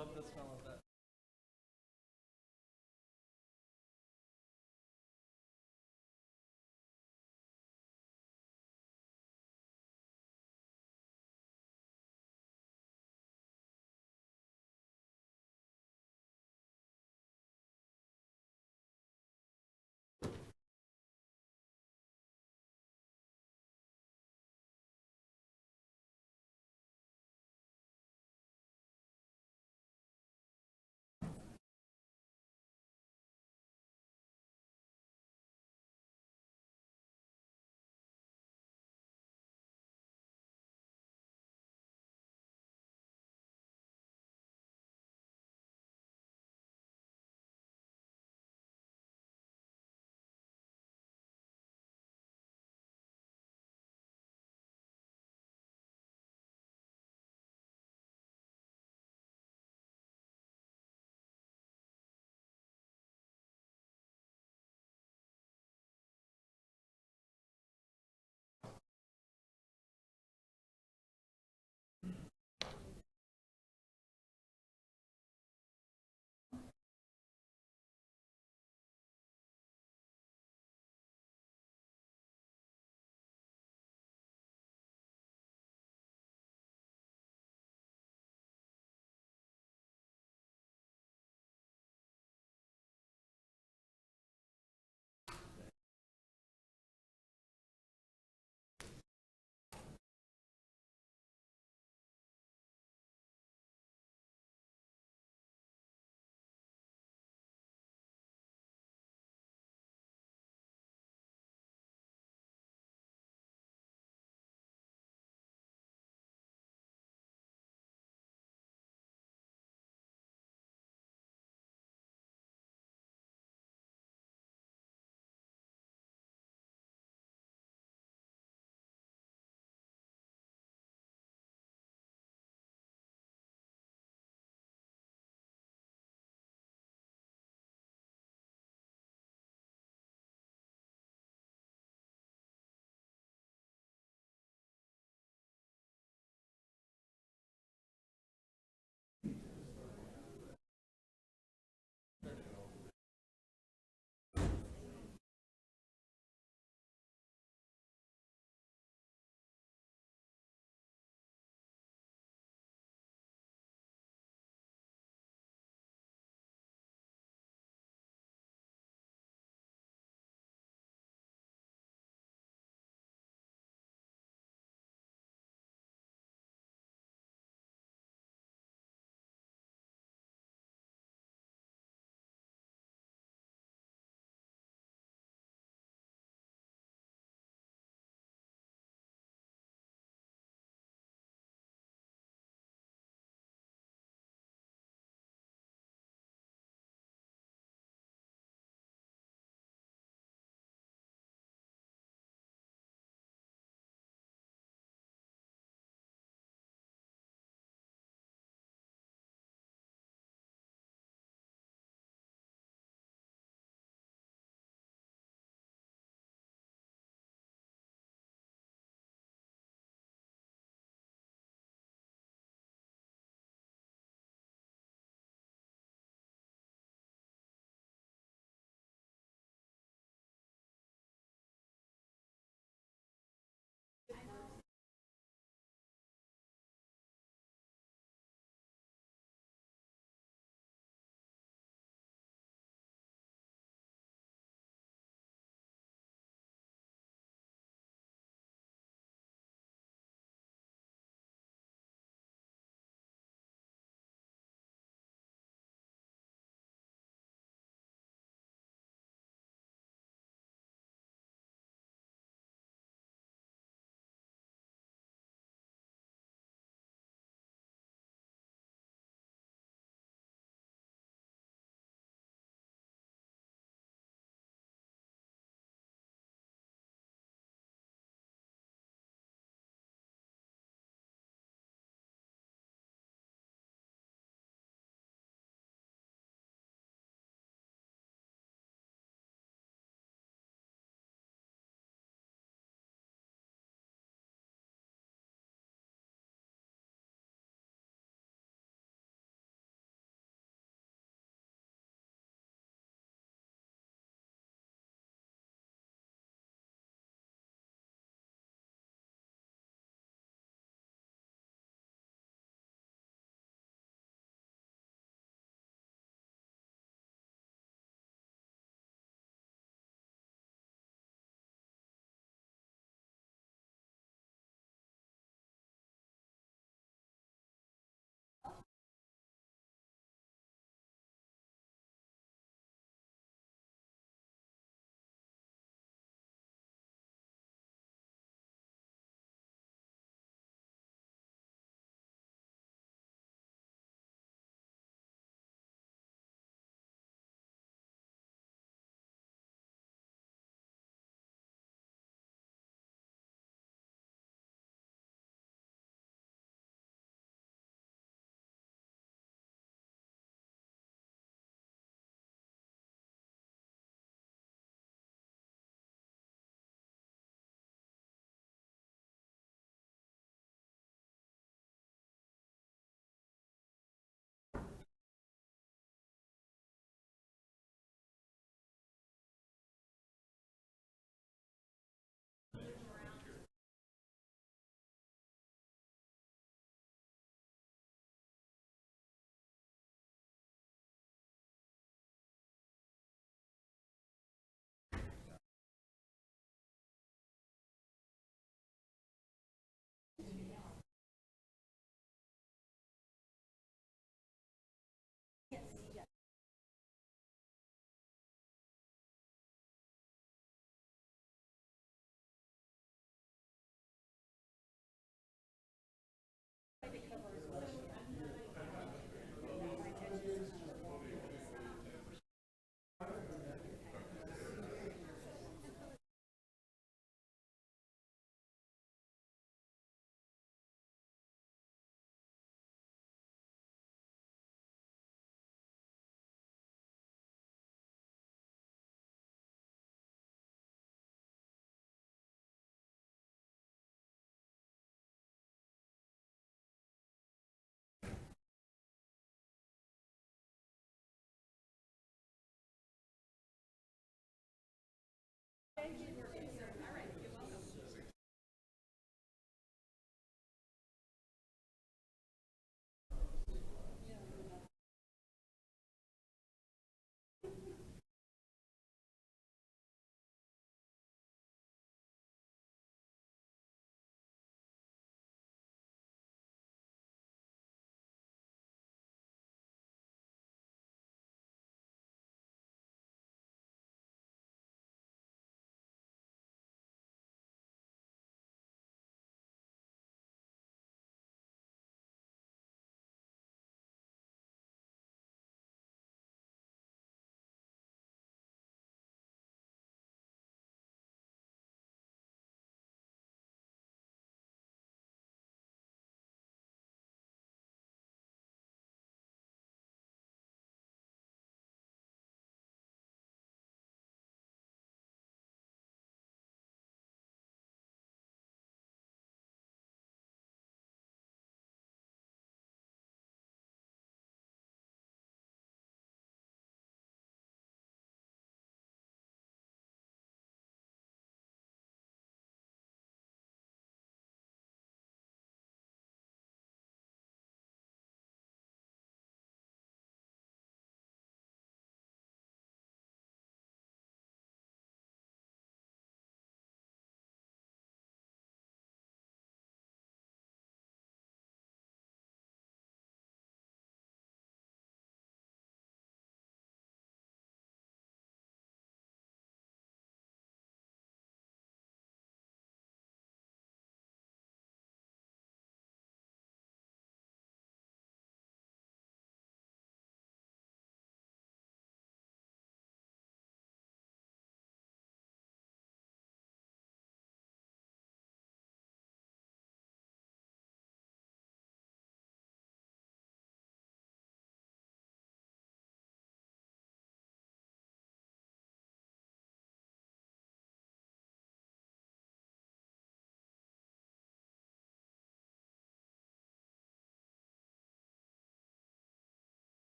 Love the smell of that.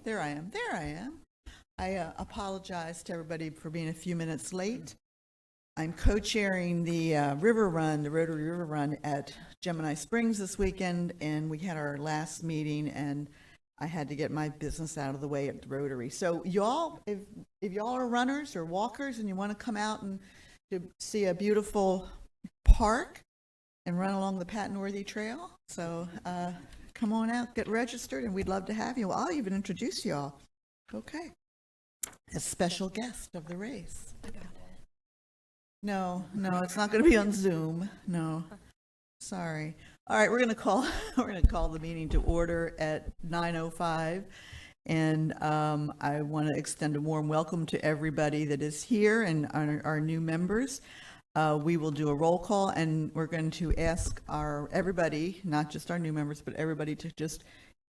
there I am. There I am. I apologize to everybody for being a few minutes late. I'm co-chairing the River Run, the Rotary River Run at Gemini Springs this weekend, and we had our last meeting, and I had to get my business out of the way at the Rotary. So y'all, if y'all are runners or walkers and you want to come out and to see a beautiful park and run along the Pat Northey Trail, so come on out, get registered, and we'd love to have you. I'll even introduce y'all. Okay. A special guest of the race. No, it's not going to be on Zoom. No, sorry. All right, we're going to call the meeting to order at 9:05, and I want to extend a warm welcome to everybody that is here and our new members. We will do a roll call, and we're going to ask everybody, not just our new members, but everybody, to just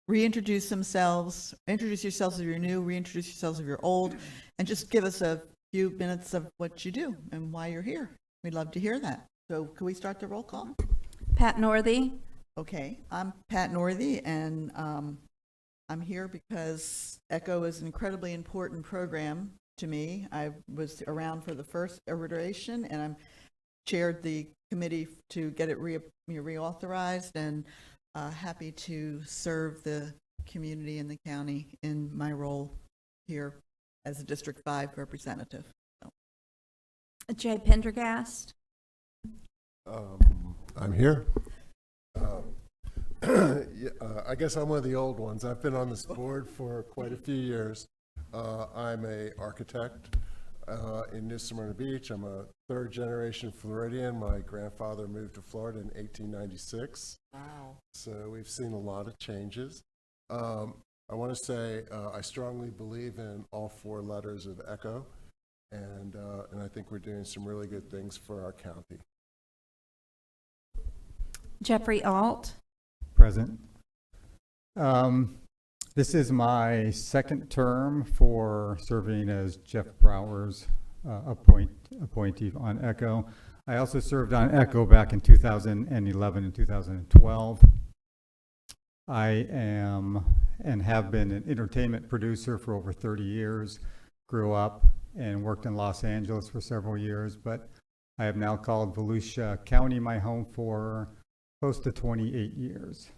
reintroduce themselves. Introduce yourselves if you're new, reintroduce yourselves if you're old, and just give us a few minutes of what you do and why you're here. We'd love to hear that. So can we start the roll call? Pat Northey. Okay, I'm Pat Northey, and I'm here because ECHO is an incredibly important program to me. I was around for the first iteration, and I'm chaired the committee to get it reauthorized, and happy to serve the community and the county in my role here as a District 5 representative. So. Jay Pendergast. I'm here. I guess I'm one of the old ones. I've been on this board for quite a few years. I'm an architect in New Smyrna Beach. I'm a third-generation Floridian. My grandfather moved to Florida in 1896. Wow. So we've seen a lot of changes. I want to say I strongly believe in all four letters of ECHO, and I think we're doing some really good things for our county. Jeffrey Alt. Present. This is my second term for serving as Jeff Brower's appointee on ECHO. I also served on ECHO back in 2011 and 2012. I am and have been an entertainment producer for over 30 years. Grew up and worked in Los Angeles for several years, but I have now called Volusia County my home for close to 28 years.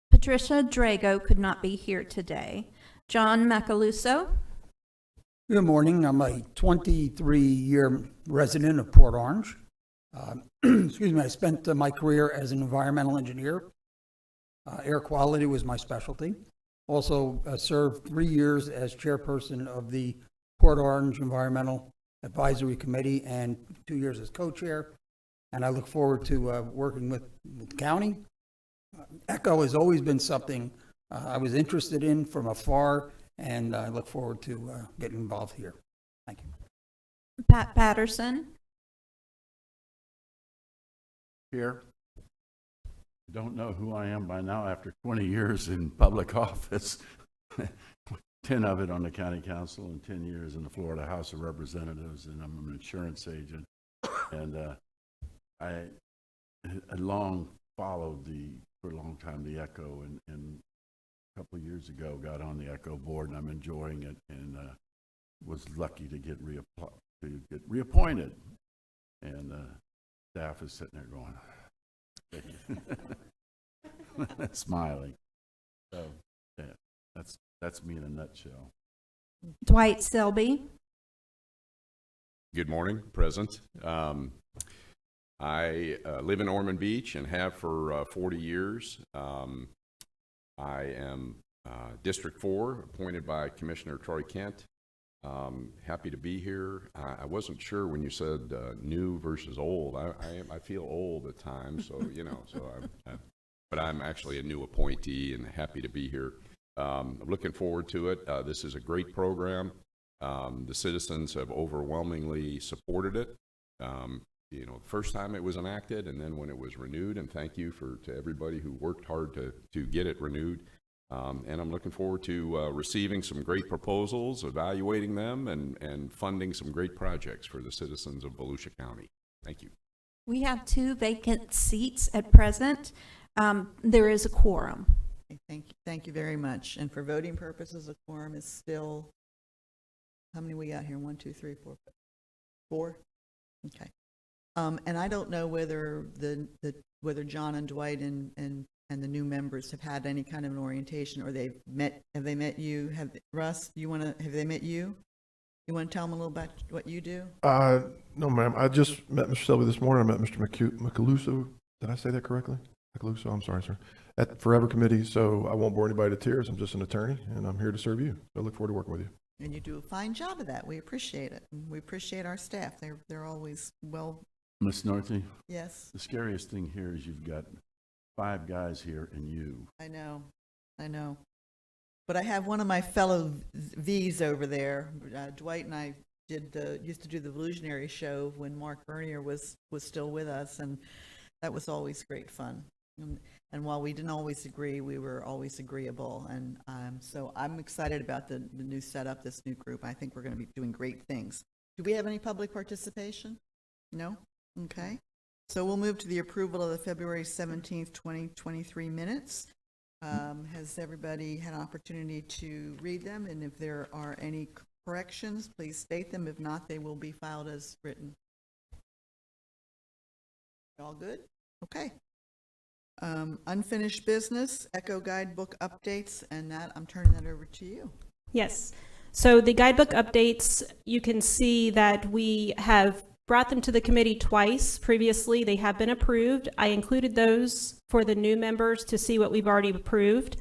Patricia Drago could not be here today. John Macaluso. Good morning. I'm a 23-year resident of Port Orange. Excuse me, I spent my career as an environmental engineer. Air quality was my specialty. Also served 3 years as chairperson of the Port Orange Environmental Advisory Committee and 2 years as co-chair. And I look forward to working with the county. ECHO has always been something I was interested in from afar, and I look forward to getting involved here. Thank you. Pat Patterson. Here. Don't know who I am by now after 20 years in public office, 10 of it on the county council and 10 years in the Florida House of Representatives, and I'm an insurance agent. And I had long followed for a long time, the ECHO, and a couple of years ago got on the ECHO board, and I'm enjoying it, and was lucky to get reappointed. And staff is sitting there going, thank you. Smiling. So yeah, that's me in a nutshell. Dwight Selby. Good morning, present. I live in Ormond Beach and have for 40 years. I am District 4, appointed by Commissioner Troy Kent. Happy to be here. I wasn't sure when you said new versus old. I feel old at times, so you know. But I'm actually a new appointee and happy to be here. I'm looking forward to it. This is a great program. The citizens have overwhelmingly supported it. You know, the first time it was enacted, and then when it was renewed. And thank you to everybody who worked hard to get it renewed. And I'm looking forward to receiving some great proposals, evaluating them, and funding some great projects for the citizens of Volusia County. Thank you. We have 2 vacant seats at present. There is a quorum. Okay, thank you very much. And for voting purposes, a quorum is still, how many we got here? 1, 2, 3, 4, 4? Okay. And I don't know whether whether John and Dwight and the new members have had any kind of an orientation, or have they met you? Russ, have they met you? You want to tell them a little about what you do? No, ma'am. I just met Mr. Selby this morning. I met Mr. Macaluso. Did I say that correctly? Macaluso, I'm sorry, sir. At the Forever Committee, so I won't bore anybody to tears. I'm just an attorney, and I'm here to serve you. I look forward to working with you. And you do a fine job of that. We appreciate it. And we appreciate our staff. They're always well, Ms. Northey, yes, the scariest thing here is you've got 5 guys here and you. I know. But I have one of my fellow V's over there. Dwight and I used to do the Evolutionary show when Mark Bernier was still with us, and that was always great fun. And while we didn't always agree, we were always agreeable. And so I'm excited about the new setup, this new group. I think we're going to be doing great things. Do we have any public participation? No? Okay. So we'll move to the approval of the February 17th, 2023 minutes. Has everybody had an opportunity to read them? And if there are any corrections, please state them. If not, they will be filed as written. All good? Okay. Unfinished business, Echo Guidebook updates, and that, I'm turning that over to you. Yes. So the guidebook updates, you can see that we have brought them to the committee twice previously. They have been approved. I included those for the new members to see what we've already approved,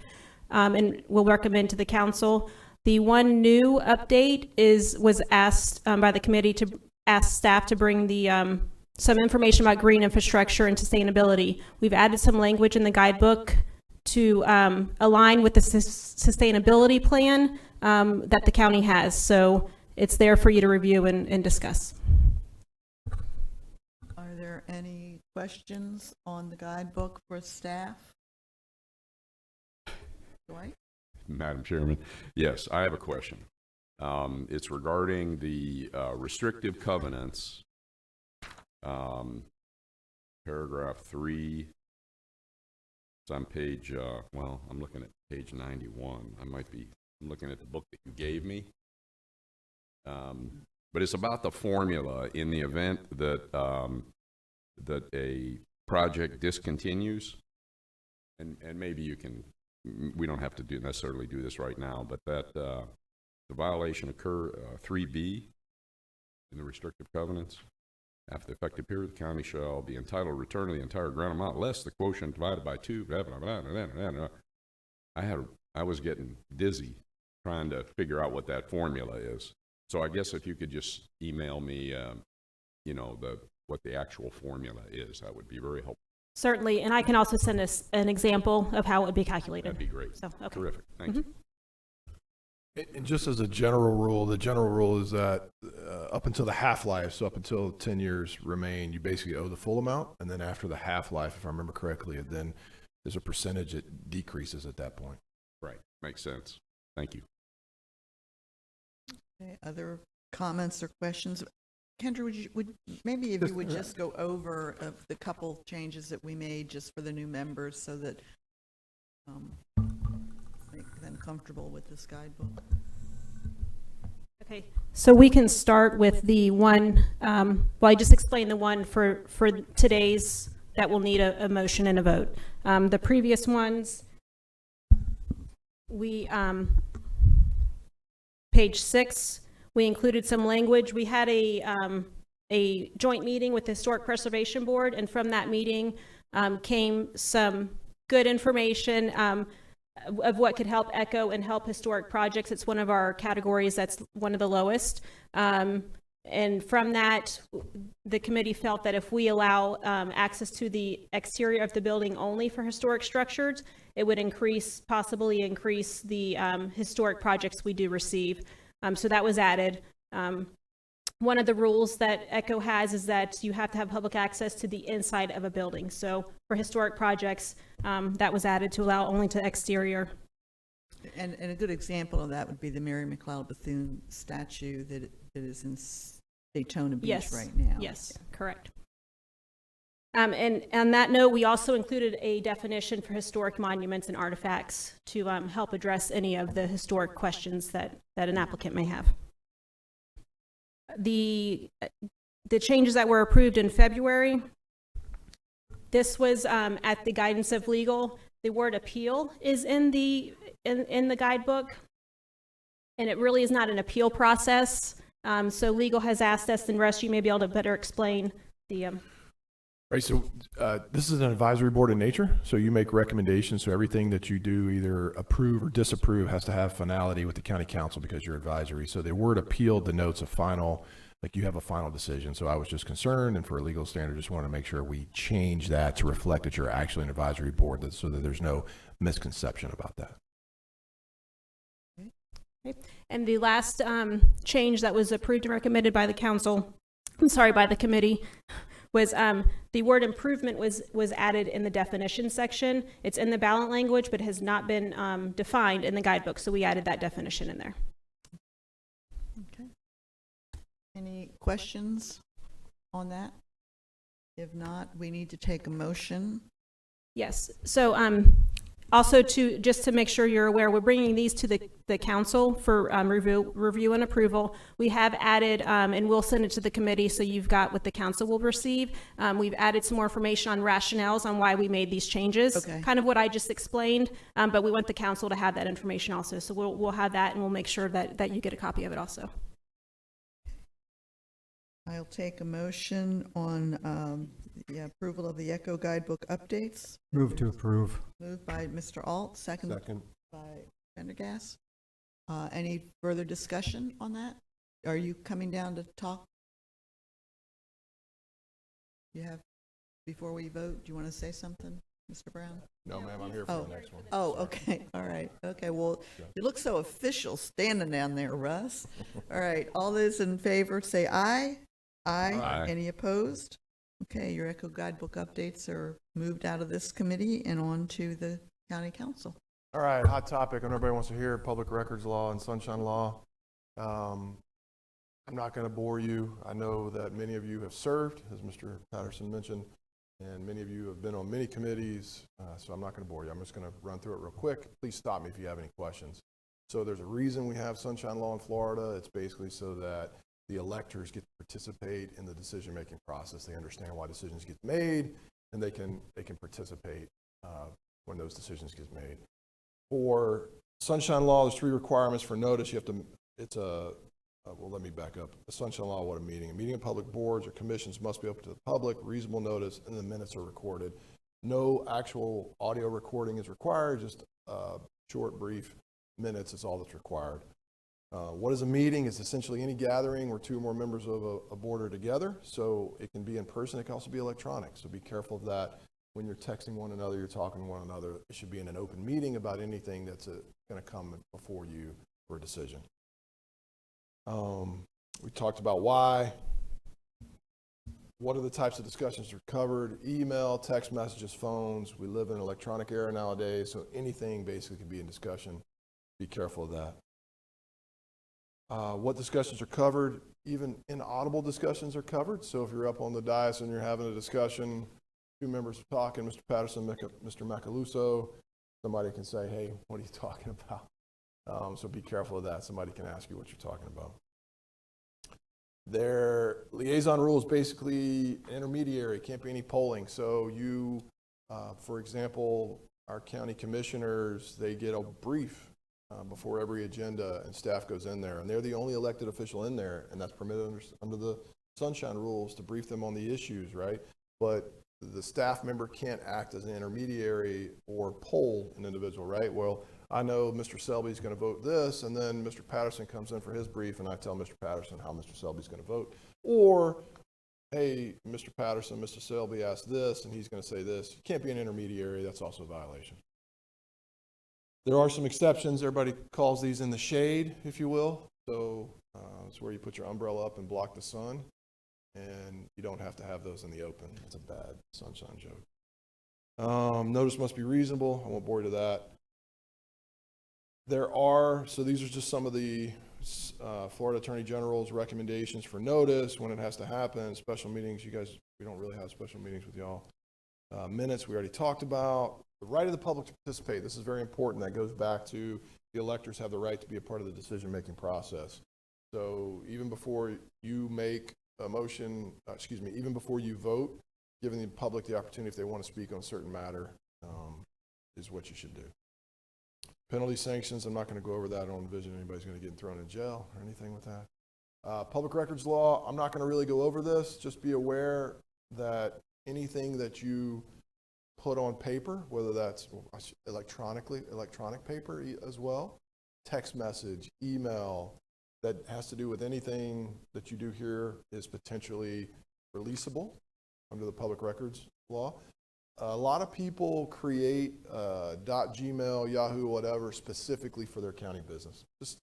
and we'll recommend to the council. The one new update was asked by the committee to ask staff to bring the some information about green infrastructure and sustainability. We've added some language in the guidebook to align with the sustainability plan that the county has. So it's there for you to review and discuss. Are there any questions on the guidebook for staff? Dwight? Madam Chairman, yes, I have a question. It's regarding the restrictive covenants. Paragraph 3. It's on page, well, I'm looking at page 91. I'm looking at the book that you gave me. But it's about the formula in the event that, that a project discontinues. And maybe you can, we don't have to necessarily do this right now, but that the violation occur 3B in the restrictive covenants. After the effective period, the county shall be entitled to return the entire grant amount less the quotient divided by 2. Blah, blah, blah, blah, blah, blah. I was getting dizzy trying to figure out what that formula is. So I guess if you could just email me, you know, what the actual formula is, that would be very helpful. Certainly, and I can also send us an example of how it would be calculated. That'd be great. So, okay. Terrific. Thank you. And just as a general rule, the general rule is that up until the half-life, so up until 10 years remain, you basically owe the full amount. And then after the half-life, if I remember correctly, then there's a percentage it decreases at that point. Right. Makes sense. Thank you. Okay, other comments or questions? Kendra, maybe if you would just go over the couple changes that we made just for the new members so that make them comfortable with this guidebook. Okay, so we can start with the one, well, I just explained the one for today's that will need a motion and a vote. The previous ones, we, page 6, we included some language. We had a joint meeting with the Historic Preservation Board, and from that meeting came some good information of what could help Echo and help historic projects. It's one of our categories that's one of the lowest. And from that, the committee felt that if we allow access to the exterior of the building only for historic structures, it would possibly increase the historic projects we do receive. So that was added. One of the rules that Echo has is that you have to have public access to the inside of a building. So for historic projects, that was added to allow only to exterior. And a good example of that would be the Mary McLeod Bethune statue that is in Daytona Beach right now. Yes, correct. And on that note, we also included a definition for historic monuments and artifacts to help address any of the historic questions that an applicant may have. The changes that were approved in February, this was at the guidance of legal. The word appeal is in the guidebook, and it really is not an appeal process. So legal has asked us, and Russ, you may be able to better explain the Right, so this is an advisory board in nature, so you make recommendations, so everything that you do, either approve or disapprove, has to have finality with the county council because you're advisory. So the word appeal denotes a final, like you have a final decision. So I was just concerned, and for a legal standard, just wanted to make sure we change that to reflect that you're actually an advisory board, so that there's no misconception about that. Okay. And the last change that was approved and recommended by the council, by the committee, was the word improvement was added in the definition section. It's in the ballot language, but has not been defined in the guidebook, so we added that definition in there. Okay. Any questions on that? If not, we need to take a motion. Yes, so also just to make sure you're aware, we're bringing these to the council for review and approval. We have added, and we'll send it to the committee so you've got what the council will receive. We've added some more information on rationales on why we made these changes. Okay. Kind of what I just explained, but we want the council to have that information also. So we'll have that, and we'll make sure that you get a copy of it also. I'll take a motion on the approval of the ECHO guidebook updates. Move to approve. Moved by Mr. Alt, second by Pendergast. Any further discussion on that? Are you coming down to talk? You have, before we vote, do you want to say something, Mr. Brown? No, ma'am, I'm here for the next one. Oh, okay, all right, okay, well, you look so official standing down there, Russ. All right, all those in favor say aye. Aye. Any opposed? Okay, your ECHO guidebook updates are moved out of this committee and on to the county council. All right, hot topic, and everybody wants to hear public records law and sunshine law. I'm not going to bore you. I know that many of you have served, as Mr. Patterson mentioned, and many of you have been on many committees, so I'm not going to bore you. I'm just going to run through it real quick. Please stop me if you have any questions. So there's a reason we have sunshine law in Florida. It's basically so that the electors get to participate in the decision-making process. They understand why decisions get made, and they can participate when those decisions get made. For sunshine law, there's 3 requirements for notice. You have to, well, let me back up. The sunshine law, what a meeting. A meeting of public boards or commissions must be open to the public, reasonable notice, and the minutes are recorded. No actual audio recording is required, just short, brief minutes is all that's required. What is a meeting? It's essentially any gathering where 2 or more members of a board are together. So it can be in person, it can also be electronic. So be careful of that. When you're texting one another, you're talking to one another. It should be in an open meeting about anything that's going to come before you for a decision. We talked about why. What are the types of discussions that are covered? Email, text messages, phones. We live in an electronic era nowadays, so anything basically can be in discussion. Be careful of that. What discussions are covered? Even inaudible discussions are covered. So if you're up on the dais and you're having a discussion, 2 members are talking, Mr. Patterson, Mr. Macaluso, somebody can say, hey, what are you talking about? So be careful of that. Somebody can ask you what you're talking about. Their liaison rule is basically intermediary. Can't be any polling. So you, for example, our county commissioners, they get a brief before every agenda, and staff goes in there, and they're the only elected official in there, and that's permitted under the sunshine rules to brief them on the issues, right? But the staff member can't act as an intermediary or poll an individual, right? Well, I know Mr. Selby's going to vote this, and then Mr. Patterson comes in for his brief, and I tell Mr. Patterson how Mr. Selby's going to vote. Or, hey, Mr. Patterson, Mr. Selby asked this, and he's going to say this. You can't be an intermediary. That's also a violation. There are some exceptions. Everybody calls these in the shade, if you will. So it's where you put your umbrella up and block the sun. And you don't have to have those in the open. It's a bad sunshine joke. Notice must be reasonable. I won't bore you to that. So these are just some of the Florida Attorney General's recommendations for notice, when it has to happen, special meetings, you guys, we don't really have special meetings with y'all. Minutes, we already talked about. The right of the public to participate, this is very important. That goes back to the electors have the right to be a part of the decision-making process. So even before you make a motion, even before you vote, giving the public the opportunity if they want to speak on a certain matter is what you should do. Penalty sanctions, I'm not going to go over that. I don't envision anybody's going to get thrown in jail or anything with that. Public records law, I'm not going to really go over this. Just be aware that anything that you put on paper, whether that's electronic paper as well, text message, email, that has to do with anything that you do here is potentially releasable under the public records law. A lot of people create .gmail, Yahoo, whatever, specifically for their county business. Just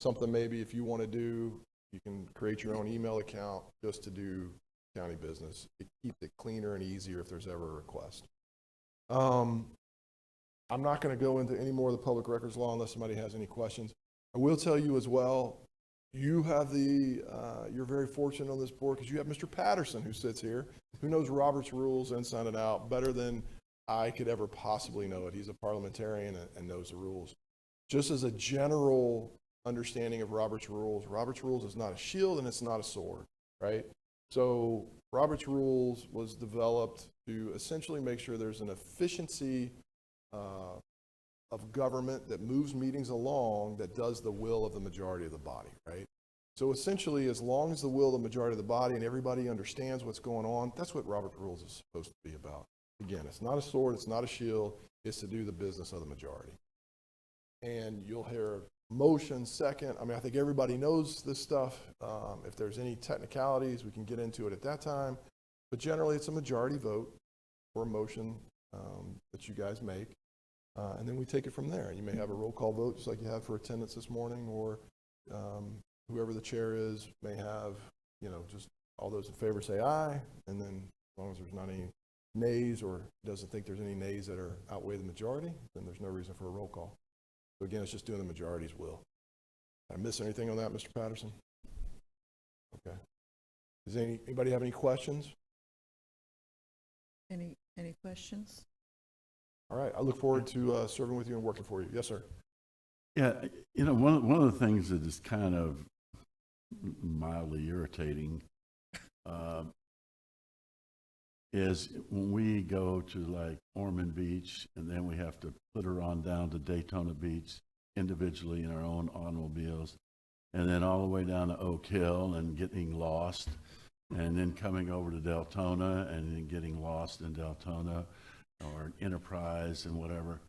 something maybe if you want to do, you can create your own email account just to do county business. It keeps it cleaner and easier if there's ever a request. I'm not going to go into any more of the public records law unless somebody has any questions. I will tell you as well, you have you're very fortunate on this board because you have Mr. Patterson who sits here, who knows Robert's rules inside and out better than I could ever possibly know it. He's a parliamentarian and knows the rules. Just as a general understanding of Robert's rules is not a shield and it's not a sword, right? So Robert's rules was developed to essentially make sure there's an efficiency of government that moves meetings along that does the will of the majority of the body, right? So essentially, as long as the will of the majority of the body and everybody understands what's going on, that's what Robert's rules is supposed to be about. Again, it's not a sword, it's not a shield, it's to do the business of the majority. And you'll hear motion second. I mean, I think everybody knows this stuff. If there's any technicalities, we can get into it at that time. But generally, it's a majority vote for a motion that you guys make. And then we take it from there. You may have a roll call vote just like you have for attendance this morning, or whoever the chair is may have, just all those in favor say aye. And then as long as there's not any nays or doesn't think there's any nays that are outweigh the majority, then there's no reason for a roll call. So again, it's just doing the majority's will. Did I miss anything on that, Mr. Patterson? Okay. Does anybody have any questions? Any questions? All right. I look forward to serving with you and working for you. Yes, sir. Yeah, one of the things that is kind of mildly irritating is when we go to like Ormond Beach and then we have to put her on down to Daytona Beach individually in our own automobiles, and then all the way down to Oak Hill and getting lost, and then coming over to Deltona and then getting lost in Deltona or Enterprise and whatever.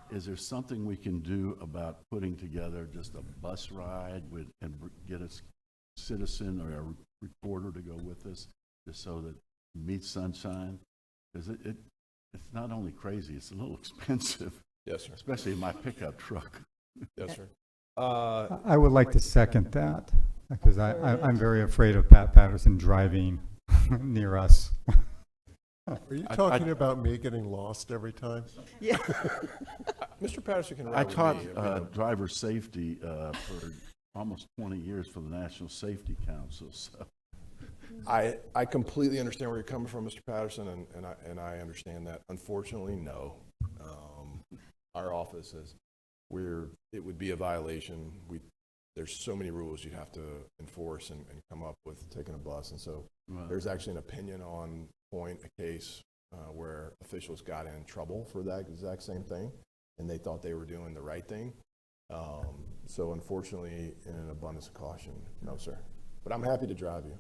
Is there something we can do about putting together just a bus ride and get a citizen or a reporter to go with us, just so that meet sunshine? Because it's not only crazy, it's a little expensive. Yes, sir. Especially in my pickup truck. Yes, sir. I would like to second that, because I'm very afraid of Pat Patterson driving near us. Are you talking about me getting lost every time? Yeah. Mr. Patterson can I ride with taught me, driver safety for almost 20 years for the National Safety Council. So. I completely understand where you're coming from, Mr. Patterson, and I understand that. Unfortunately, no. Our office is it would be a violation. There's so many rules you'd have to enforce and come up with taking a bus, and so there's actually an opinion on point, a case where officials got in trouble for that exact same thing, and they thought they were doing the right thing. So unfortunately, in an abundance of caution, no, sir. But I'm happy to drive you.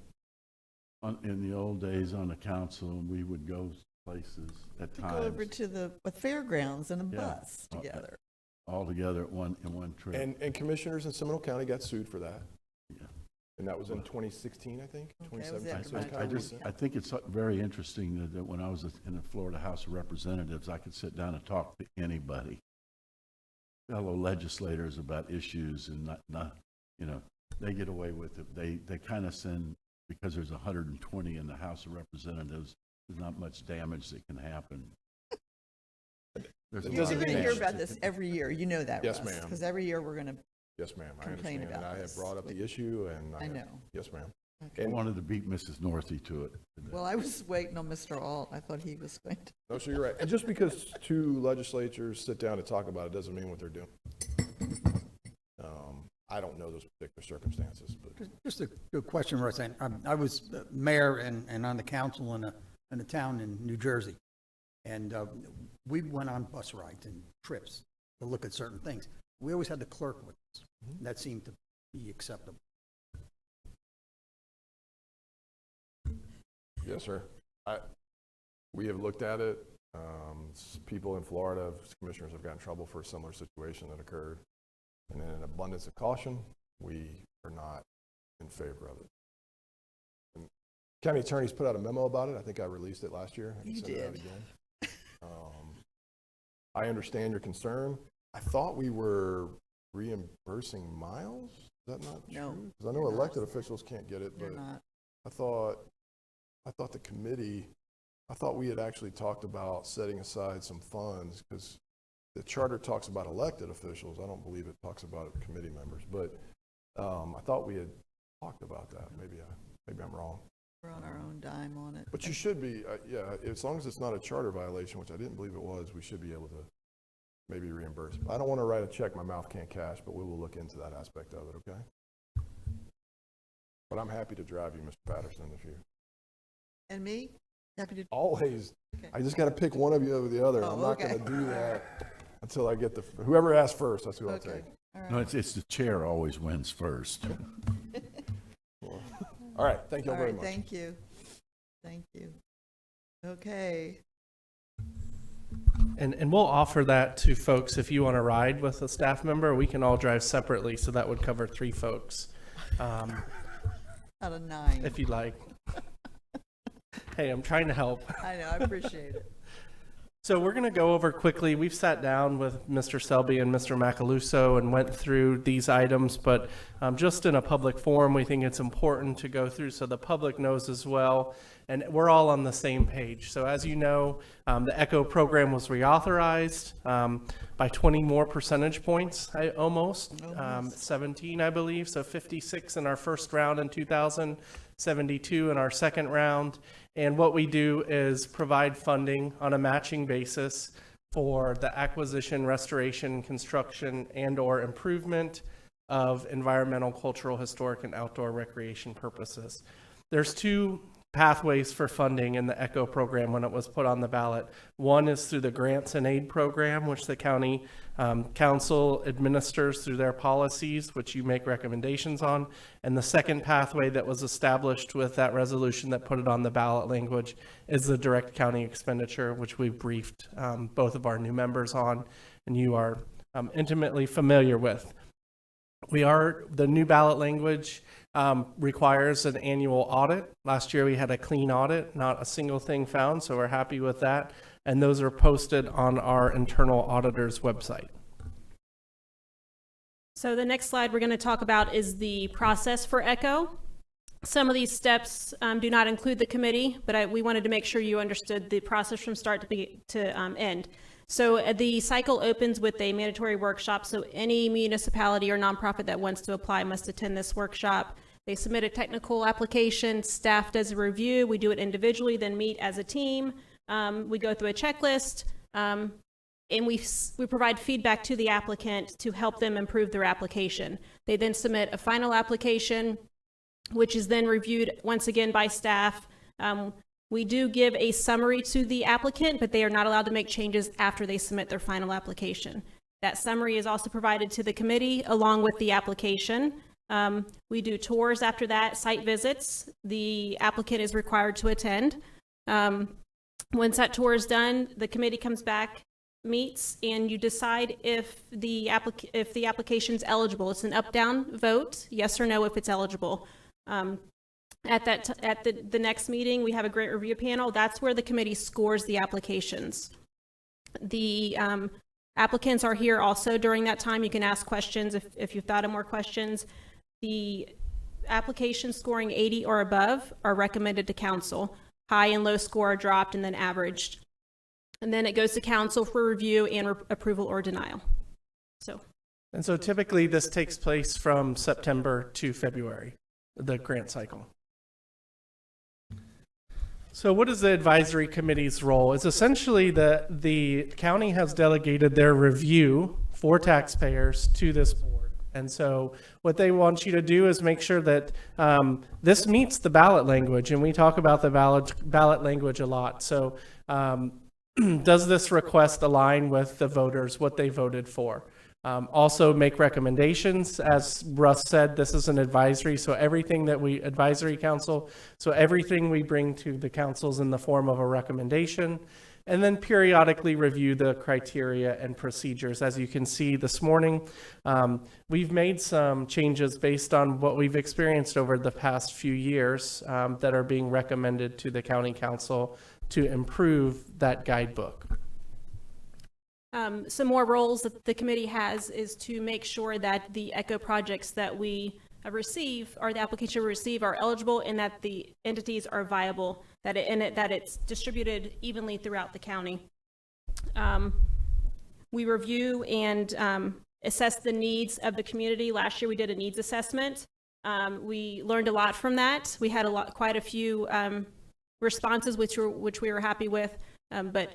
In the old days on the council, we would go places at times. Go over to the fairgrounds in a bus together. All together in one trip. And commissioners in Seminole County got sued for that. Yeah. And that was in 2016, I think, Okay, 2017. was So it's kind of recent. I think it's very interesting that when I was in the Florida House of Representatives, I could sit down and talk to anybody, fellow legislators, about issues, and not they get away with it. They kind of send, because there's 120 in the House of Representatives, there's not much damage that can happen. It You're doesn't going to mean- hear about this every year. You know that, Yes, Russ. ma'am. Because every year we're going to Yes, ma'am. I complain understand, and about I have this. brought up the issue, and I know. Yes, ma'am. I wanted to beat Mrs. Northey to it. Well, I was waiting on Mr. Alt. I thought he was going to. No, so you're right. And just because two legislatures sit down and talk about it doesn't mean what they're doing. I don't know those particular circumstances, but Just a good question, Roseanne. I was mayor and on the council in a town in New Jersey. And we went on bus rides and trips to look at certain things. We always had the clerk with us. That seemed to be acceptable. yes, sir. We have looked at it. People in Florida, commissioners have gotten in trouble for a similar situation that occurred. And in an abundance of caution, we are not in favor of it. And county attorneys put out a memo about it. I think I released it last year. I can You send it out did. again. I understand your concern. I thought we were reimbursing miles. Is that not No, true? Because I know they're not. elected officials can't get it, They're but not. I thought the committee, I thought we had actually talked about setting aside some funds, because the charter talks about elected officials. I don't believe it talks about committee members, but I thought we had talked about that. Maybe I'm wrong. We're on our own dime on it. But you should be, yeah, as long as it's not a charter violation, which I didn't believe it was, we should be able to maybe reimburse. I don't want to write a check my mouth can't cash, but we will look into that aspect of it, okay? But I'm happy to drive you, Mr. Patterson, if you, And me? Happy to. always, Okay. I just got to pick one of you over the other. Oh, I'm not okay. going to do that until I get whoever asks first, that's who I'll Okay. take. All No, right. it's the chair always wins first. All right, thank you all All very right, much. thank you. Thank you. Okay. And we'll offer that to folks if you want to ride with a staff member. We can all drive separately, so that would cover 3 folks, Out of 9. if you'd like. Hey, I'm trying to help. I know, I appreciate it. So we're going to go over quickly. We've sat down with Mr. Selby and Mr. Macaluso and went through these items, but just in a public forum, we think it's important to go through so the public knows as well, and we're all on the same page. So as you know, the ECHO program was reauthorized by 20 more percentage points, almost 17, I believe, so 56 in our first round in 2072 in our second round. And what we do is provide funding on a matching basis for the acquisition, restoration, construction, and/or improvement of environmental, cultural, historic, and outdoor recreation purposes. There's 2 pathways for funding in the ECHO program when it was put on the ballot. One is through the Grants and Aid program, which the county council administers through their policies, which you make recommendations on. And the second pathway that was established with that resolution that put it on the ballot language is the direct county expenditure, which we've briefed both of our new members on, and you are intimately familiar with. The new ballot language requires an annual audit. Last year we had a clean audit, not a single thing found, so we're happy with that. And those are posted on our internal auditor's website. So the next slide we're going to talk about is the process for ECHO. Some of these steps do not include the committee, but we wanted to make sure you understood the process from start to end. So the cycle opens with a mandatory workshop, so any municipality or nonprofit that wants to apply must attend this workshop. They submit a technical application, staff does a review, we do it individually, then meet as a team. We go through a checklist, and we provide feedback to the applicant to help them improve their application. They then submit a final application, which is then reviewed once again by staff. We do give a summary to the applicant, but they are not allowed to make changes after they submit their final application. That summary is also provided to the committee along with the application. We do tours after that, site visits. The applicant is required to attend. Once that tour is done, the committee comes back, meets, and you decide if the application is eligible. It's an up-down vote, yes or no, if it's eligible. At the next meeting, we have a great review panel. That's where the committee scores the applications. The applicants are here also during that time. You can ask questions if you've thought of more questions. The applications scoring 80 or above are recommended to council. High and low score are dropped and then averaged. And then it goes to council for review and approval or denial. So. And so typically this takes place from September to February, the grant cycle. So what is the advisory committee's role? It's essentially the county has delegated their review for taxpayers to this board. And so what they want you to do is make sure that this meets the ballot language, and we talk about the ballot language a lot. So does this request align with the voters, what they voted for? Also make recommendations. As Russ said, this is an advisory, so everything that we, advisory council, so everything we bring to the council's in the form of a recommendation, and then periodically review the criteria and procedures. As you can see this morning, we've made some changes based on what we've experienced over the past few years that are being recommended to the county council to improve that guidebook. Some more roles that the committee has is to make sure that the ECHO projects that we receive, or the application we receive, are eligible, and that the entities are viable, that it's distributed evenly throughout the county. We review and assess the needs of the community. Last year we did a needs assessment. We learned a lot from that. We had quite a few responses which we were happy with, but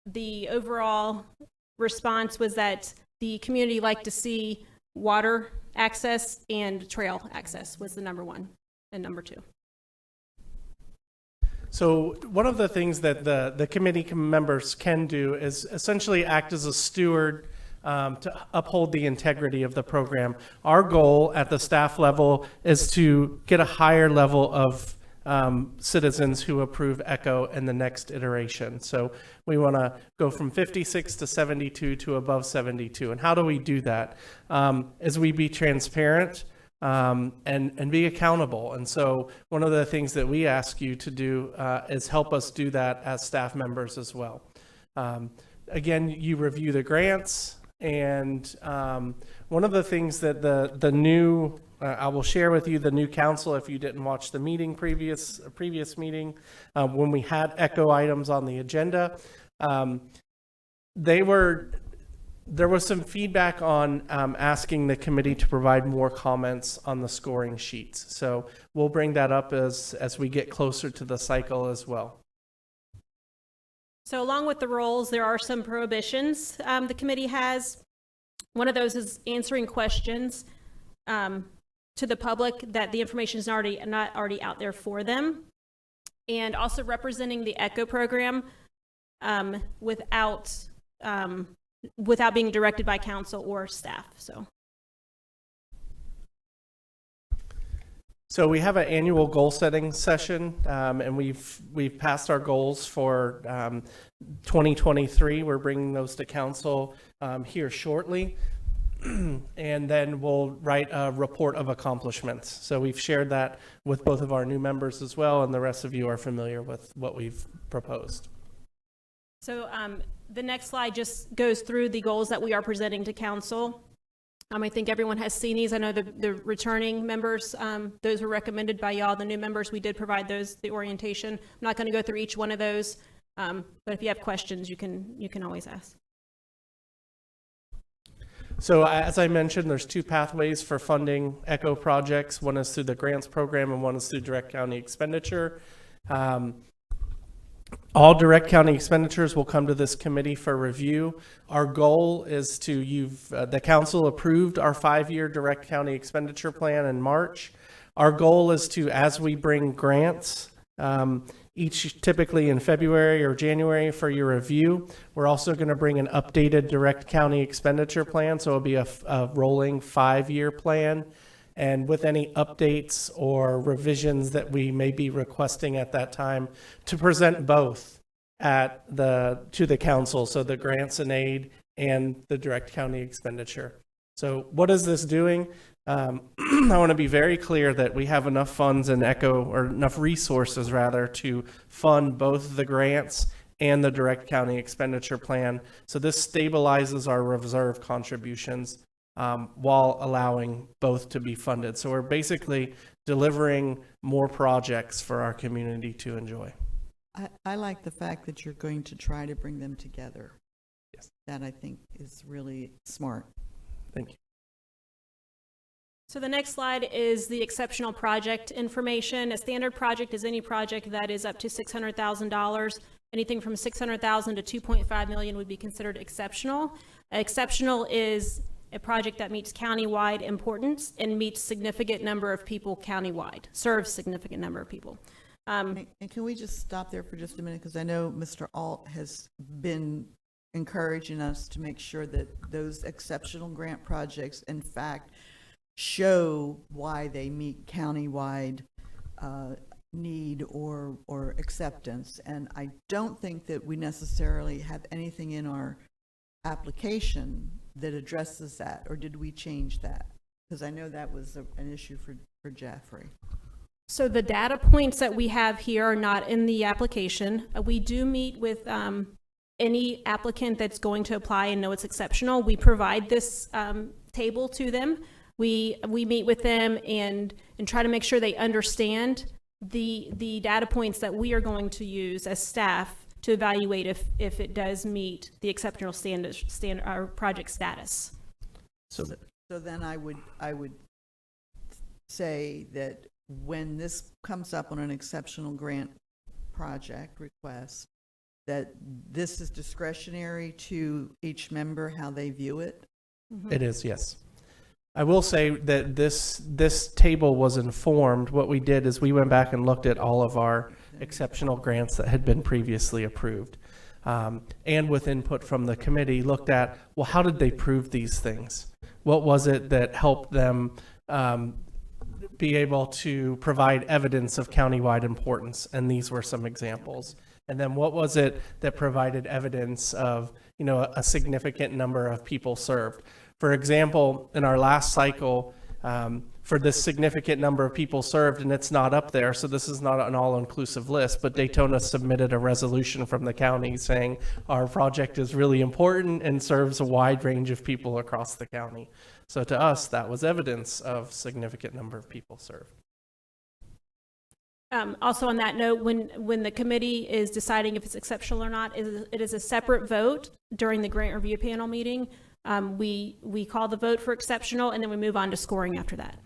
the overall response was that the community liked to see water access and trail access was the number one and number two. So one of the things that the committee members can do is essentially act as a steward to uphold the integrity of the program. Our goal at the staff level is to get a higher level of citizens who approve ECHO in the next iteration. So we want to go from 56 to 72 to above 72. And how do we do that? Is we be transparent and be accountable. And so one of the things that we ask you to do is help us do that as staff members as well. Again, you review the grants, and one of the things that the new I will share with you the new council, if you didn't watch the meeting previous meeting, when we had ECHO items on the agenda, there was some feedback on asking the committee to provide more comments on the scoring sheets. So we'll bring that up as we get closer to the cycle as well. So along with the roles, there are some prohibitions the committee has. One of those is answering questions to the public that the information is not already out there for them, and also representing the ECHO program without being directed by council or staff. So we have an annual goal setting session, and we've passed our goals for 2023. We're bringing those to council here shortly. And then we'll write a report of accomplishments. So we've shared that with both of our new members as well, and the rest of you are familiar with what we've proposed. So the next slide just goes through the goals that we are presenting to council. I think everyone has seen these. I know the returning members, those were recommended by y'all. The new members, we did provide those, the orientation. I'm not going to go through each one of those, but if you have questions, you can always ask. So as I mentioned, there's two pathways for funding ECHO projects. One is through the grants program and one is through direct county expenditure. All direct county expenditures will come to this committee for review. Our goal is to, the council approved our 5-year direct county expenditure plan in March. Our goal is to, as we bring grants, each typically in February or January for your review, we're also going to bring an updated direct county expenditure plan. So it'll be a rolling 5-year plan. And with any updates or revisions that we may be requesting at that time, to present both to the council, so the grants and aid and the direct county expenditure. So what is this doing? I want to be very clear that we have enough funds in ECHO, or enough resources rather, to fund both the grants and the direct county expenditure plan. So this stabilizes our reserve contributions while allowing both to be funded. So we're basically delivering more projects for our community to enjoy. I like the fact that you're going to try to bring them together. Yes. That I think is really smart. Thank you. So the next slide is the exceptional project information. A standard project is any project that is up to $600,000. Anything from $600,000 to $2.5 million would be considered exceptional. Exceptional is a project that meets countywide importance and meets significant number of people countywide, serves significant number of people. And can we just stop there for just a minute? Because I know Mr. Alt has been encouraging us to make sure that those exceptional grant projects, in fact, show why they meet countywide need or acceptance. And I don't think that we necessarily have anything in our application that addresses that, or did we change that? Because I know that was an issue for Jaffrey. So the data points that we have here are not in the application. We do meet with any applicant that's going to apply and know it's exceptional. We provide this table to them. We meet with them and try to make sure they understand the data points that we are going to use as staff to evaluate if it does meet the exceptional our project status. So then I would say that when this comes up on an exceptional grant project request, that this is discretionary to each member, how they view it? It is, yes. I will say that this table was informed. What we did is we went back and looked at all of our exceptional grants that had been previously approved. And with input from the committee, looked at, well, how did they prove these things? What was it that helped them be able to provide evidence of countywide importance? And these were some examples. And then what was it that provided evidence of, a significant number of people served? For example, in our last cycle, for this significant number of people served, and it's not up there, so this is not an all-inclusive list, but Daytona submitted a resolution from the county saying our project is really important and serves a wide range of people across the county. So to us, that was evidence of significant number of people served. Also on that note, when the committee is deciding if it's exceptional or not, it is a separate vote during the grant review panel meeting. We call the vote for exceptional, and then we move on to scoring after that.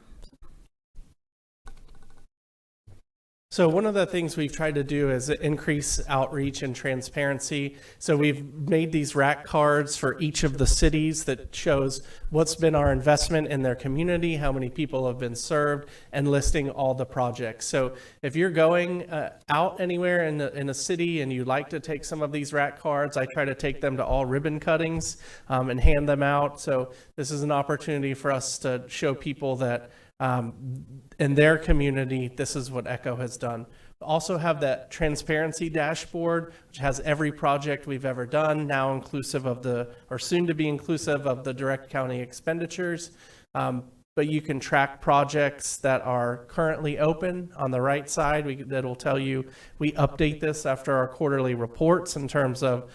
So one of the things we've tried to do is increase outreach and transparency. So we've made these rack cards for each of the cities that shows what's been our investment in their community, how many people have been served, and listing all the projects. So if you're going out anywhere in a city and you'd like to take some of these rack cards, I try to take them to all ribbon cuttings and hand them out. So this is an opportunity for us to show people that in their community, this is what ECHO has done. We also have that transparency dashboard, which has every project we've ever done, now inclusive of or soon to be inclusive of the direct county expenditures. But you can track projects that are currently open on the right side. That'll tell you, we update this after our quarterly reports in terms of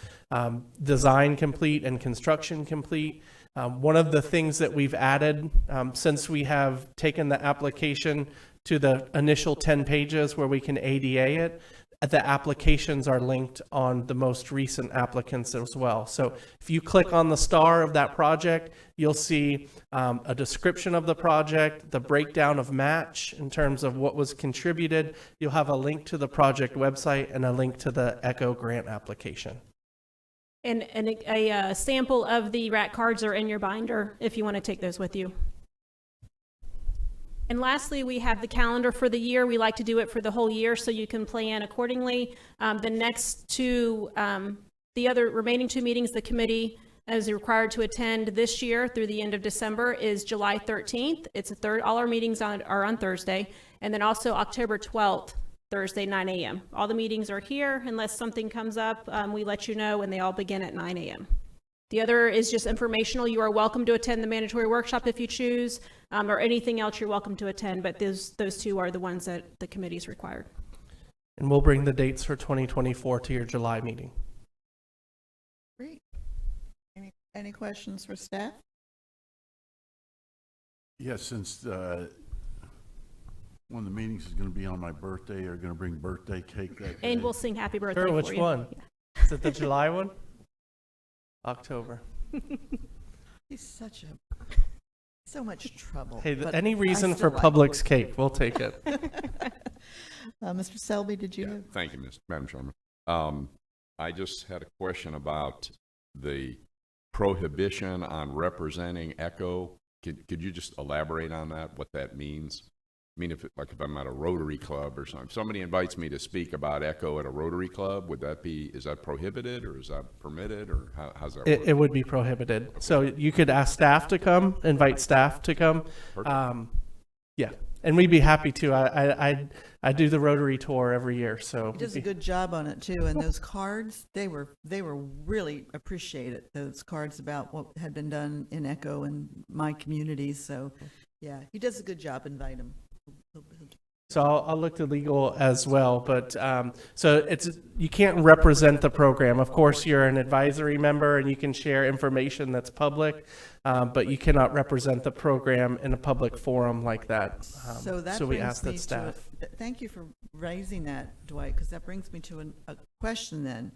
design complete and construction complete. One of the things that we've added since we have taken the application to the initial 10 pages where we can ADA it, the applications are linked on the most recent applicants as well. So if you click on the star of that project, you'll see a description of the project, the breakdown of match in terms of what was contributed. You'll have a link to the project website and a link to the ECHO grant application. And a sample of the rack cards are in your binder if you want to take those with you. And lastly, we have the calendar for the year. We like to do it for the whole year so you can plan accordingly. The next two, the other remaining two meetings the committee is required to attend this year through the end of December is July 13th. It's all our meetings are on Thursday. And then also October 12th. Thursday, 9 a.m. All the meetings are here. Unless something comes up, we let you know, and they all begin at 9 a.m. The other is just informational. You are welcome to attend the mandatory workshop if you choose, or anything else you're welcome to attend, but those two are the ones that the committee is required. And we'll bring the dates for 2024 to your July meeting. Great. Any questions for staff? Yes, since one of the meetings is going to be on my birthday, are going to bring birthday cake that day. And we'll sing happy birthday Sure, for which you. one? Yeah. Is it the July one? October. He's so much trouble. Hey, but any I reason still for like Publix cake, we'll take it. Mr. Selby, did you Yeah, have? thank you, Madam Chairman. I just had a question about the prohibition on representing Echo. Could you just elaborate on that, what that means? I mean, if I'm at a Rotary Club or something, if somebody invites me to speak about Echo at a Rotary Club, is that prohibited, or is that permitted, or how's that work? It would be prohibited. So you could ask staff to come, invite staff to come. Perfect. Yeah, and we'd be happy to. I do the Rotary tour every year, so He does a good job on it too, and those cards, they were really appreciated, those cards about what had been done in Echo and my communities, so, yeah, he does a good job, invite him. So I'll look to legal as well, but so you can't represent the program. Of course, you're an advisory member and you can share information that's public, but you cannot represent the program in a public forum like that. So that we brings ask that me to, staff. thank you for raising that, Dwight, because that brings me to a question then.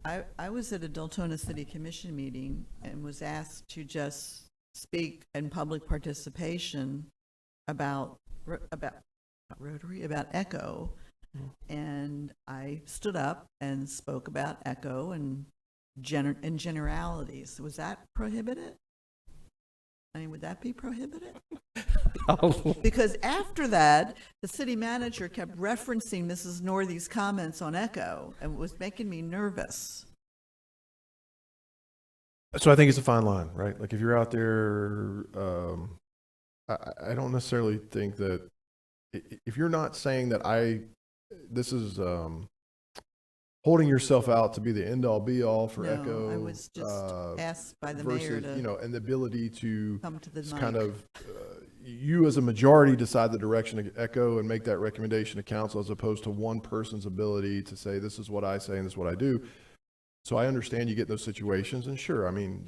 I was at a Deltona City Commission meeting and was asked to just speak in public participation about Rotary, about Echo, and I stood up and spoke about Echo and in generalities. Was that prohibited? I mean, would that be prohibited? Because after that, the city manager kept referencing Mrs. Northy's comments on Echo, and it was making me nervous. So I think it's a fine line, right? Like if you're out there, I don't necessarily think that if you're not saying that this is holding yourself out to be the end all be all for No, Echo. I was just asked by the mayor versus, to and the ability to come to the kind mic. of, you as a majority decide the direction of Echo and make that recommendation to council, as opposed to one person's ability to say, this is what I say and this is what I do. So I understand you get in those situations, and sure, I mean,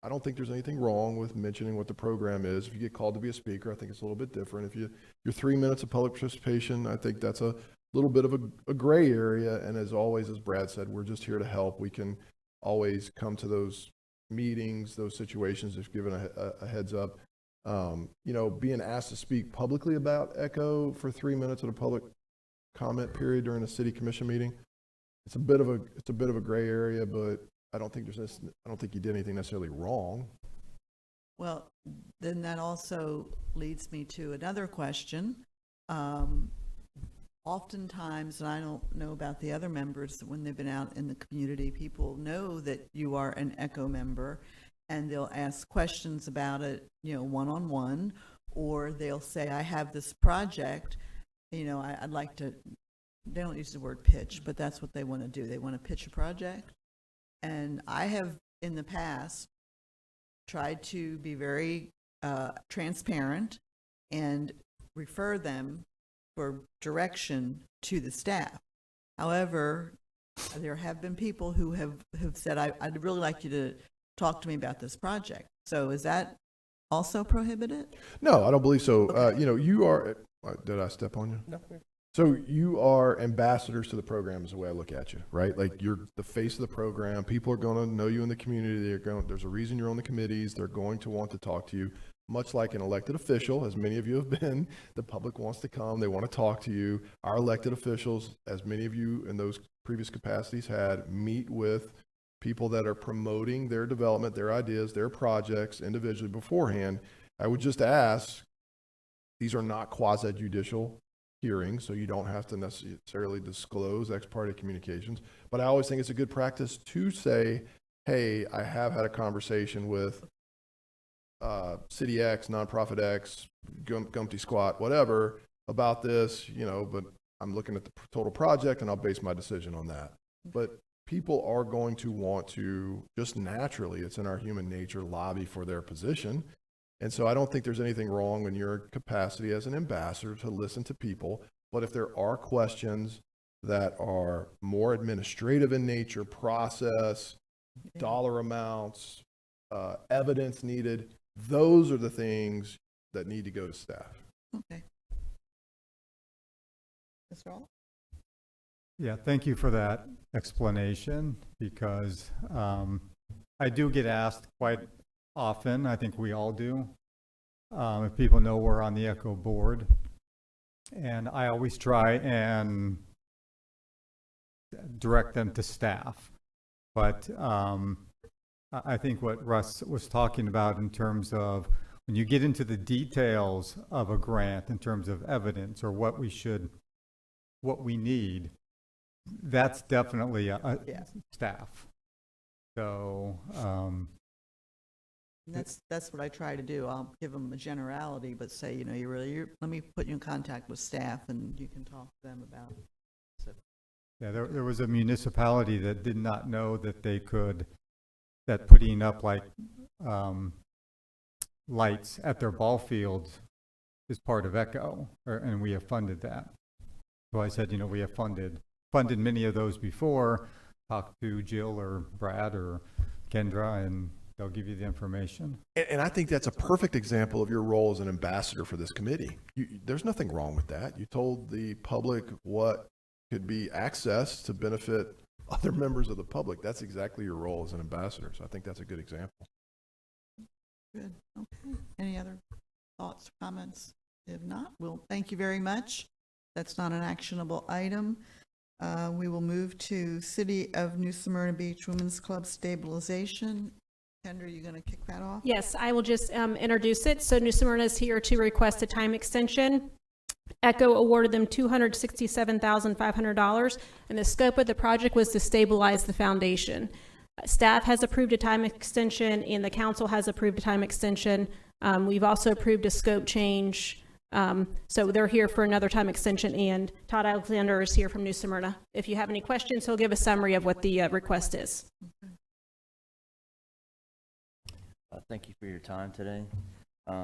I don't think there's anything wrong with mentioning what the program is. If you get called to be a speaker, I think it's a little bit different. If you're 3 minutes of public participation, I think that's a little bit of a gray area. And as always, as Brad said, we're just here to help. We can always come to those meetings, those situations, if given a heads up. Being asked to speak publicly about Echo for 3 minutes at a public comment period during a city commission meeting, it's a bit of a gray area, but I don't think you did anything necessarily wrong. Well, then that also leads me to another question. Oftentimes, and I don't know about the other members, when they've been out in the community, people know that you are an Echo member, and they'll ask questions about it, one-on-one, or they'll say, I have this project, I'd like to, they don't use the word pitch, but that's what they want to do. They want to pitch a project. And I have, in the past, tried to be very transparent and refer them for direction to the staff. However, there have been people who have said, I'd really like you to talk to me about this project. So is that also prohibited? No, I don't believe so. Okay. You are, did I step on you? No. So you are ambassadors to the program is the way I look at you, right? Like you're the face of the program. People are going to know you in the community. There's a reason you're on the committees. They're going to want to talk to you, much like an elected official, as many of you have been. The public wants to come. They want to talk to you. Our elected officials, as many of you in those previous capacities had, meet with people that are promoting their development, their ideas, their projects individually beforehand. I would just ask, these are not quasi-judicial hearings, so you don't have to necessarily disclose ex parte communications. But I always think it's a good practice to say, hey, I have had a conversation with City X, Nonprofit X, Gumpty Squat, whatever, about this, but I'm looking at the total project and I'll base my decision on that. But people are going to want to, just naturally, it's in our human nature, lobby for their position. And so I don't think there's anything wrong in your capacity as an ambassador to listen to people. But if there are questions that are more administrative in nature, process, dollar amounts, evidence needed, those are the things that need to go to staff. Okay. Mr. All? Yeah, thank you for that explanation, because I do get asked quite often, I think we all do, if people know we're on the ECHO board. And I always try and direct them to staff. But I think what Russ was talking about in terms of when you get into the details of a grant in terms of evidence or what we need, that's definitely a Yeah. staff. So, That's what I try to do. I'll give them a generality, but say, you know, let me put you in contact with staff and you can talk to them about it. So, yeah, there was a municipality that did not know that that putting up like lights at their ball fields is part of ECHO, and we have funded that. So I said, you know, we have funded many of those before. Talk to Jill or Brad or Kendra, and they'll give you the information. And I think that's a perfect example of your role as an ambassador for this committee. There's nothing wrong with that. You told the public what could be accessed to benefit other members of the public. That's exactly your role as an ambassador. So I think that's a good example. good. Okay. Any other thoughts, comments? If not, we'll thank you very much. That's not an actionable item. We will move to City of New Smyrna Beach Women's Club stabilization. Kendra, you going to kick that off? Yes, I will just introduce it. So New Smyrna is here to request a time extension. ECHO awarded them $267,500, and the scope of the project was to stabilize the foundation. Staff has approved a time extension, and the council has approved a time extension. We've also approved a scope change. So they're here for another time extension, and Todd Alexander is here from New Smyrna. If you have any questions, he'll give a summary of what the request is. Thank you for your time today.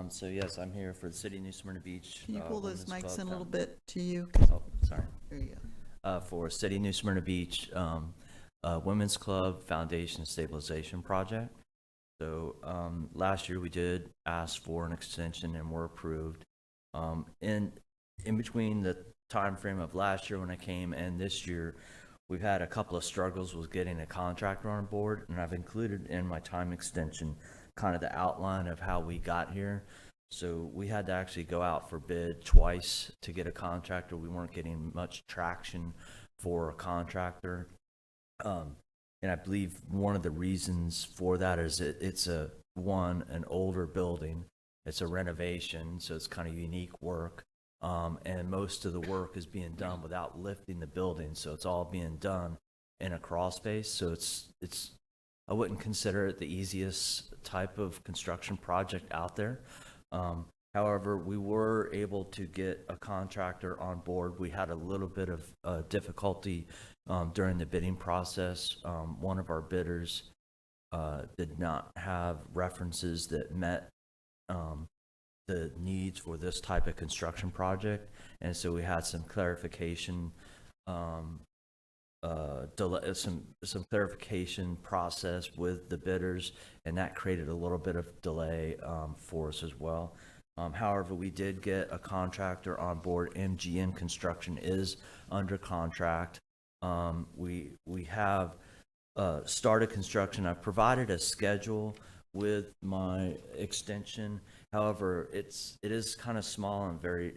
So yes, I'm here for the City of New Smyrna Beach. Can you pull those Women's mics Club in a little bit to you? Oh, sorry. There you go. For City of New Smyrna Beach Women's Club Foundation Stabilization Project. So last year we did ask for an extension and were approved. In between the time frame of last year when I came and this year, we've had a couple of struggles with getting a contractor on board, and I've included in my time extension kind of the outline of how we got here. So we had to actually go out for bid twice to get a contractor. We weren't getting much traction for a contractor. And I believe one of the reasons for that is it's an older building. It's a renovation, so it's kind of unique work. And most of the work is being done without lifting the building, so it's all being done in a crawl space. So it's I wouldn't consider it the easiest type of construction project out there. However, we were able to get a contractor on board. We had a little bit of difficulty during the bidding process. One of our bidders did not have references that met the needs for this type of construction project, and so we had some clarification some clarification process with the bidders, and that created a little bit of delay for us as well. However, we did get a contractor on board. MGN Construction is under contract. We have started construction. I've provided a schedule with my extension. However, it is kind of small and very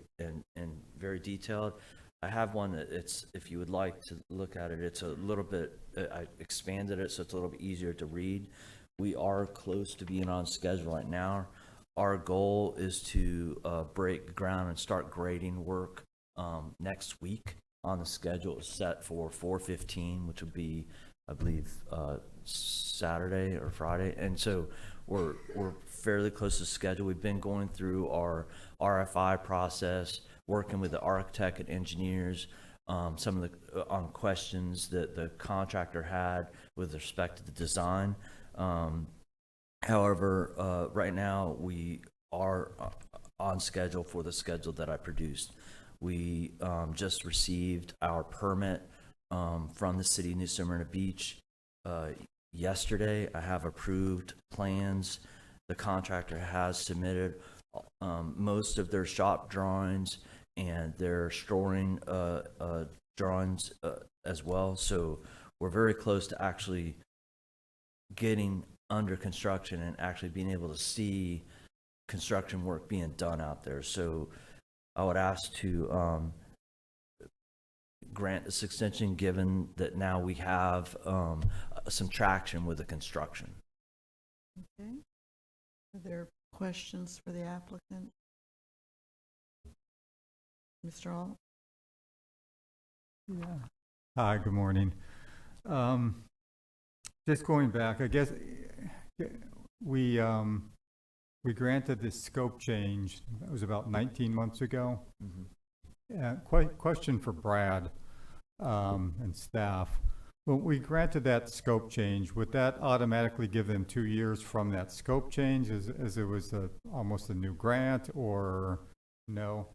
detailed. I have one that if you would like to look at it, it's a little bit, I expanded it so it's a little bit easier to read. We are close to being on schedule right now. Our goal is to break ground and start grading work next week. On the schedule is set for 4/15, which would be, I believe, Saturday or Friday. And so we're fairly close to schedule. We've been going through our RFI process, working with the architect and engineers, some of the questions that the contractor had with respect to the design. However, right now we are on schedule for the schedule that I produced. We just received our permit from the City of New Smyrna Beach yesterday. I have approved plans. The contractor has submitted most of their shop drawings, and they're storing drawings as well. So we're very close to actually getting under construction and actually being able to see construction work being done out there. So I would ask to grant this extension, given that now we have some traction with the construction. Okay. Are there questions for the applicant? Mr. Alt? Yeah. Hi, good morning. Just going back, I guess we granted this scope change, it was about 19 months ago. Question for Brad and staff. When we granted that scope change, would that automatically give them 2 years from that scope change as it was almost a new grant, or no?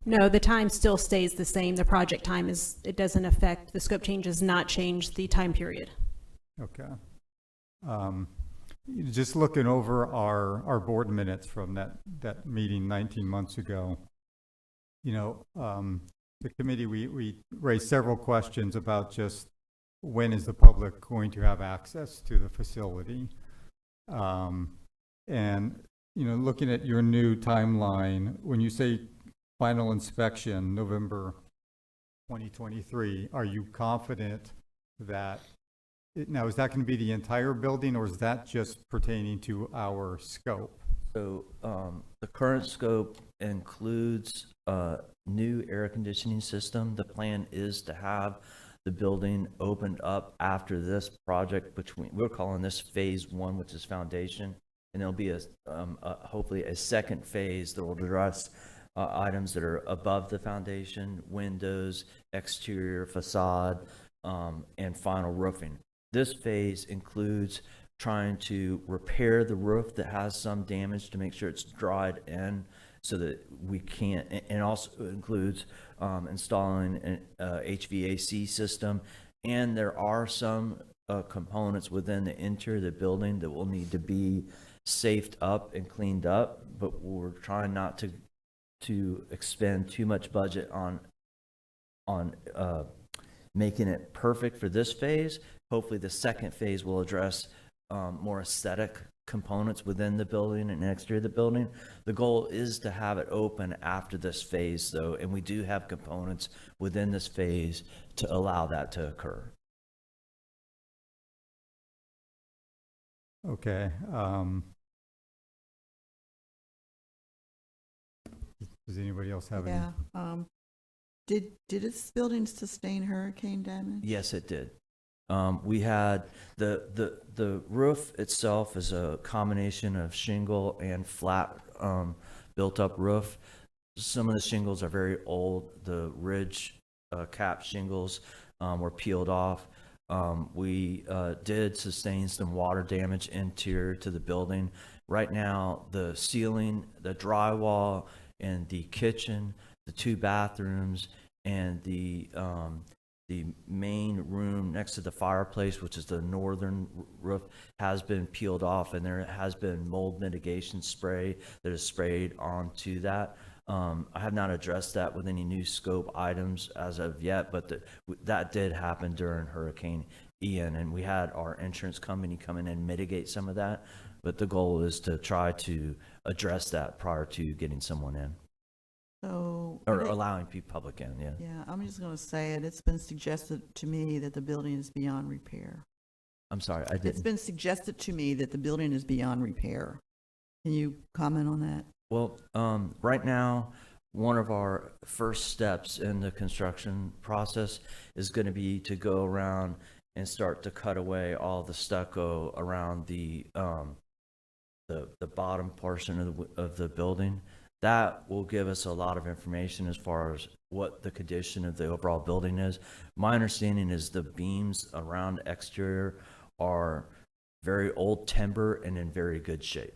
No, the time still stays the same. The project time it doesn't affect, the scope change does not change the time period. Okay. Just looking over our board minutes from that meeting 19 months ago, the committee, we raised several questions about just when is the public going to have access to the facility? And, looking at your new timeline, when you say final inspection, November 2023, are you confident that, now is that going to be the entire building, or is that just pertaining to our scope? So the current scope includes a new air conditioning system. The plan is to have the building opened up after this project, we're calling this phase 1, which is foundation, and there'll be hopefully a second phase that will address items that are above the foundation, windows, exterior facade, and final roofing. This phase includes trying to repair the roof that has some damage to make sure it's dried in so that we can't, and also includes installing an HVAC system. And there are some components within the interior of the building that will need to be safed up and cleaned up, but we're trying not to expend too much budget on making it perfect for this phase. Hopefully the second phase will address more aesthetic components within the building and exterior of the building. The goal is to have it open after this phase, though, and we do have components within this phase to allow that to occur. Okay. Does anybody else have any? Yeah. Did this building sustain hurricane damage? Yes, it did. We had the roof itself is a combination of shingle and flat built up roof. Some of the shingles are very old. The ridge cap shingles were peeled off. We did sustain some water damage interior to the building. Right now, the ceiling, the drywall, and the kitchen, the 2 bathrooms, and the main room next to the fireplace, which is the northern roof, has been peeled off, and there has been mold mitigation spray that is sprayed onto that. I have not addressed that with any new scope items as of yet, but that did happen during Hurricane Ian, and we had our insurance company come in and mitigate some of that. But the goal is to try to address that prior to getting someone in, So, or allowing public in. Yeah. yeah, I'm just going to say it. It's been suggested to me that the building is beyond repair. I'm sorry, I It's didn't. been suggested to me that the building is beyond repair. Can you comment on that? Well, right now, one of our first steps in the construction process is going to be to go around and start to cut away all the stucco around the bottom portion of the building. That will give us a lot of information as far as what the condition of the overall building is. My understanding is the beams around exterior are very old timber and in very good shape.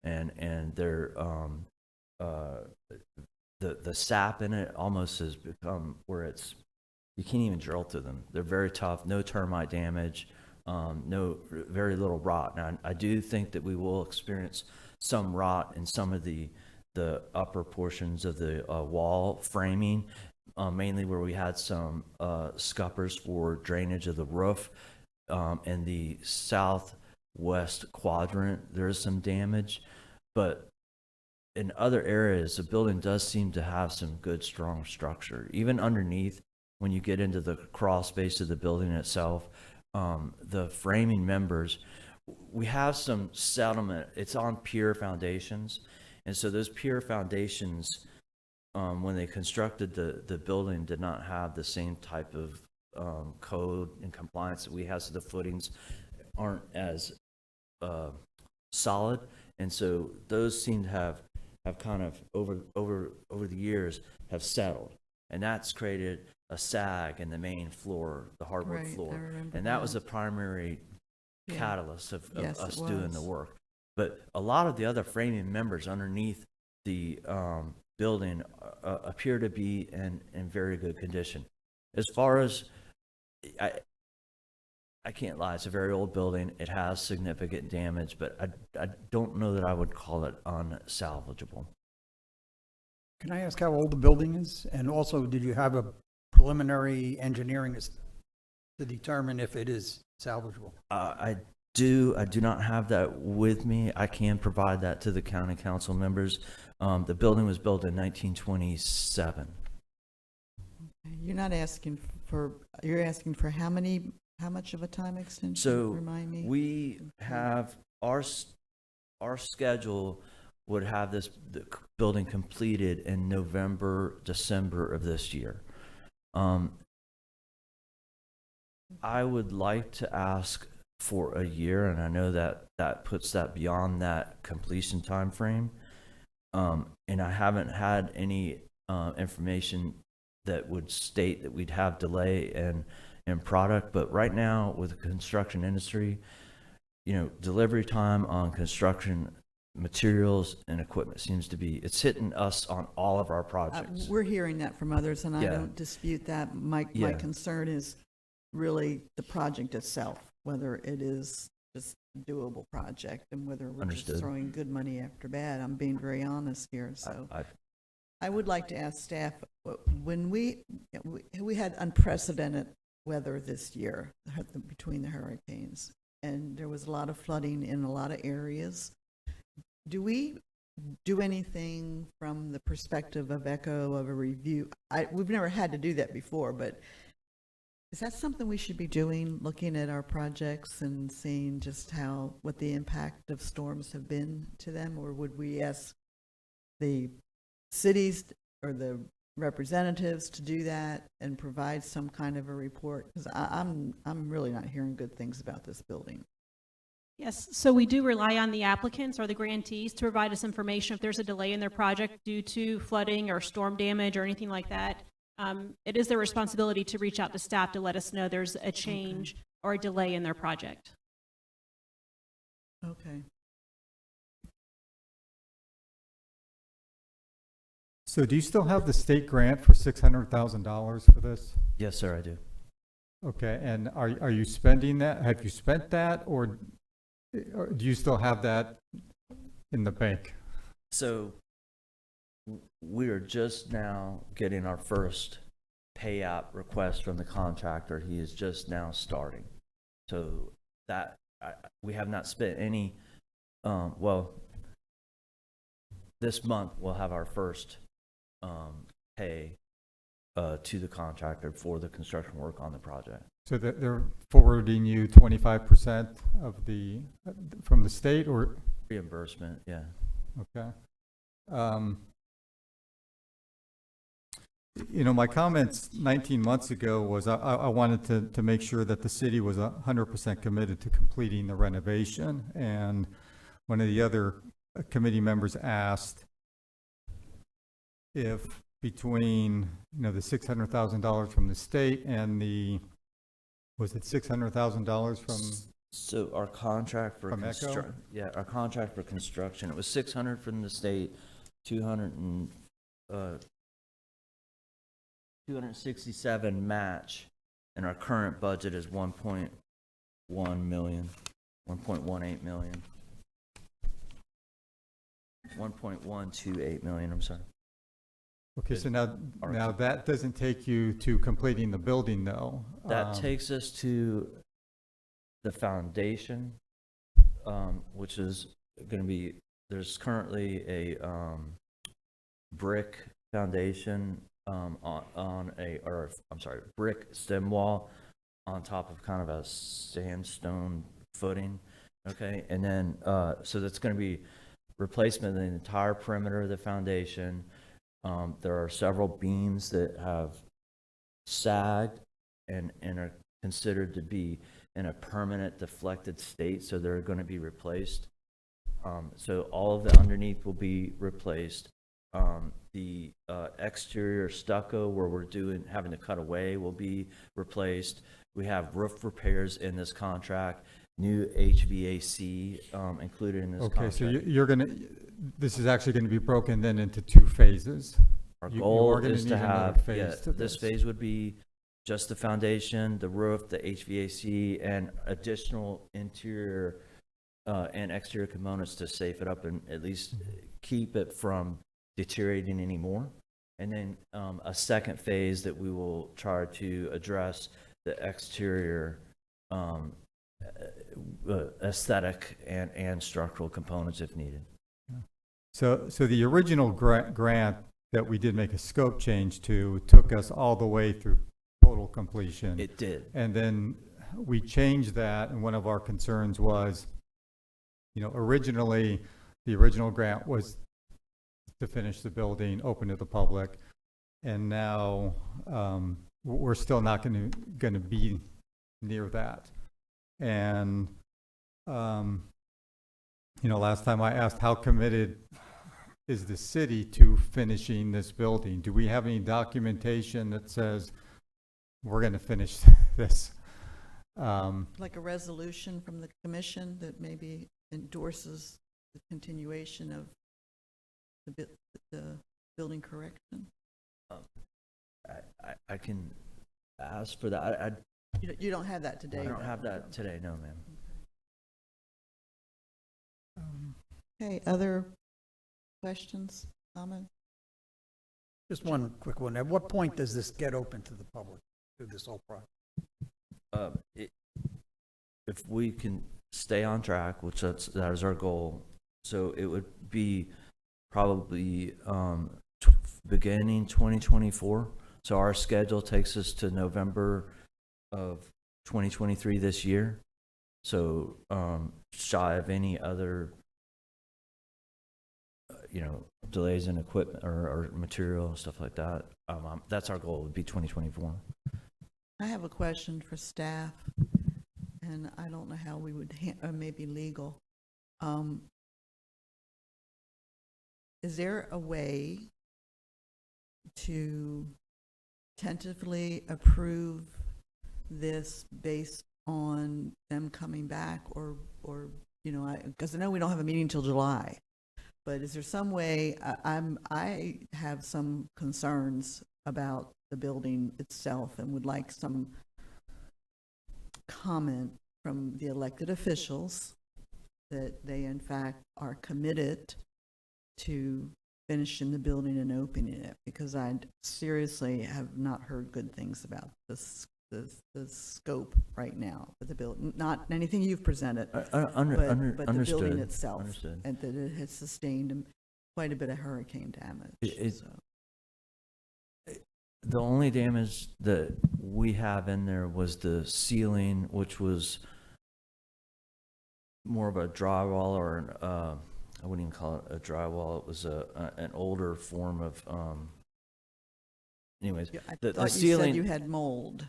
And they're, the sap in it almost has become where you can't even drill through them. They're very tough, no termite damage, very little rot. Now, I do think that we will experience some rot in some of the upper portions of the wall framing, mainly where we had some scuppers for drainage of the roof. In the southwest quadrant, there is some damage, but in other areas, the building does seem to have some good, strong structure. Even underneath, when you get into the crawl space of the building itself, the framing members, we have some settlement. It's on pier foundations. And so those pier foundations, when they constructed the building, did not have the same type of code and compliance that we have. So the footings aren't as solid. And so those seem to have kind of over the years have settled. And that's created a sag in the main floor, the hardwood Right, I floor. remember And that that. was the primary Yeah. catalyst of Yes, us it doing the was. work. But a lot of the other framing members underneath the building appear to be in very good condition. As far as, I can't lie, it's a very old building. It has significant damage, but I don't know that I would call it unsalvageable. Can I ask how old the building is? And also, did you have a preliminary engineering to determine if it is salvageable? I do not have that with me. I can provide that to the county council members. The building was built in 1927. You're not asking for, you're asking for how much of a time extension? So Remind me. we have our schedule would have the building completed in November, December of this year. I would like to ask for a year, and I know that puts that beyond that completion time frame. And I haven't had any information that would state that we'd have delay in product. But right now, with the construction industry, delivery time on construction materials and equipment seems to be, it's hitting us on all of our projects. We're hearing that from others, and I Yeah. don't dispute that. My Yeah. concern is really the project itself, whether it is just a doable project and whether we're just Understood. throwing good money after bad. I'm being very honest here, so. I I would like to ask staff, when we had unprecedented weather this year between the hurricanes, and there was a lot of flooding in a lot of areas. Do we do anything from the perspective of ECHO, of a review? We've never had to do that before, but is that something we should be doing, looking at our projects and seeing just what the impact of storms have been to them? Or would we ask the cities or the representatives to do that and provide some kind of a report? Because I'm really not hearing good things about this building. Yes, so we do rely on the applicants or the grantees to provide us information if there's a delay in their project due to flooding or storm damage or anything like that. It is their responsibility to reach out to staff to let us know there's a change or a delay in their project. Okay. So do you still have the state grant for $600,000 for this? yes, sir, I do. Okay, and are you spending that? Have you spent that, or do you still have that in the bank? So we are just now getting our first payout request from the contractor. He is just now starting. So that we have not spent any, this month we'll have our first pay to the contractor for the construction work on the project. So that they're forwarding you 25% of from the state, or? Reimbursement, yeah. Okay. My comments 19 months ago was I wanted to make sure that the city was 100% committed to completing the renovation. And one of the other committee members asked if between, the $600,000 from the state and was it $600,000 from? So our contract for From ECHO? our contract for construction, it was 600 from the state, 267 match, and our current budget is 1.1 million, 1.18 million. 1.128 million, I'm sorry. Okay, so now Architect. that doesn't take you to completing the building, though. That takes us to the foundation, which is going to be, there's currently a brick foundation brick stem wall on top of kind of a sandstone footing, okay? And then, so that's going to be replacement of the entire perimeter of the foundation. There are several beams that have sagged and are considered to be in a permanent deflected state, so they're going to be replaced. So all of the underneath will be replaced. The exterior stucco where we're having to cut away will be replaced. We have roof repairs in this contract, new HVAC included in this Okay, contract. so you're gonna, this is actually gonna be broken then into 2 phases. Our You goal are gonna is need to another have, phase to this phase would be just the foundation, the roof, the HVAC, and additional interior and exterior components to safe it up and at least keep it from deteriorating anymore. And then a second phase that we will try to address the exterior aesthetic and structural components if needed. So the original grant that we did make a scope change to took us all the way through total completion. It did. And then we changed that, and one of our concerns was, originally, the original grant was to finish the building, open to the public, and now we're still not going to be near that. And last time I asked, how committed is the city to finishing this building? Do we have any documentation that says we're going to finish this? Like a resolution from the commission that maybe endorses the continuation of the building correction? I can ask for that. You don't have that today? I don't though. have that today, no, ma'am. Okay, other questions, comments? Just one quick one. At what point does this get open to the public through this whole process? If we can stay on track, which that is our goal, so it would be probably beginning 2024. So our schedule takes us to November of 2023 this year. So shy of any other delays in equipment or material, stuff like that. That's our goal, would be 2024. I have a question for staff, and I don't know how we would, or maybe legal. Is there a way to tentatively approve this based on them coming back, or because I know we don't have a meeting until July, but is there some way? I have some concerns about the building itself and would like some comment from the elected officials that they in fact are committed to finishing the building and opening it, because I seriously have not heard good things about the scope right now for the building. Not anything you've presented, but the building Understood. itself, Understood. and that it has sustained quite a bit of hurricane damage. So. The only damage that we have in there was the ceiling, which was more of a drywall, or I wouldn't even call it a drywall. It was an older form of. Anyways, Yeah, I the thought you ceiling. said you had mold.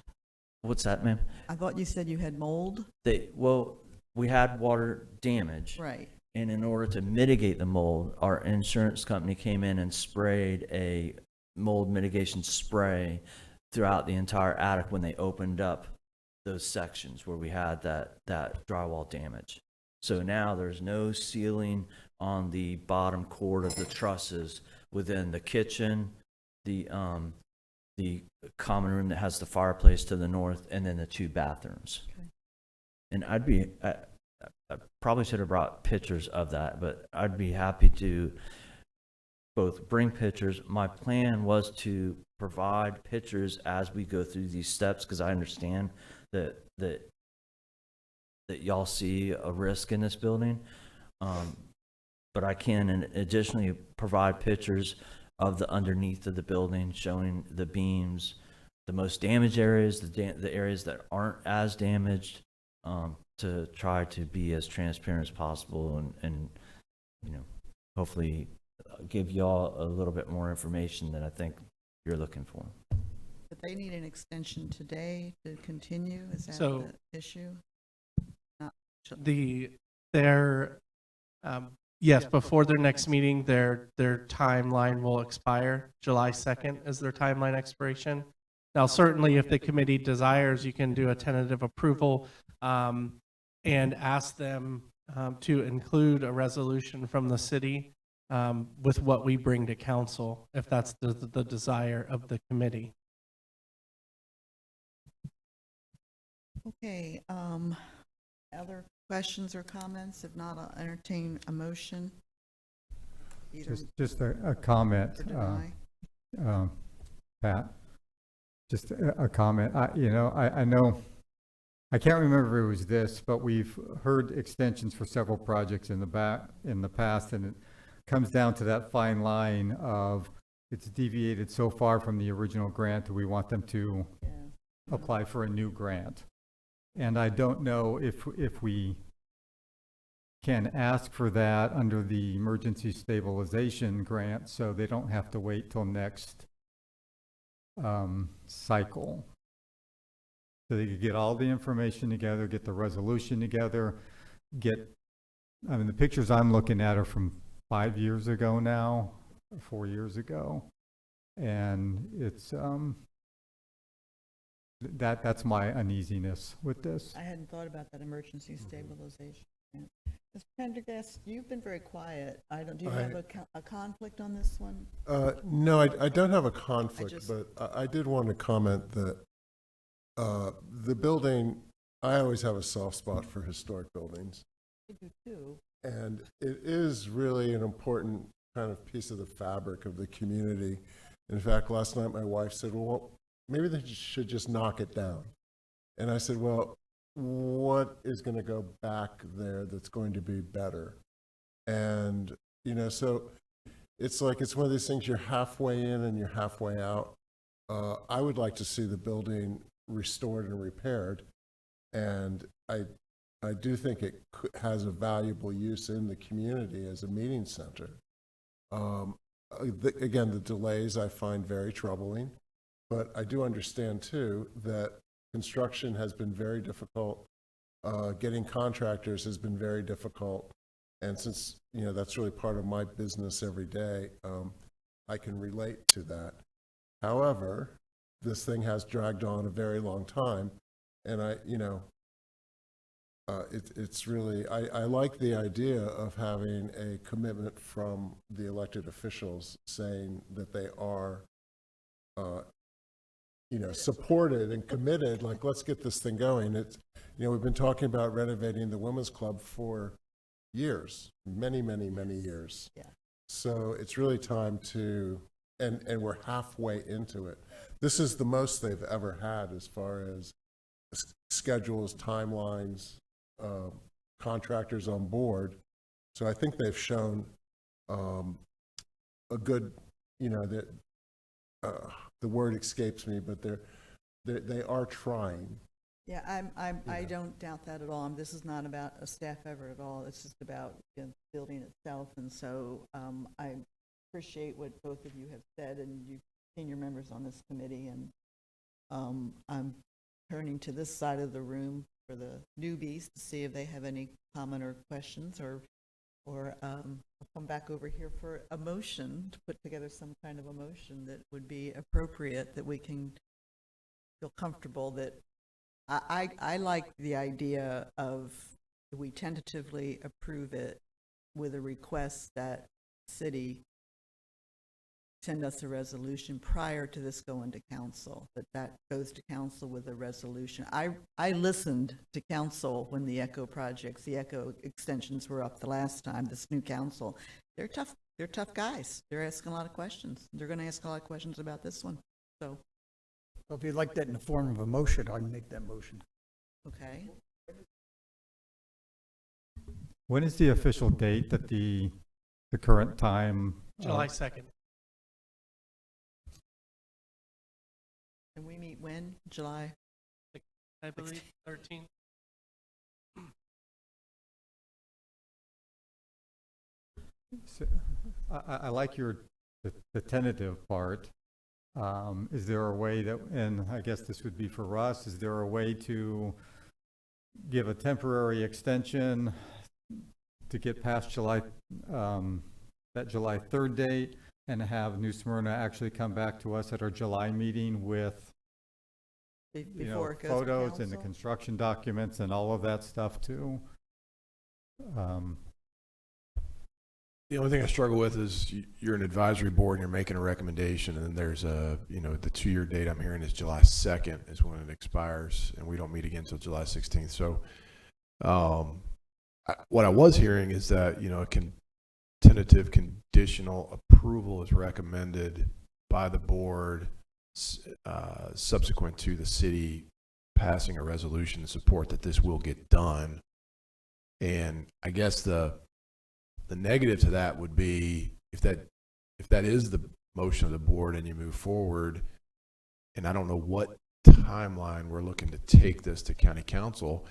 What's that, ma'am? I thought you said you had mold. We had water damage. Right. And in order to mitigate the mold, our insurance company came in and sprayed a mold mitigation spray throughout the entire attic when they opened up those sections where we had that drywall damage. So now there's no ceiling on the bottom cord of the trusses within the kitchen, the common room that has the fireplace to the north, and then the 2 bathrooms. Okay. And I probably should have brought pictures of that, but I'd be happy to both bring pictures. My plan was to provide pictures as we go through these steps, because I understand that y'all see a risk in this building. But I can additionally provide pictures of the underneath of the building, showing the beams, the most damaged areas, the areas that aren't as damaged, to try to be as transparent as possible and hopefully give y'all a little bit more information that I think you're looking for. But they need an extension today to continue, is that So- the issue? Not Yes, before their next meeting, their timeline will expire. July 2nd is their timeline expiration. Now, certainly, if the committee desires, you can do a tentative approval and ask them to include a resolution from the city with what we bring to council, if that's the desire of the committee. Okay, other questions or comments? If not, I'll entertain a motion. Either Just a comment, or deny. Pat. Just a comment. I know, I can't remember if it was this, but we've heard extensions for several projects in the past, and it comes down to that fine line of it's deviated so far from the original grant that we want them to Yeah. apply for a new grant. And I don't know if we can ask for that under the emergency stabilization grant, so they don't have to wait till next cycle. So they could get all the information together, get the resolution together, the pictures I'm looking at are from 5 years ago now, 4 years ago. And it's, that's my uneasiness with this. I hadn't thought about that emergency stabilization. grant. Mr. Pendergast, you've been very quiet. Do you have a conflict on this one? No, I don't have a conflict, just- but I did want to comment that the building, I always have a soft spot for historic buildings. I do too. And it is really an important kind of piece of the fabric of the community. In fact, last night my wife said, well, maybe they should just knock it down. And I said, well, what is going to go back there that's going to be better? And, so it's like, it's one of these things, you're halfway in and you're halfway out. I would like to see the building restored and repaired. And I do think it has a valuable use in the community as a meeting center. Again, the delays I find very troubling, but I do understand too that construction has been very difficult. Getting contractors has been very difficult. And since, that's really part of my business every day, I can relate to that. However, this thing has dragged on a very long time. And it's really, I like the idea of having a commitment from the elected officials saying that they are, supported and committed, like, let's get this thing going. It's, we've been talking about renovating the Women's Club for years, many, many, many years. Yeah. So it's really time to, and we're halfway into it. This is the most they've ever had as far as schedules, timelines, contractors on board. So I think they've shown a good, that the word escapes me, but they are trying. Yeah, I don't doubt that at all. This is not about a staff effort at all. It's just about the building itself. And so I appreciate what both of you have said, and you've senior members on this committee. And I'm turning to this side of the room for the newbies to see if they have any comment or questions, or I'll come back over here for a motion, to put together some kind of a motion that would be appropriate, that we can feel comfortable that I like the idea of, we tentatively approve it with a request that city send us a resolution prior to this going to council, that goes to council with a resolution. I listened to council when the ECHO projects, the ECHO extensions were up the last time, this new council. They're tough they're tough guys. They're asking a lot of questions. They're going to ask a lot of questions about this one. So, So if you'd like that in the form of a motion, I can make that motion. okay. When is the official date that the current time? July 2nd. And we meet when? July? I believe, 13th. I like the tentative part. Is there a way that, and I guess this would be for Russ, is there a way to give a temporary extension to get past July, that July 3rd date, and have New Smyrna actually come back to us at our July meeting with, you know, Before it goes to photos and the council? construction documents and all of that stuff too? The only thing I struggle with is you're an advisory board and you're making a recommendation, and then there's the 2-year date I'm hearing is July 2nd is when it expires, and we don't meet again until July 16th. So, what I was hearing is that, a tentative conditional approval is recommended by the board subsequent to the city passing a resolution to support that this will get done. And I guess the negative to that would be if that is the motion of the board and you move forward, and I don't know what timeline we're looking to take this to county council,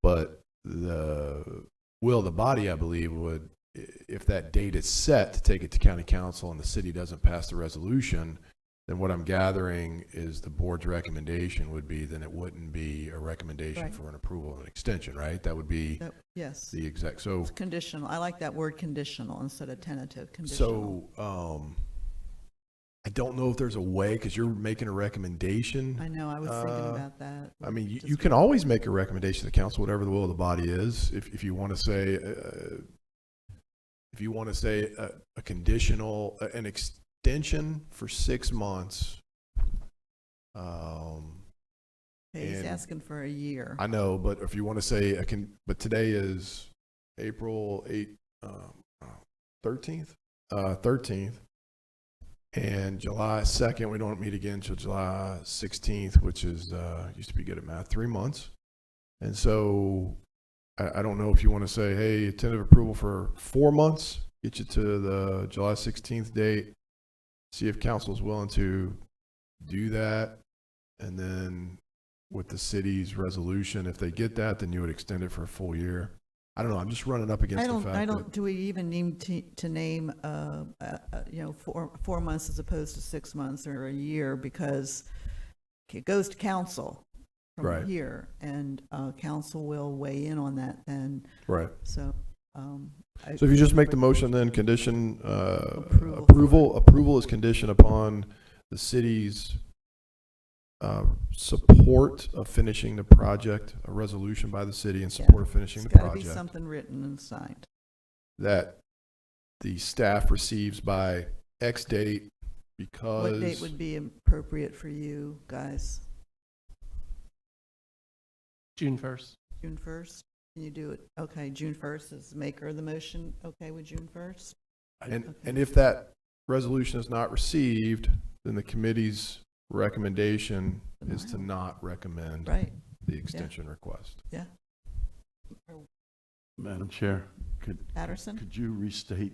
but the will of the body, I believe, would, if that date is set to take it to county council and the city doesn't pass the resolution, then what I'm gathering is the board's recommendation would be, then it wouldn't be a recommendation Right. for an approval of an extension, right? That would be Yes. the exact, so. It's conditional. I like that word conditional instead of tentative, conditional. So, I don't know if there's a way, because you're making a recommendation. I know, I was thinking about that. I mean, you Just- can always make a recommendation to the council, whatever the will of the body is. If you want to say, a conditional, an extension for 6 months. He's and- asking for a year. I know, but if you want to say, but today is April 13th? 13th. And July 2nd, we don't meet again until July 16th, which is, used to be good at math, 3 months. And so I don't know if you want to say, hey, tentative approval for 4 months, get you to the July 16th date, see if council's willing to do that. And then with the city's resolution, if they get that, then you would extend it for a full year. I don't know. I'm just running up against the fact that. Do we even need to name, 4 months as opposed to 6 months or a year, because it goes to council Right. from here, and council will weigh in on that then. Right. So, So if you just make the motion, then condition, Approval. approval is conditioned upon the city's support of finishing the project, a resolution by the city in support of finishing it's the got to be project, something written and signed. that the staff receives by X date because. What date would be appropriate for you guys? June 1st. June 1st? Can you do it? Okay, June 1st is the maker of the motion. Okay with June 1st? And if that resolution is not received, then the committee's recommendation is to not recommend Right, the extension request. yeah. Madam Chair, Patterson? could you restate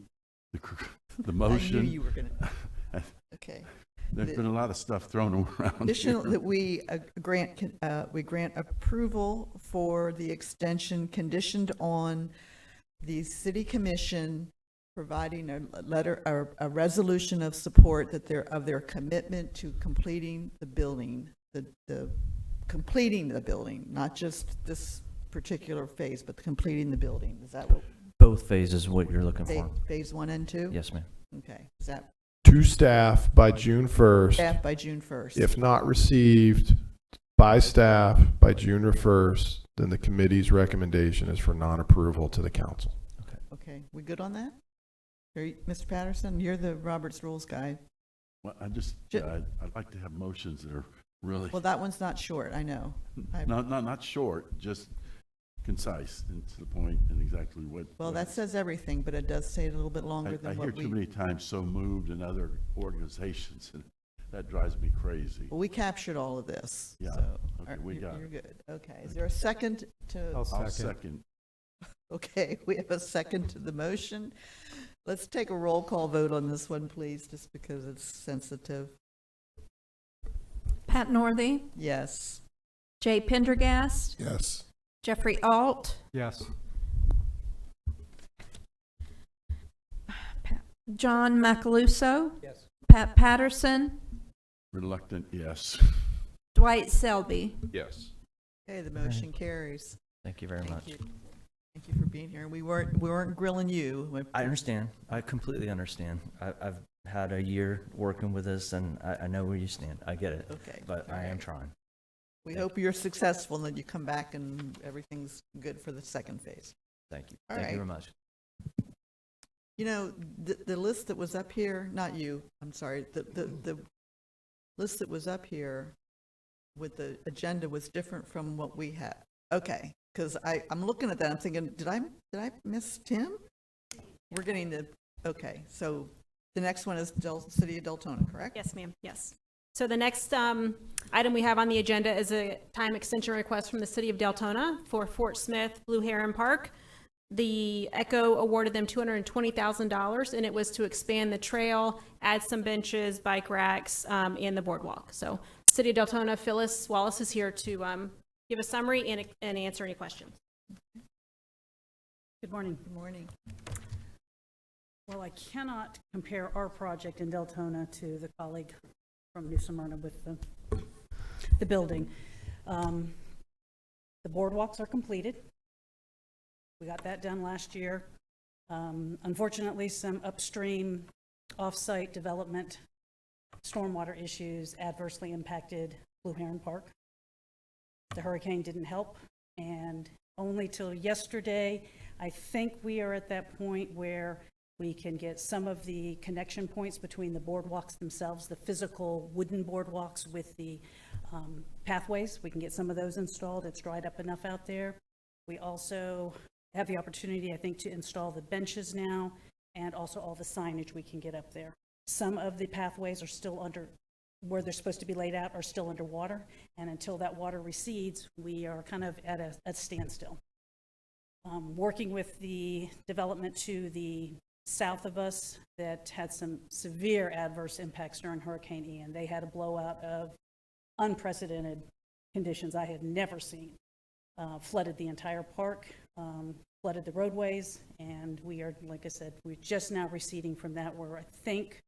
the I knew motion? you were going to. Okay. There's been a lot of stuff thrown around Conditional here. that we grant approval for the extension conditioned on the city commission providing a letter, or a resolution of support that of their commitment to completing the building, the completing the building, not just this particular phase, but completing the building. Is that what, Both phases, what you're looking for. phase 1 and 2? Yes, ma'am. Okay, is that To staff by June 1st. staff by June 1st? If not received by staff by June 1st, then the committee's recommendation is for non-approval to the council. Okay, we good on that? Mr. Patterson, you're the Roberts Rules guy. Well, I'd like to have motions that are really, Well, that one's not short, I know. not short, just concise and to the point and exactly what. Well, what- that says everything, but it does say it a little bit longer I than hear what too we, many times "so moved" in other organizations, and that drives me crazy. well, we captured all of this. Yeah, so, okay, all we right, got you're it. good. Okay, is there a second to? I'll second. Okay, we have a second to the motion. Let's take a roll call vote on this one, please, just because it's sensitive. Pat Northey, Yes. Jay Pendergast, Yes. Jeffrey Alt, Yes. John Macaluso, Yes. Pat Patterson, Reluctant, yes. Dwight Selby. Yes. Okay, the motion carries. Thank you very much. Thank you. Thank you for being here. We weren't grilling you. I understand. I completely understand. I've had a year working with this, and I know where you stand. I get it. Okay. But I am trying. We hope you're successful and that you come back and everything's good for the second phase. Thank you. All Thank you right. very much. You know, the list that was up here, not you, I'm sorry, the list that was up here with the agenda was different from what we had. Okay, because I'm looking at that, I'm thinking, did I miss Tim? We're getting the, okay, so the next one is City of Deltona, correct? Yes, ma'am, yes. So the next item we have on the agenda is a time extension request from the City of Deltona for Fort Smith Blue Heron Park. The ECHO awarded them $220,000, and it was to expand the trail, add some benches, bike racks, and the boardwalk. So City of Deltona, Phyllis Wallace is here to give a summary and answer any questions. Good morning. Good morning. Well, I cannot compare our project in Deltona to the colleague from New Smyrna with the building. The boardwalks are completed. We got that done last year. Unfortunately, some upstream off-site development, stormwater issues adversely impacted Blue Heron Park. The hurricane didn't help, and only till yesterday, I think we are at that point where we can get some of the connection points between the boardwalks themselves, the physical wooden boardwalks with the pathways. We can get some of those installed. It's dried up enough out there. We also have the opportunity, I think, to install the benches now, and also all the signage we can get up there. Some of the pathways are still under, where they're supposed to be laid out, are still underwater, and until that water recedes, we are kind of at a standstill. Working with the development to the south of us that had some severe adverse impacts during Hurricane Ian. They had a blowout of unprecedented conditions I had never seen. Flooded the entire park, flooded the roadways, and we are, like I said, we're just now receding from that, where I think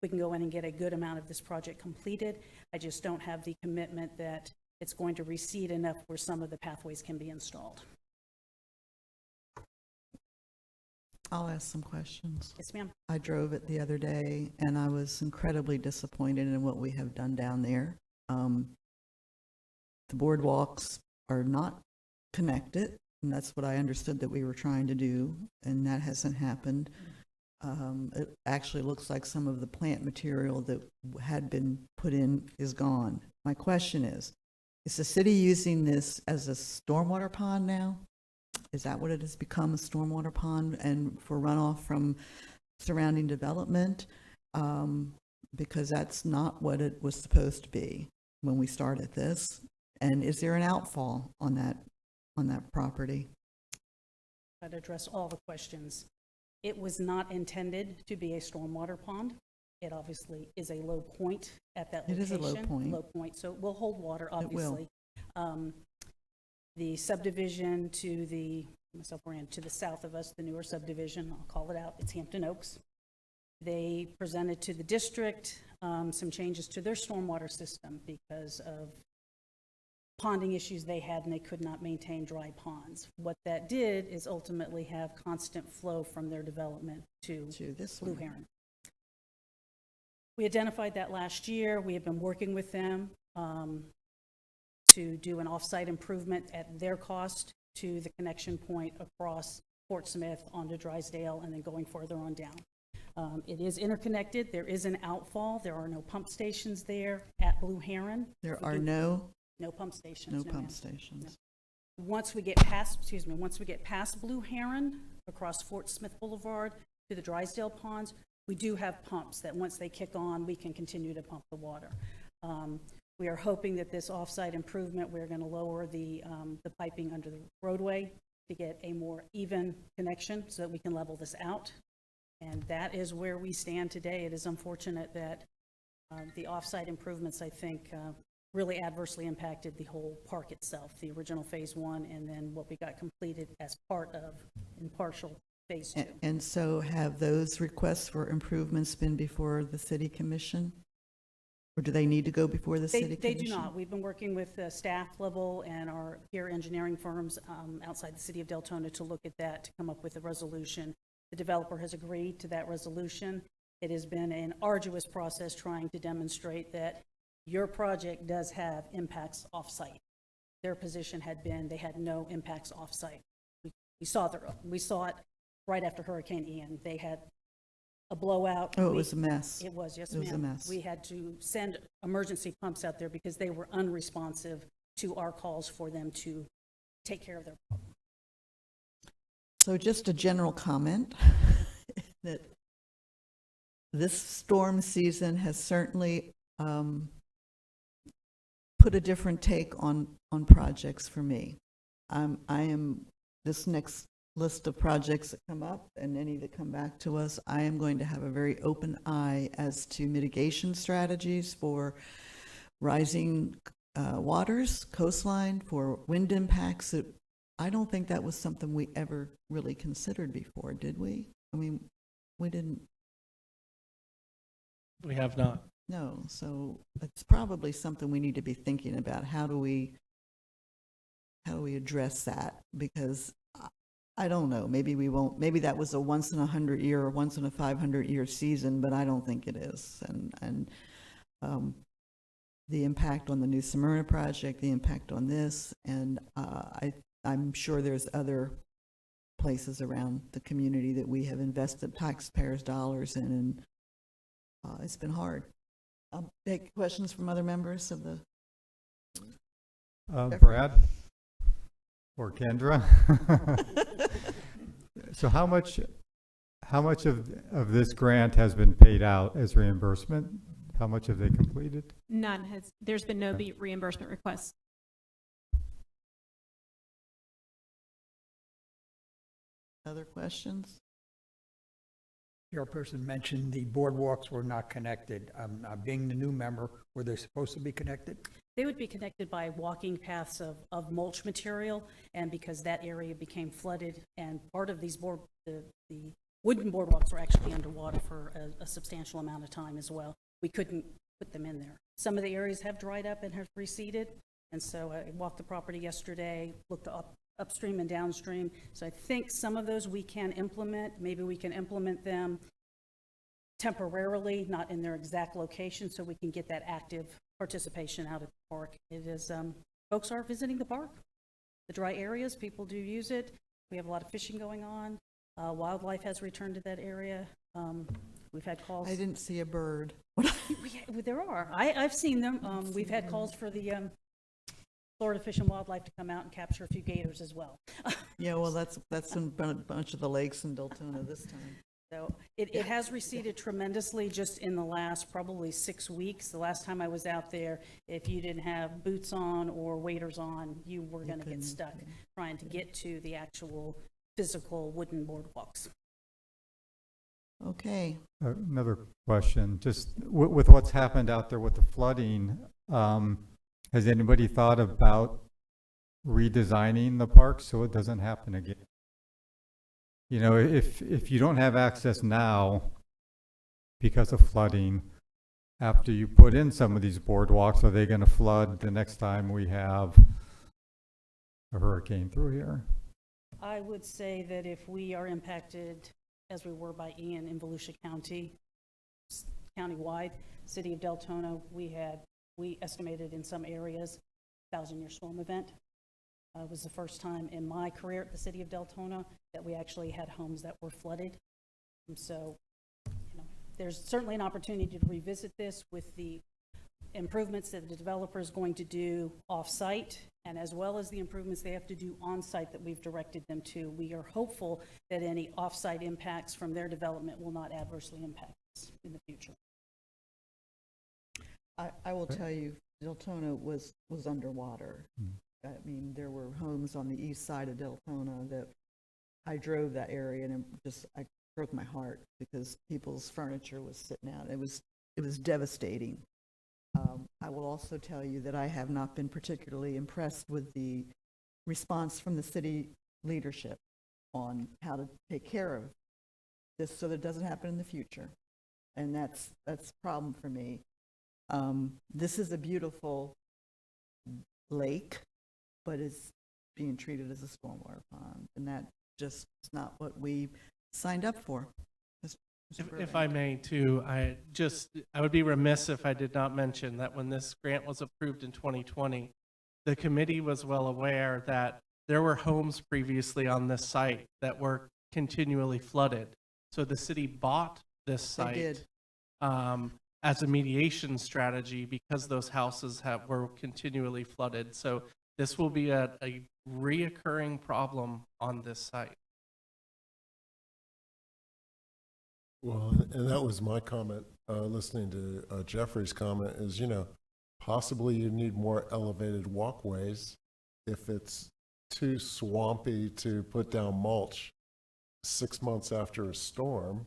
we can go in and get a good amount of this project completed. I just don't have the commitment that it's going to recede enough where some of the pathways can be installed. I'll ask some questions. Yes, ma'am. I drove it the other day, and I was incredibly disappointed in what we have done down there. The boardwalks are not connected, and that's what I understood that we were trying to do, and that hasn't happened. It actually looks like some of the plant material that had been put in is gone. My question is the city using this as a stormwater pond now? Is that what it has become, a stormwater pond, and for runoff from surrounding development? Because that's not what it was supposed to be when we started this. And is there an outfall on that property? I'd address all the questions. It was not intended to be a stormwater pond. It obviously is a low point at that It is location. a low point. Low point, so it will hold water, It will. obviously. The subdivision to the, to the south of us, the newer subdivision, I'll call it out, it's Hampton Oaks. They presented to the district some changes to their stormwater system because of ponding issues they had, and they could not maintain dry ponds. What that did is ultimately have constant flow from their development to this Blue one. Heron. We identified that last year. We have been working with them to do an off-site improvement at their cost to the connection point across Fort Smith onto Drysdale and then going further on down. It is interconnected. There is an outfall. There are no pump stations there at Blue Heron. There are no pump stations. no ma'am. pump stations. once we get past Blue Heron, across Fort Smith Boulevard to the Drysdale Ponds, we do have pumps that once they kick on, we can continue to pump the water. We are hoping that this off-site improvement, we're going to lower the piping under the roadway to get a more even connection so that we can level this out. And that is where we stand today. It is unfortunate that the off-site improvements, I think, really adversely impacted the whole park itself, the original Phase 1, and then what we got completed as part of, in partial, Phase 2. And so have those requests for improvements been before the city commission? Or do they need to go before the city They commission? do not. We've been working with the staff level and our peer engineering firms outside the city of Deltona to look at that, to come up with a resolution. The developer has agreed to that resolution. It has been an arduous process trying to demonstrate that your project does have impacts off-site. Their position had been they had no impacts off-site. We saw it right after Hurricane Ian. They had a blowout. Oh, it was a mess. It was, yes, It was a ma'am. mess. We had to send emergency pumps out there because they were unresponsive to our calls for them to take care of their problem. So just a general comment that this storm season has certainly put a different take on projects for me. This next list of projects that come up and any that come back to us, I am going to have a very open eye as to mitigation strategies for rising waters, coastline, for wind impacts. I don't think that was something we ever really considered before, did we? I mean, we didn't. We have not. No, so it's probably something we need to be thinking about. How do we address that? Because I don't know, maybe we won't, maybe that was a once in 100 year or once in a 500 year season, but I don't think it is. And the impact on the New Smyrna project, the impact on this, and I'm sure there's other places around the community that we have invested taxpayers' dollars in, and it's been hard. I'll take questions from other members of the. Brad or Kendra? So how much of this grant has been paid out as reimbursement? How much have they completed? There's been no reimbursement requests. Other questions? Chairperson mentioned the boardwalks were not connected. Being the new member, were they supposed to be connected? They would be connected by walking paths of mulch material, and because that area became flooded, and part of these the wooden boardwalks were actually underwater for a substantial amount of time as well. We couldn't put them in there. Some of the areas have dried up and have receded, and so I walked the property yesterday, looked upstream and downstream. So I think some of those we can implement. Maybe we can implement them temporarily, not in their exact location, so we can get that active participation out at the park. It is, folks are visiting the park. The dry areas, people do use it. We have a lot of fishing going on. Wildlife has returned to that area. We've had calls. I didn't see a bird. There are. I've seen them. We've had calls for the Florida Fish and Wildlife to come out and capture a few gators as well. Yeah, well, that's in a bunch of the lakes in Deltona this time. So it has receded tremendously just in the last probably 6 weeks. The last time I was out there, if you didn't have boots on or waders on, you were going to get stuck trying to get to the actual physical wooden boardwalks. Okay. Another question, just with what's happened out there with the flooding, has anybody thought about redesigning the park so it doesn't happen again? You know, if you don't have access now because of flooding, after you put in some of these boardwalks, are they going to flood the next time we have a hurricane through here? I would say that if we are impacted, as we were by Ian in Volusia County, countywide, city of Deltona, we estimated in some areas 1,000-year storm event. It was the first time in my career at the city of Deltona that we actually had homes that were flooded. And so, there's certainly an opportunity to revisit this with the improvements that the developer is going to do off-site, and as well as the improvements they have to do on-site that we've directed them to. We are hopeful that any off-site impacts from their development will not adversely impact us in the future. I will tell you, Deltona was underwater. I mean, there were homes on the east side of Deltona that I drove that area and I broke my heart because people's furniture was sitting out. It was devastating. I will also tell you that I have not been particularly impressed with the response from the city leadership on how to take care of this so that it doesn't happen in the future. And that's a problem for me. This is a beautiful lake, but it's being treated as a stormwater pond, and that just is not what we signed up for. If I may too, I would be remiss if I did not mention that when this grant was approved in 2020, the committee was well aware that there were homes previously on this site that were continually flooded. So the city bought this site. They did. As a mediation strategy because those houses were continually flooded. So this will be a reoccurring problem on this site. Well, and that was my comment, listening to Jeffrey's comment is, possibly you need more elevated walkways if it's too swampy to put down mulch 6 months after a storm.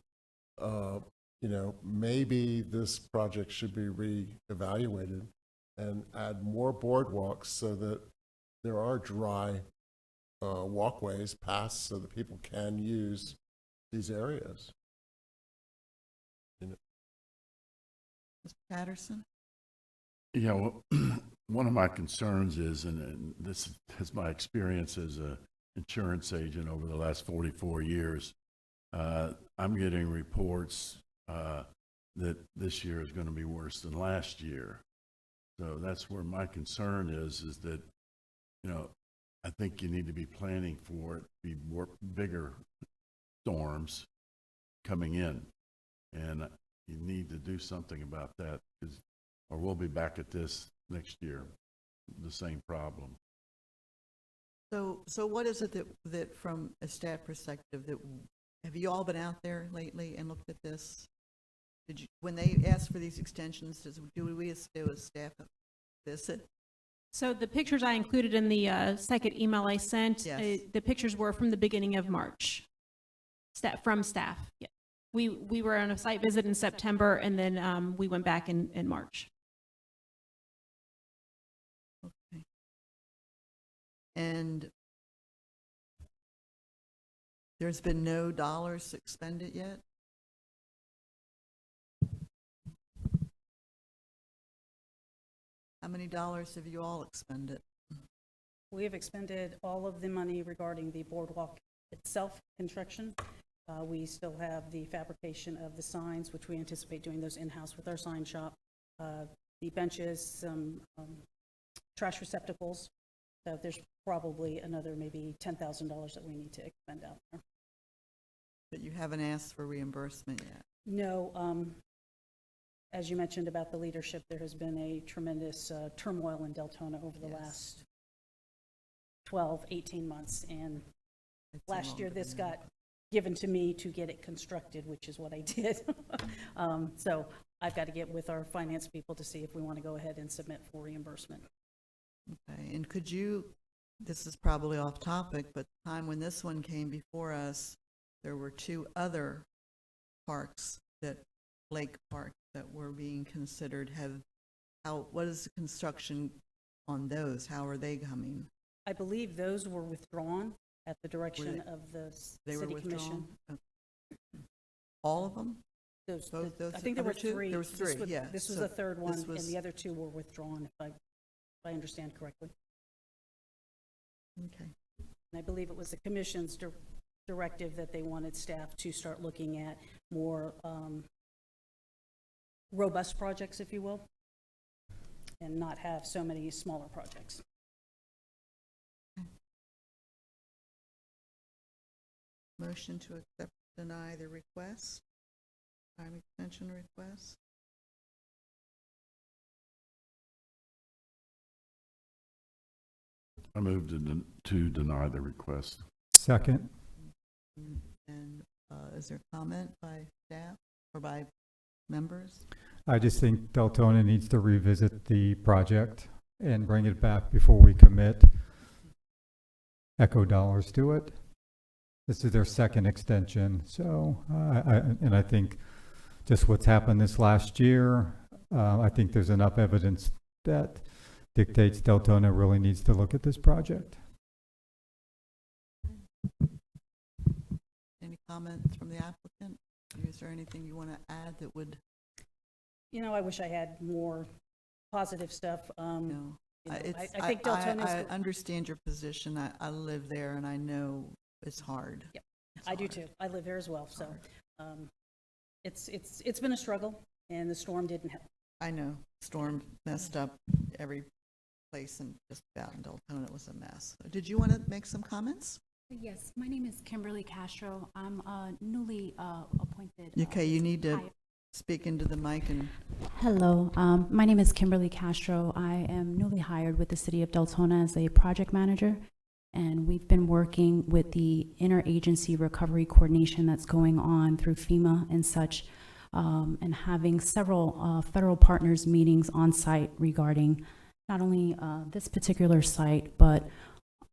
Maybe this project should be reevaluated and add more boardwalks so that there are dry walkways past so that people can use these areas. Mr. Patterson? Yeah, well, one of my concerns is, and this is my experience as an insurance agent over the last 44 years, I'm getting reports that this year is going to be worse than last year. So that's where my concern is that, I think you need to be planning for it to be more bigger storms coming in. And you need to do something about that, or we'll be back at this next year, the same problem. So what is it that from a staff perspective, have you all been out there lately and looked at this? When they ask for these extensions, do we do a staff visit? So the pictures I included in the second email I sent, Yes. the pictures were from the beginning of March, from staff. Yeah. We were on a site visit in September, and then we went back in March. Okay. And there's been no dollars expended yet? How many dollars have you all expended? We have expended all of the money regarding the boardwalk itself, construction. We still have the fabrication of the signs, which we anticipate doing those in-house with our sign shop. The benches, some trash receptacles. So there's probably another maybe $10,000 that we need to expend out there. But you haven't asked for reimbursement yet? No, as you mentioned about the leadership, there has been a tremendous turmoil in Deltona over the last 12, 18 months. And last year, this got given to me to get it constructed, which is what I did. So I've got to get with our finance people to see if we want to go ahead and submit for reimbursement. Okay, and could you, this is probably off topic, but the time when this one came before us, there were two other parks, lake parks, that were being considered. What is the construction on those? How are they coming? I believe those were withdrawn at the direction of the They were city commission. withdrawn? Okay. All of them? Those, Those I think there other were two? three. There was This three, yeah. This was So the third one, this and was- the other two were withdrawn, if I understand correctly. Okay. And I believe it was the commission's directive that they wanted staff to start looking at more robust projects, if you will, and not have so many smaller projects. Motion to accept, deny the request, time extension request. I moved to deny the request. Second. And is there comment by staff or by members? I just think Deltona needs to revisit the project and bring it back before we commit Echo dollars to it. This is their second extension, so I think just what's happened this last year, I think there's enough evidence that dictates Deltona really needs to look at this project. Any comments from the applicant? Is there anything you want to add that would, You know, I wish I had more positive stuff. no? You know, It's- I think Deltona's. I understand your position. I live there and I know it's hard. Yep. It's I do hard. too. I live there as well, so, Hard. it's been a struggle, and the storm didn't help. I know, storm messed up every place and just about in Deltona, it was a mess. Did you want to make some comments? Yes, my name is Kimberly Castro. I'm newly appointed. Okay, you need to hi- speak into the mic and, Hello, my name is Kimberly Castro. I am newly hired with the City of Deltona as a project manager, and we've been working with the interagency recovery coordination that's going on through FEMA and such, and having several federal partners meetings on site regarding not only this particular site, but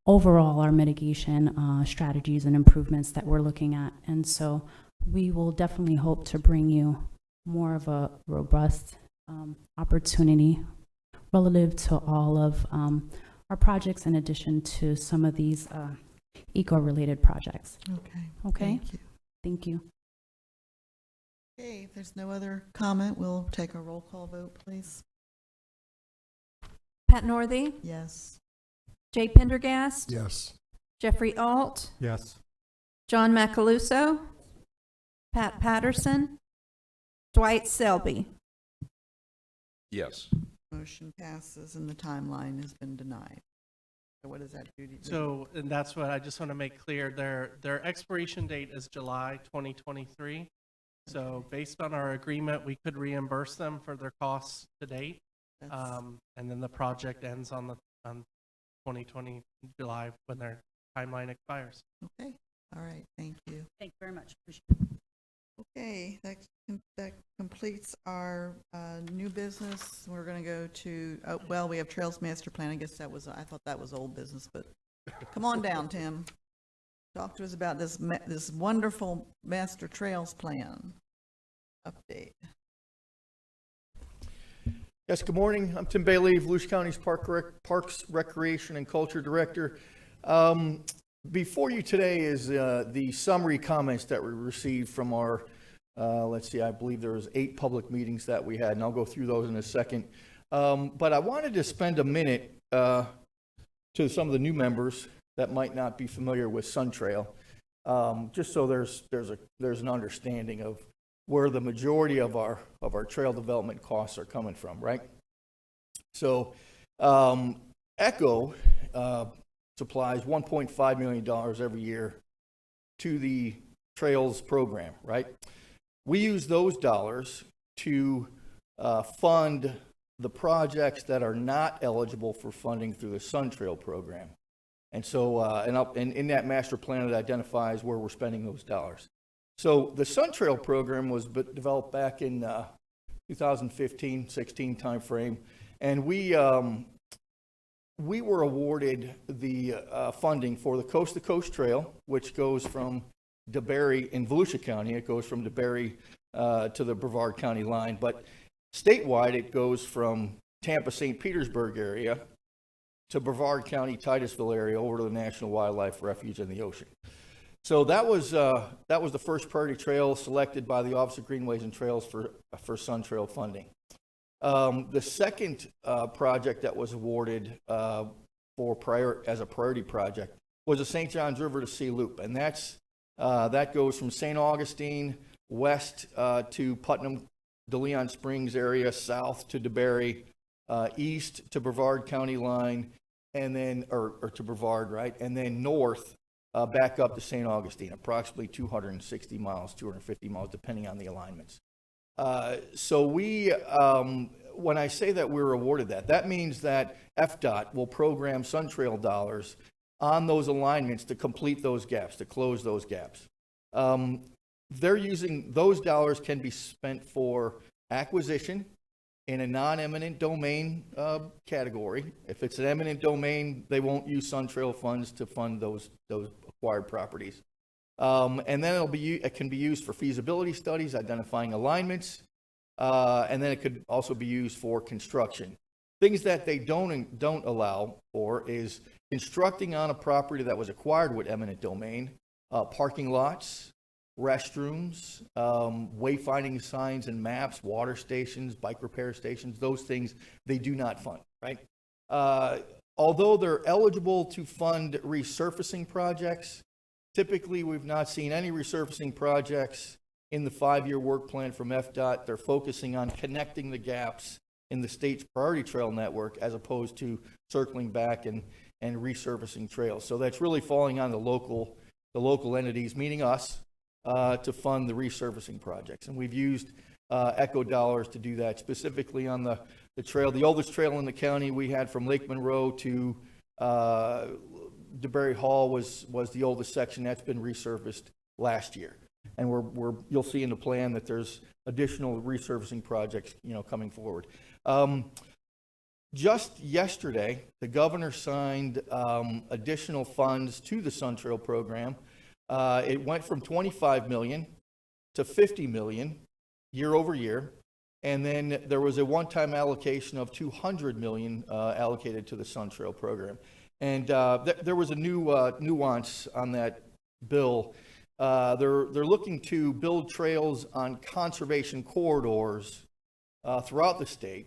overall our mitigation strategies and improvements that we're looking at. And so we will definitely hope to bring you more of a robust opportunity relative to all of our projects, in addition to some of these eco-related projects. okay. Okay? Thank you. Thank you. Okay, if there's no other comment, we'll take a roll call vote, please. Pat Northey, Yes. Jay Pendergast, Yes. Jeffrey Alt, Yes. John Macaluso, Pat Patterson, Dwight Selby. Yes. Motion passes and the timeline has been denied. So what does that do to you? So, and that's what I just want to make clear, their expiration date is July 2023. So based on our agreement, we could reimburse them for their costs to date. That's- And then the project ends on 2020 July when their timeline expires. Okay, all right, thank you. Thank you very much. Appreciate it. Okay, that completes our new business. We're going to go to, well, we have Trails Master Plan. I guess I thought that was old business, but come on down, Tim. Talk to us about this wonderful Master Trails Plan update. Yes, good morning. I'm Tim Bailey, Volusia County's Parks, Recreation, and Culture Director. Before you today is the summary comments that we received from our, let's see, I believe there was 8 public meetings that we had, and I'll go through those in a second. But I wanted to spend a minute to some of the new members that might not be familiar with Sun Trail, just so there's an understanding of where the majority of our trail development costs are coming from, right? So, ECHO supplies $1.5 million every year to the Trails program, right? We use those dollars to fund the projects that are not eligible for funding through the Sun Trail program. And so, and in that master plan, it identifies where we're spending those dollars. So the Sun Trail program was developed back in 2015-16 timeframe, and we were awarded the funding for the Coast to Coast Trail, which goes from DeBary in Volusia County. It goes from DeBary to the Brevard County line, but statewide it goes from Tampa, St. Petersburg area to Brevard County, Titusville area, over to the National Wildlife Refuge in the ocean. So that was the first priority trail selected by the Office of Greenways and Trails for Sun Trail funding. The second project that was awarded as a priority project was the St. Johns River to Sea Loop, and that goes from St. Augustine west to Putnam, DeLeon Springs area, south to DeBary, east to Brevard County line, and then or to Brevard, right, and then north. Back up to St. Augustine, approximately 260 miles, 250 miles, depending on the alignments. So when I say that we're awarded that, that means that FDOT will program SunTrail dollars on those alignments to complete those gaps, to close those gaps. They're using, those dollars can be spent for acquisition in a non-eminent domain category. If it's an eminent domain, they won't use SunTrail funds to fund those acquired properties. And then it can be used for feasibility studies, identifying alignments, and then it could also be used for construction. Things that they don't allow for is constructing on a property that was acquired with eminent domain, parking lots, restrooms, wayfinding signs and maps, water stations, bike repair stations, those things they do not fund, right? Although they're eligible to fund resurfacing projects, typically we've not seen any resurfacing projects in the 5-year work plan from FDOT. They're focusing on connecting the gaps in the state's priority trail network as opposed to circling back and resurfacing trails. So that's really falling on the local entities, meaning us, to fund the resurfacing projects. And we've used ECHO dollars to do that, specifically on the trail. The oldest trail in the county we had from Lake Monroe to DeBerry Hall was the oldest section. That's been resurfaced last year. And you'll see in the plan that there's additional resurfacing projects, coming forward. Just yesterday, the governor signed additional funds to the SunTrail program. It went from $25 million to $50 million year over year. And then there was a one-time allocation of $200 million allocated to the SunTrail program. And there was a new nuance on that bill. They're looking to build trails on conservation corridors throughout the state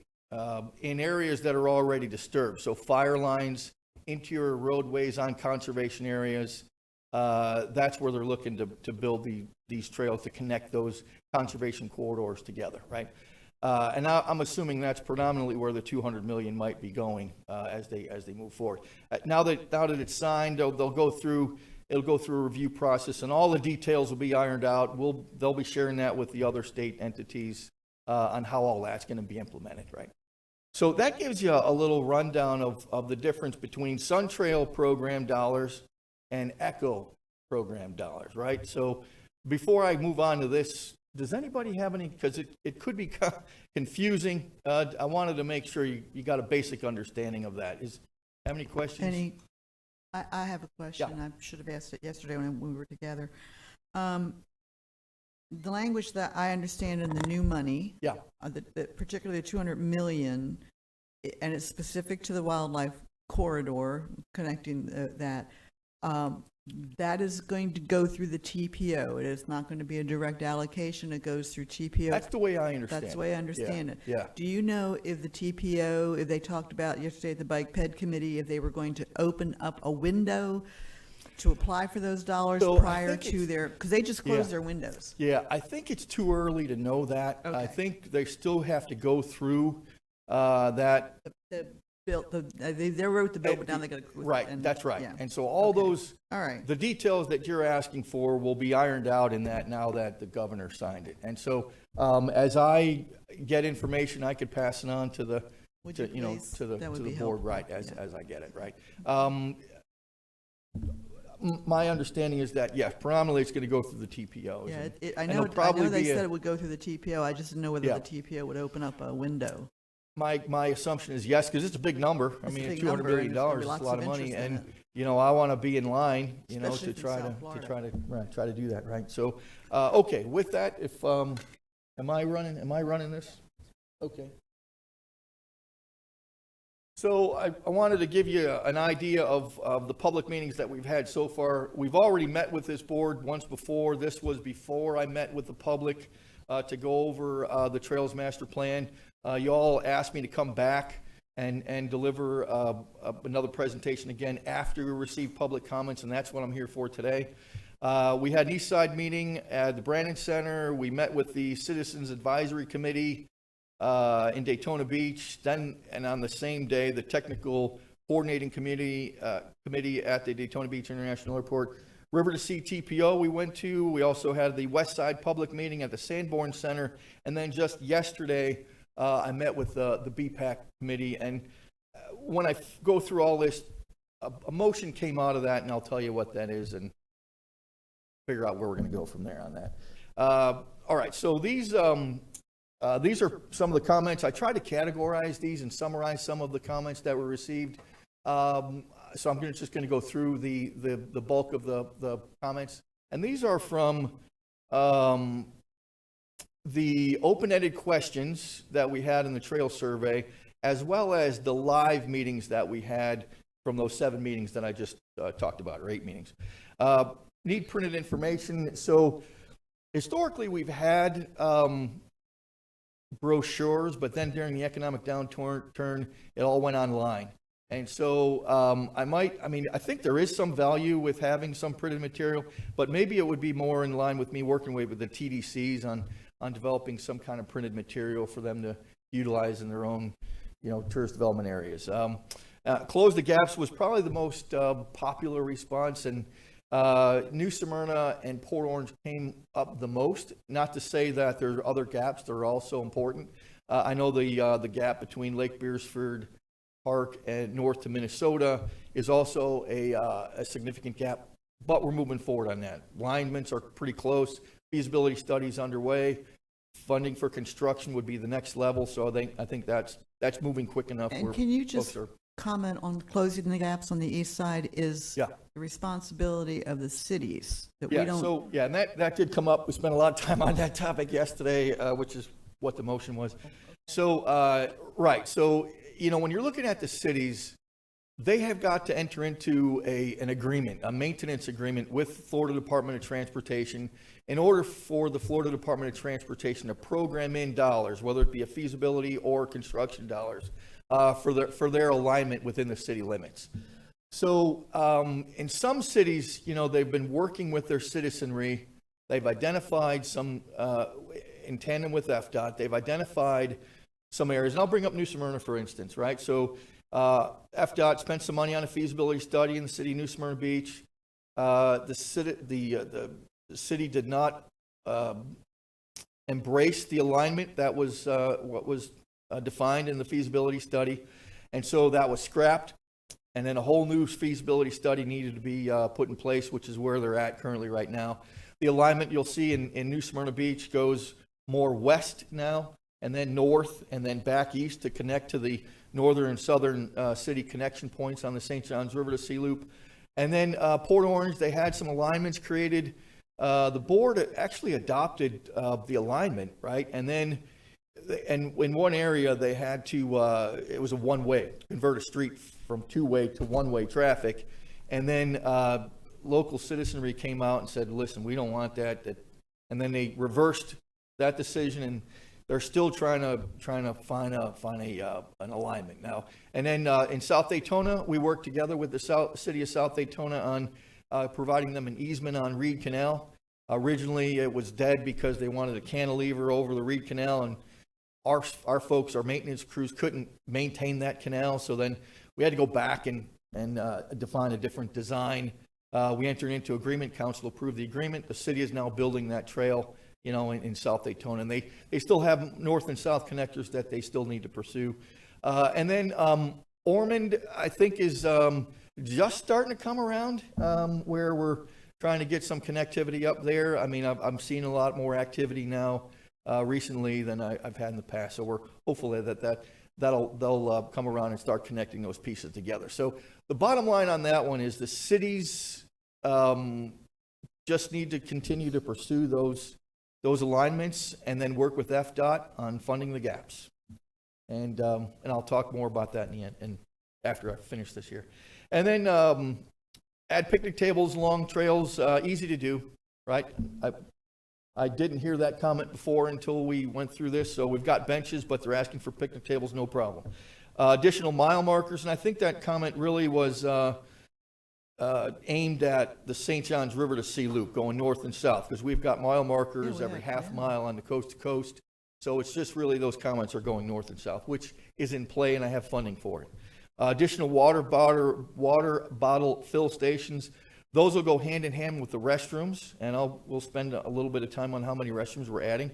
in areas that are already disturbed. So fire lines, interior roadways on conservation areas. That's where they're looking to build these trails to connect those conservation corridors together, right? And I'm assuming that's predominantly where the $200 million might be going as they move forward. Now that it's signed, they'll go through. It'll go through a review process, and all the details will be ironed out. They'll be sharing that with the other state entities on how all that's going to be implemented, right? So that gives you a little rundown of the difference between SunTrail program dollars and ECHO program dollars, right? So before I move on to this, does anybody have any, because it could be confusing. I wanted to make sure you got a basic understanding of that. Have any questions? I have a question. Yeah. I should have asked it yesterday when we were together. The language that I understand in the new money, Yeah. Particularly the $200 million, and it's specific to the wildlife corridor connecting that. That is going to go through the TPO. It is not going to be a direct allocation. It goes through TPO. That's the way I understand it. That's the way I understand it. Yeah. Do you know if the TPO, if they talked about yesterday at the Bike Ped Committee, if they were going to open up a window to apply for those dollars So I prior think to their, because they just closed their windows? Yeah, I think it's too early to know that. I Okay. think they still have to go through that. They wrote the bill, but now they got to. Right, that's right. Yeah. And so all those, All right. the details that you're asking for will be ironed out in that now that the governor signed it. And so as I get information, I could pass it on to the, Would you please? to the That would be board, helpful. right, as Yeah. I get it, right. My understanding is that, yes, predominantly it's going to go through the TPOs. Yeah, and- I and know, there'll probably they be a- said it would go through the TPO. I just didn't know whether Yeah. the TPO would open up a window. My assumption is yes, because it's a big number. I It's a mean, big $200 number, million and there's gonna be is a lots lot of of money, interest in and I want to be in line, Especially to from try South to Florida. try to do that, right? So, okay, with that, if am I running this? Okay. So I wanted to give you an idea of the public meetings that we've had so far. We've already met with this board once before. This was before I met with the public to go over the Trails Master Plan. You all asked me to come back and deliver another presentation again after we receive public comments, and that's what I'm here for today. We had an East Side meeting at the Brandon Center. We met with the Citizens Advisory Committee in Daytona Beach. Then, and on the same day, the Technical Coordinating Committee at the Daytona Beach International Airport. River to Sea TPO we went to. We also had the West Side Public Meeting at the Sanborn Center. And then just yesterday, I met with the BPAC committee. And when I go through all this, a motion came out of that, and I'll tell you what that is and figure out where we're going to go from there on that. All right, so these are some of the comments. I tried to categorize these and summarize some of the comments that were received. So I'm just going to go through the bulk of the comments. And these are from the open-ended questions that we had in the trail survey, as well as the live meetings that we had from those 7 meetings that I just talked about, or 8 meetings. Need printed information. So historically, we've had brochures, but then during the economic downturn, it all went online. And so I think there is some value with having some printed material, but maybe it would be more in line with me working with the TDCs on developing some kind of printed material for them to utilize in their own, tourist development areas. Close the Gaps was probably the most popular response, and New Smyrna and Port Orange came up the most. Not to say that there are other gaps that are also important. I know the gap between Lake Beresford Park and north to Minnesota is also a significant gap, but we're moving forward on that. Alignments are pretty close. Feasibility studies underway. Funding for construction would be the next level. So I think that's moving quick enough. And can you just comment on closing the gaps on the east side is the responsibility of the cities that we don't. So and that did come up. We spent a lot of time on that topic yesterday, which is what the motion was. So right. So when you're looking at the cities, they have got to enter into an agreement, a maintenance agreement with Florida Department of Transportation in order for the Florida Department of Transportation to program in dollars, whether it be a feasibility or construction dollars, for their alignment within the city limits. So in some cities, they've been working with their citizenry. They've identified some, in tandem with FDOT, they've identified some areas. And I'll bring up New Smyrna, for instance, right? So FDOT spent some money on a feasibility study in the city of New Smyrna Beach. The city did not embrace the alignment that was what was defined in the feasibility study, and so that was scrapped. And then a whole new feasibility study needed to be put in place, which is where they're at currently right now. The alignment you'll see in New Smyrna Beach goes more west now, and then north, and then back east to connect to the northern and southern city connection points on the St. Johns River to Sea Loop. And then Port Orange, they had some alignments created. The board actually adopted the alignment, right? And then in one area, they had to, it was a one-way, convert a street from two-way to one-way traffic. And then local citizenry came out and said, listen, we don't want that. And then they reversed that decision, and they're still trying to find an alignment now. And then in South Daytona, we worked together with the city of South Daytona on providing them an easement on Reed Canal. Originally, it was dead because they wanted a cantilever over the Reed Canal, and our folks, our maintenance crews, couldn't maintain that canal. So then we had to go back and define a different design. We entered into agreement. Council approved the agreement. The city is now building that trail, in South Daytona, and they still have north and south connectors that they still need to pursue. And then Ormond, I think, is just starting to come around, where we're trying to get some connectivity up there. I mean, I'm seeing a lot more activity now recently than I've had in the past. So we're hopeful that they'll come around and start connecting those pieces together. So the bottom line on that one is the cities just need to continue to pursue those alignments and then work with FDOT on funding the gaps. And I'll talk more about that in the end, and after I finish this here. And then add picnic tables along trails, easy to do, right? I didn't hear that comment before until we went through this. So we've got benches, but they're asking for picnic tables, no problem. Additional mile markers, and I think that comment really was aimed at the St. Johns River to Sea Loop, going north and south, because we've got mile markers every half mile on the coast to coast. So it's just really those comments are going north and south, which is in play, and I have funding for it. Additional water bottle fill stations. Those will go hand in hand with the restrooms, and we'll spend a little bit of time on how many restrooms we're adding.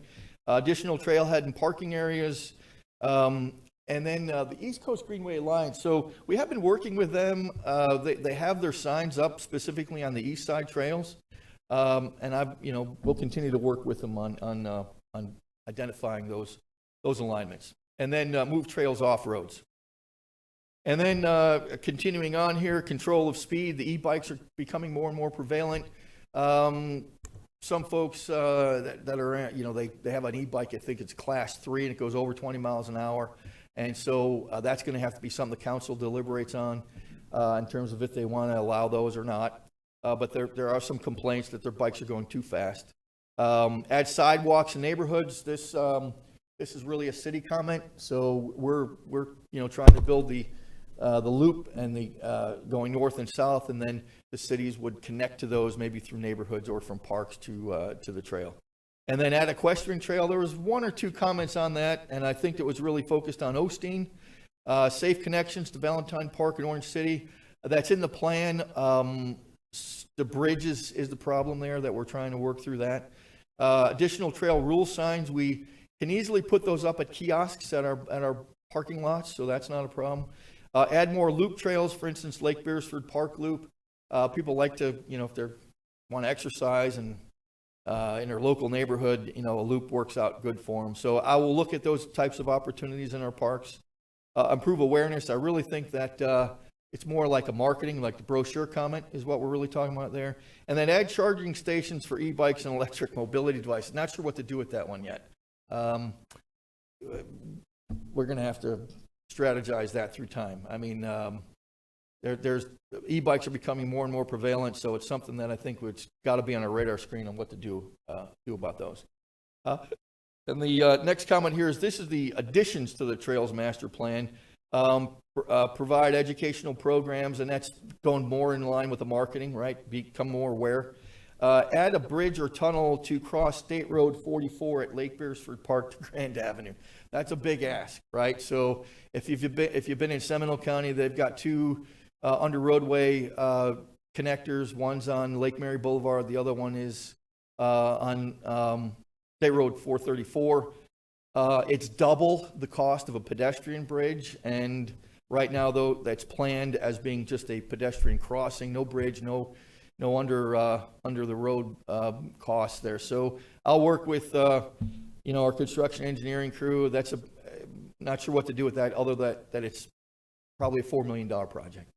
Additional trailhead and parking areas, and then the East Coast Greenway Alliance. So we have been working with them. They have their signs up specifically on the east side trails, and we'll continue to work with them on identifying those alignments, and then move trails off roads. And then continuing on here, control of speed. The e-bikes are becoming more and more prevalent. Some folks that are, they have an e-bike, I think it's class 3, and it goes over 20 miles an hour. And so that's going to have to be something the council deliberates on in terms of if they want to allow those or not. But there are some complaints that their bikes are going too fast. Add sidewalks in neighborhoods. This is really a city comment. So we're trying to build the loop and the going north and south, and then the cities would connect to those maybe through neighborhoods or from parks to the trail. And then add equestrian trail. There was 1 or 2 comments on that, and I think it was really focused on Osteen. Safe connections to Valentine Park in Orange City. That's in the plan. The bridge is the problem there that we're trying to work through that. Additional trail rule signs. We can easily put those up at kiosks at our parking lots, so that's not a problem. Add more loop trails, for instance, Lake Beresford Park Loop. People like to, if they want to exercise and in their local neighborhood, a loop works out good for them. So I will look at those types of opportunities in our parks. Improve awareness. I really think that it's more like a marketing, like the brochure comment is what we're really talking about there. And then add charging stations for e-bikes and electric mobility devices. Not sure what to do with that one yet. We're going to have to strategize that through time. I mean, there's e-bikes are becoming more and more prevalent, so it's something that I think it's got to be on our radar screen on what to do about those. And the next comment here is this is the additions to the Trails Master Plan. Provide educational programs, and that's going more in line with the marketing, right? Become more aware. Add a bridge or tunnel to cross State Road 44 at Lake Beresford Park to Grand Avenue. That's a big ask, right? So if you've been in Seminole County, they've got 2 under roadway connectors. One's on Lake Mary Boulevard. The other one is on State Road 434. It's double the cost of a pedestrian bridge, and right now, though, that's planned as being just a pedestrian crossing, no bridge, no under the road costs there. So I'll work with our construction engineering crew. Not sure what to do with that, other that it's probably a $4 million project.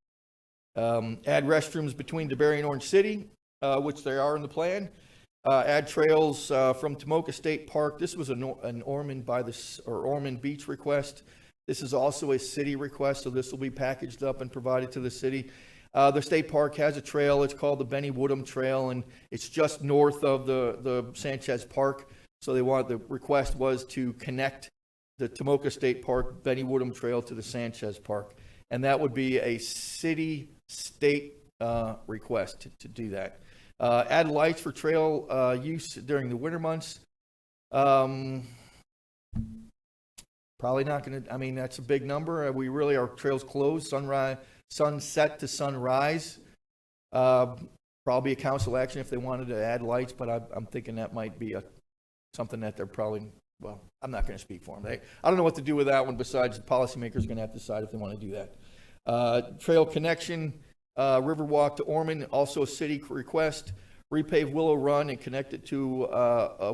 Add restrooms between DeBerry and Orange City, which they are in the plan. Add trails from Tomoka State Park. This was an Ormond Beach request. This is also a city request, so this will be packaged up and provided to the city. The state park has a trail. It's called the Benny Woodham Trail, and it's just north of the Sanchez Park. So the request was to connect the Tomoka State Park Benny Woodham Trail to the Sanchez Park, and that would be a city-state request to do that. Add lights for trail use during the winter months. Probably not going to, I mean, that's a big number. Our trails closed, sunset to sunrise. Probably a council action if they wanted to add lights, but I'm thinking that might be something that they're probably, well, I'm not going to speak for them. I don't know what to do with that one besides the policymakers are going to have to decide if they want to do that. Trail connection, Riverwalk to Ormond, also a city request. Repave Willow Run and connect it to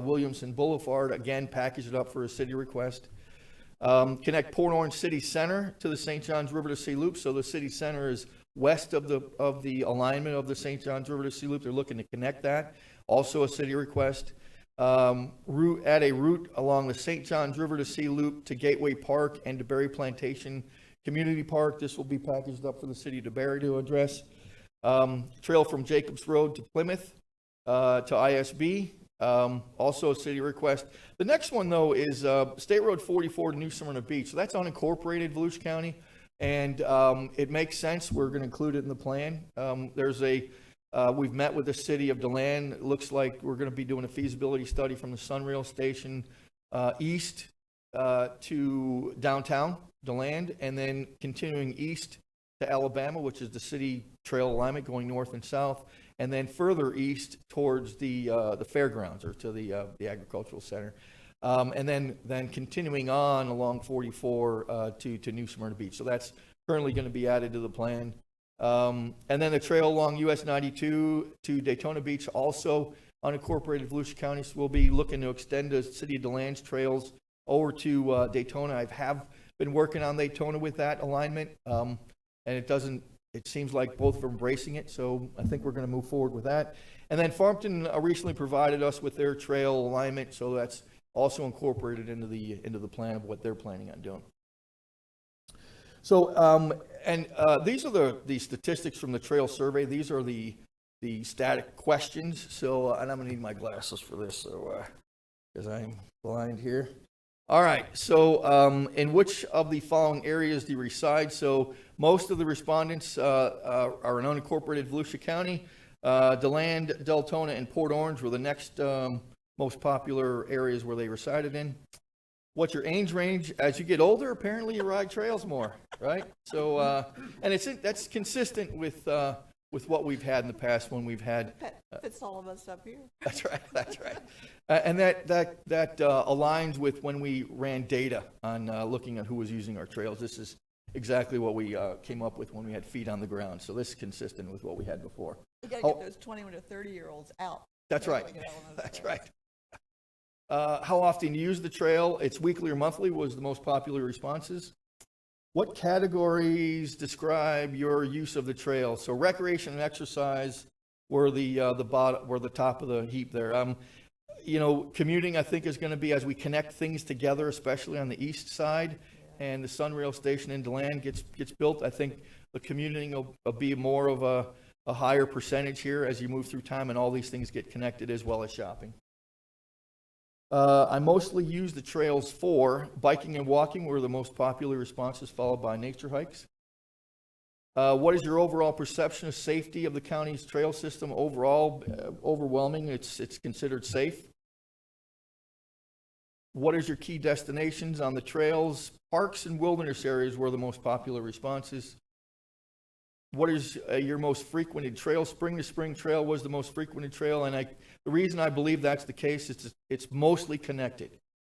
Williamson Boulevard, again, package it up for a city request. Connect Port Orange City Center to the St. Johns River to Sea Loop. So the city center is west of the alignment of the St. Johns River to Sea Loop. They're looking to connect that. Also a city request. Add a route along the St. Johns River to Sea Loop to Gateway Park and DeBerry Plantation Community Park. This will be packaged up for the city of DeBerry to address. Trail from Jacobs Road to Plymouth to ISB. Also a city request. The next one, though, is State Road 44 to New Smyrna Beach. So that's unincorporated Volusia County, and it makes sense. We're going to include it in the plan. We've met with the city of DeLand. It looks like we're going to be doing a feasibility study from the Sunrail station east to downtown DeLand, and then continuing east to Alabama, which is the city trail alignment going north and south, and then further east towards the fairgrounds or to the agricultural center. And then continuing on along 44 to New Smyrna Beach. So that's currently going to be added to the plan. And then the trail along US 92 to Daytona Beach, also unincorporated Volusia County. So we'll be looking to extend the City of DeLand's trails over to Daytona. I have been working on Daytona with that alignment, and it seems like both are embracing it, so I think we're going to move forward with that. And then Farmington recently provided us with their trail alignment, so that's also incorporated into the plan of what they're planning on doing. So, these are the statistics from the trail survey. These are the static questions. So, and I'm gonna need my glasses for this, so because I'm blind here. All right. So, in which of the following areas do you reside? So, most of the respondents are in unincorporated Volusia County. DeLand, Deltona, and Port Orange were the next most popular areas where they resided in. What's your age range? As you get older, apparently you ride trails more, right? So, and that's consistent with what we've had in the past when we've had. Fits all of us up here. That's right. That's right. And that aligns with when we ran data on looking at who was using our trails. This is exactly what we came up with when we had feet on the ground. So this is consistent with what we had before. We got to get those 21 to 30-year-olds out. That's right. That's right. How often you use the trail? It's weekly or monthly was the most popular responses. What categories describe your use of the trail? So recreation and exercise were the top of the heap there. Commuting I think is going to be as we connect things together, especially on the east side, and the Sunrail station in DeLand gets built. I think the commuting will be more of a higher percentage here as you move through time, and all these things get connected as well as shopping. I mostly use the trails for biking and walking were the most popular responses, followed by nature hikes. What is your overall perception of safety of the county's trail system? Overall, overwhelming. It's considered safe. What is your key destinations on the trails? Parks and wilderness areas were the most popular responses. What is your most frequented trail? Spring to Spring Trail was the most frequented trail, and the reason I believe that's the case is it's mostly connected.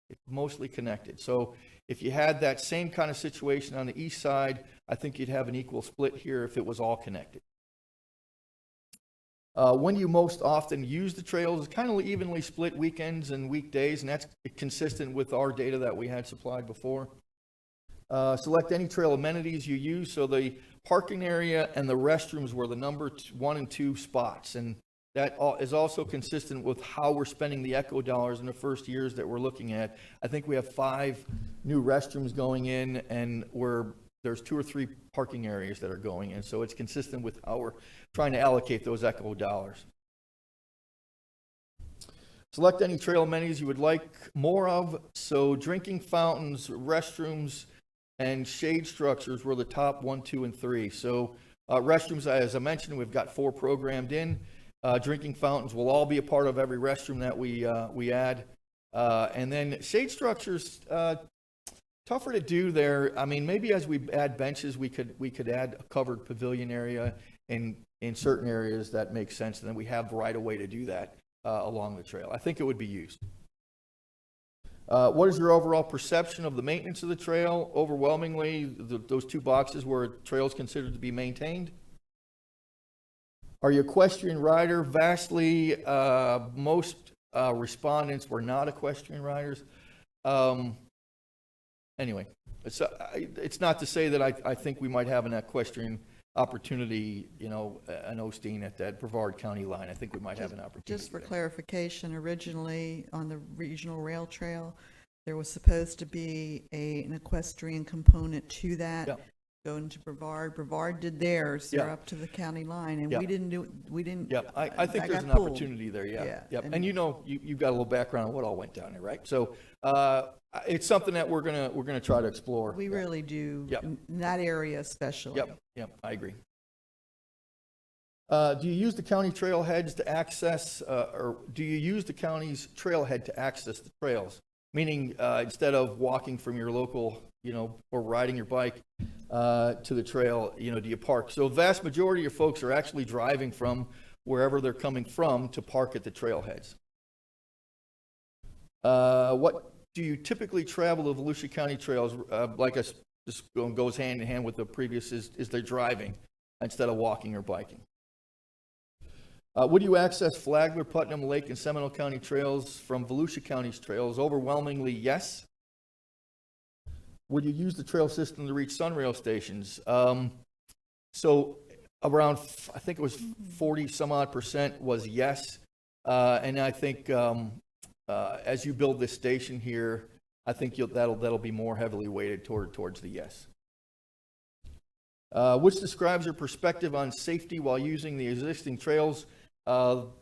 It's mostly connected. So if you had that same kind of situation on the east side, I think you'd have an equal split here if it was all connected. When you most often use the trails, it's kind of evenly split weekends and weekdays, and that's consistent with our data that we had supplied before. Select any trail amenities you use. So the parking area and the restrooms were the number 1 and 2 spots, and that is also consistent with how we're spending the ECHO dollars in the first years that we're looking at. I think we have 5 new restrooms going in, and there's 2 or 3 parking areas that are going in. So it's consistent with how we're trying to allocate those ECHO dollars. Select any trail amenities you would like more of. So drinking fountains, restrooms, and shade structures were the top 1, 2, and 3. So restrooms, as I mentioned, we've got 4 programmed in. Drinking fountains will all be a part of every restroom that we add. And then shade structures, tougher to do there. I mean, maybe as we add benches, we could add a covered pavilion area in certain areas that makes sense. And then we have right away to do that along the trail. I think it would be used. What is your overall perception of the maintenance of the trail? Overwhelmingly, those 2 boxes where a trail is considered to be maintained. Are you an equestrian rider? Vastly, most respondents were not equestrian riders. Anyway, it's not to say that I think we might have an equestrian opportunity, in Osteen at that Brevard County line. I think we might have an opportunity. Just for clarification, originally on the regional rail trail, there was supposed to be an equestrian component to that. Yep. Going to Brevard. Brevard did theirs. They're Yep. up to the county line, and Yep. we didn't. Yeah, I think that there's an got pulled. opportunity there, yeah. Yeah, And you've got a little background on what all went down there, right? So it's something that we're gonna try to explore. We really do, Yep. in that area especially. Yep, I agree. Do you use the county trailheads to access, or do you use the county's trailhead to access the trails? Meaning, instead of walking from your local, or riding your bike to the trail, do you park? So the vast majority of folks are actually driving from wherever they're coming from to park at the trailheads. What do you typically travel the Volusia County trails? Like this goes hand in hand with the previous, is they're driving instead of walking or biking. Would you access Flagler, Putnam, Lake, and Seminole County trails from Volusia County's trails? Overwhelmingly, yes. Would you use the trail system to reach Sunrail stations? So around, I think it was 40 some odd % was yes. And I think as you build this station here, I think that'll be more heavily weighted towards the yes. Which describes your perspective on safety while using the existing trails. 1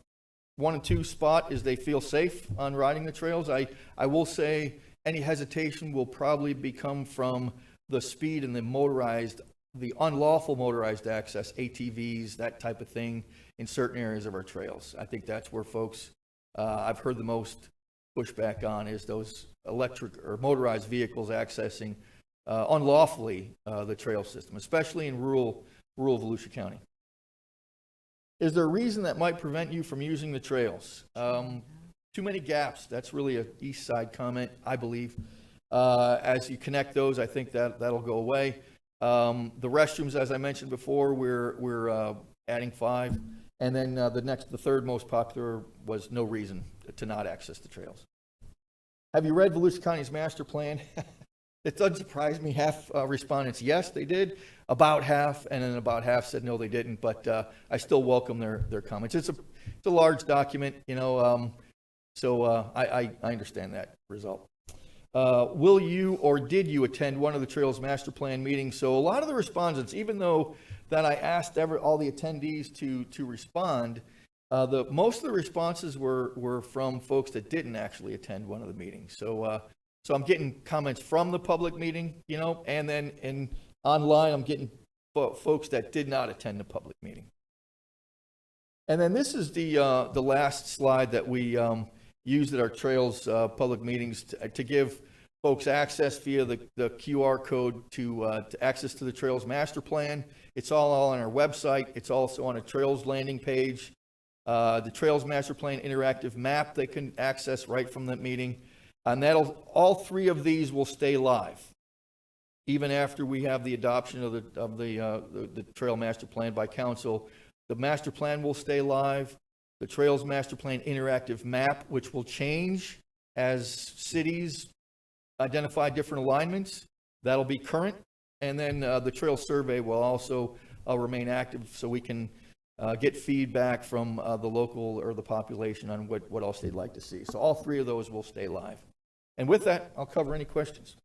and 2 spot is they feel safe on riding the trails. I will say any hesitation will probably become from the speed and the unlawful motorized access, ATVs, that type of thing in certain areas of our trails. I think that's where folks, I've heard the most pushback on is those electric or motorized vehicles accessing unlawfully the trail system, especially in rural Volusia County. Is there a reason that might prevent you from using the trails? Too many gaps. That's really a east side comment, I believe. As you connect those, I think that'll go away. The restrooms, as I mentioned before, we're adding 5. And then the third most popular was no reason to not access the trails. Have you read Volusia County's master plan? It doesn't surprise me. Half respondents, yes, they did. About half, and then about half said no, they didn't. But I still welcome their comments. It's a large document, so I understand that result. Will you or did you attend one of the Trails Master Plan meetings? So a lot of the respondents, even though that I asked all the attendees to respond, most of the responses were from folks that didn't actually attend one of the meetings. So I'm getting comments from the public meeting, and then online I'm getting folks that did not attend the public meeting. And then this is the last slide that we used at our Trails public meetings to give folks access via the QR code to access to the Trails Master Plan. It's all on our website. It's also on a Trails landing page. The Trails Master Plan interactive map they can access right from that meeting. And all 3 of these will stay live, even after we have the adoption of the Trail Master Plan by Council. The Master Plan will stay live. The Trails Master Plan interactive map, which will change as cities identify different alignments, that'll be current. And then the Trail Survey will also remain active, so we can get feedback from the local or the population on what else they'd like to see. So all 3 of those will stay live. And with that, I'll cover any questions.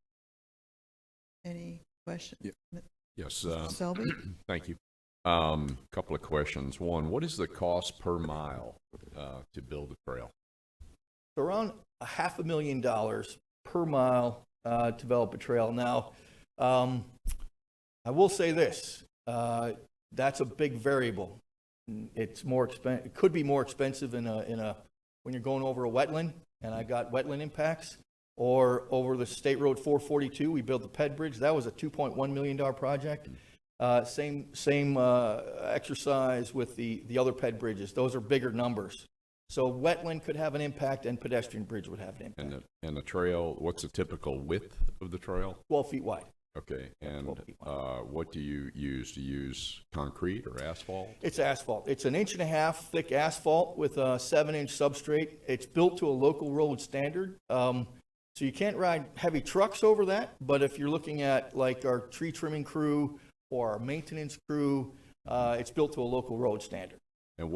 Any questions? Yeah. Yes. Mr. Selby? Thank you. Couple of questions. One, what is the cost per mile to build a trail? Around $500,000 per mile to develop a trail. Now, I will say this, that's a big variable. It's more expensive. It could be more expensive when you're going over a wetland, and I got wetland impacts, or over the State Road 442. We built the Ped Bridge. That was a $2.1 million project. Same exercise with the other Ped bridges. Those are bigger numbers. So wetland could have an impact, and pedestrian bridge would have an impact. And the trail, what's the typical width of the trail? 12 feet wide. Okay, and what do you use? Do you use concrete or asphalt? It's asphalt. It's 1.5 inch thick asphalt with a 7-inch substrate. It's built to a local road standard. So you can't ride heavy trucks over that, but if you're looking at like our tree trimming crew or our maintenance crew, it's built to a local road standard. And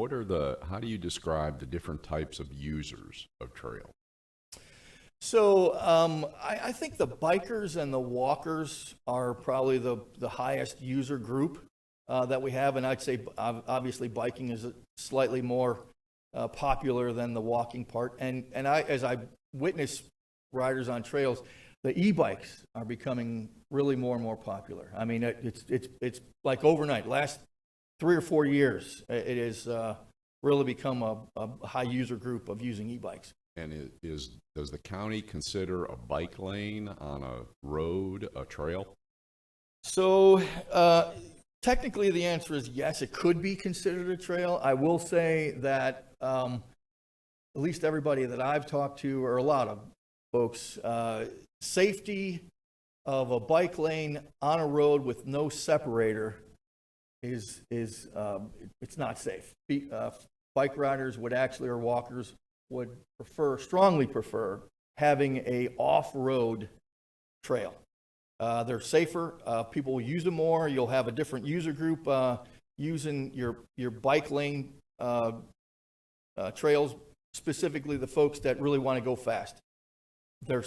how do you describe the different types of users of trail? So I think the bikers and the walkers are probably the highest user group that we have, and I'd say obviously biking is slightly more popular than the walking part. And as I witness riders on trails, the e-bikes are becoming really more and more popular. I mean, it's like overnight. Last 3 or 4 years, it has really become a high user group of using e-bikes. And does the county consider a bike lane on a road a trail? So Technically, the answer is yes, it could be considered a trail. I will say that at least everybody that I've talked to, or a lot of folks, safety of a bike lane on a road with no separator is it's not safe. Bike riders would actually, or walkers would strongly prefer having a off-road trail. They're safer. People will use them more. You'll have a different user group using your bike lane trails, specifically the folks that really want to go fast. Their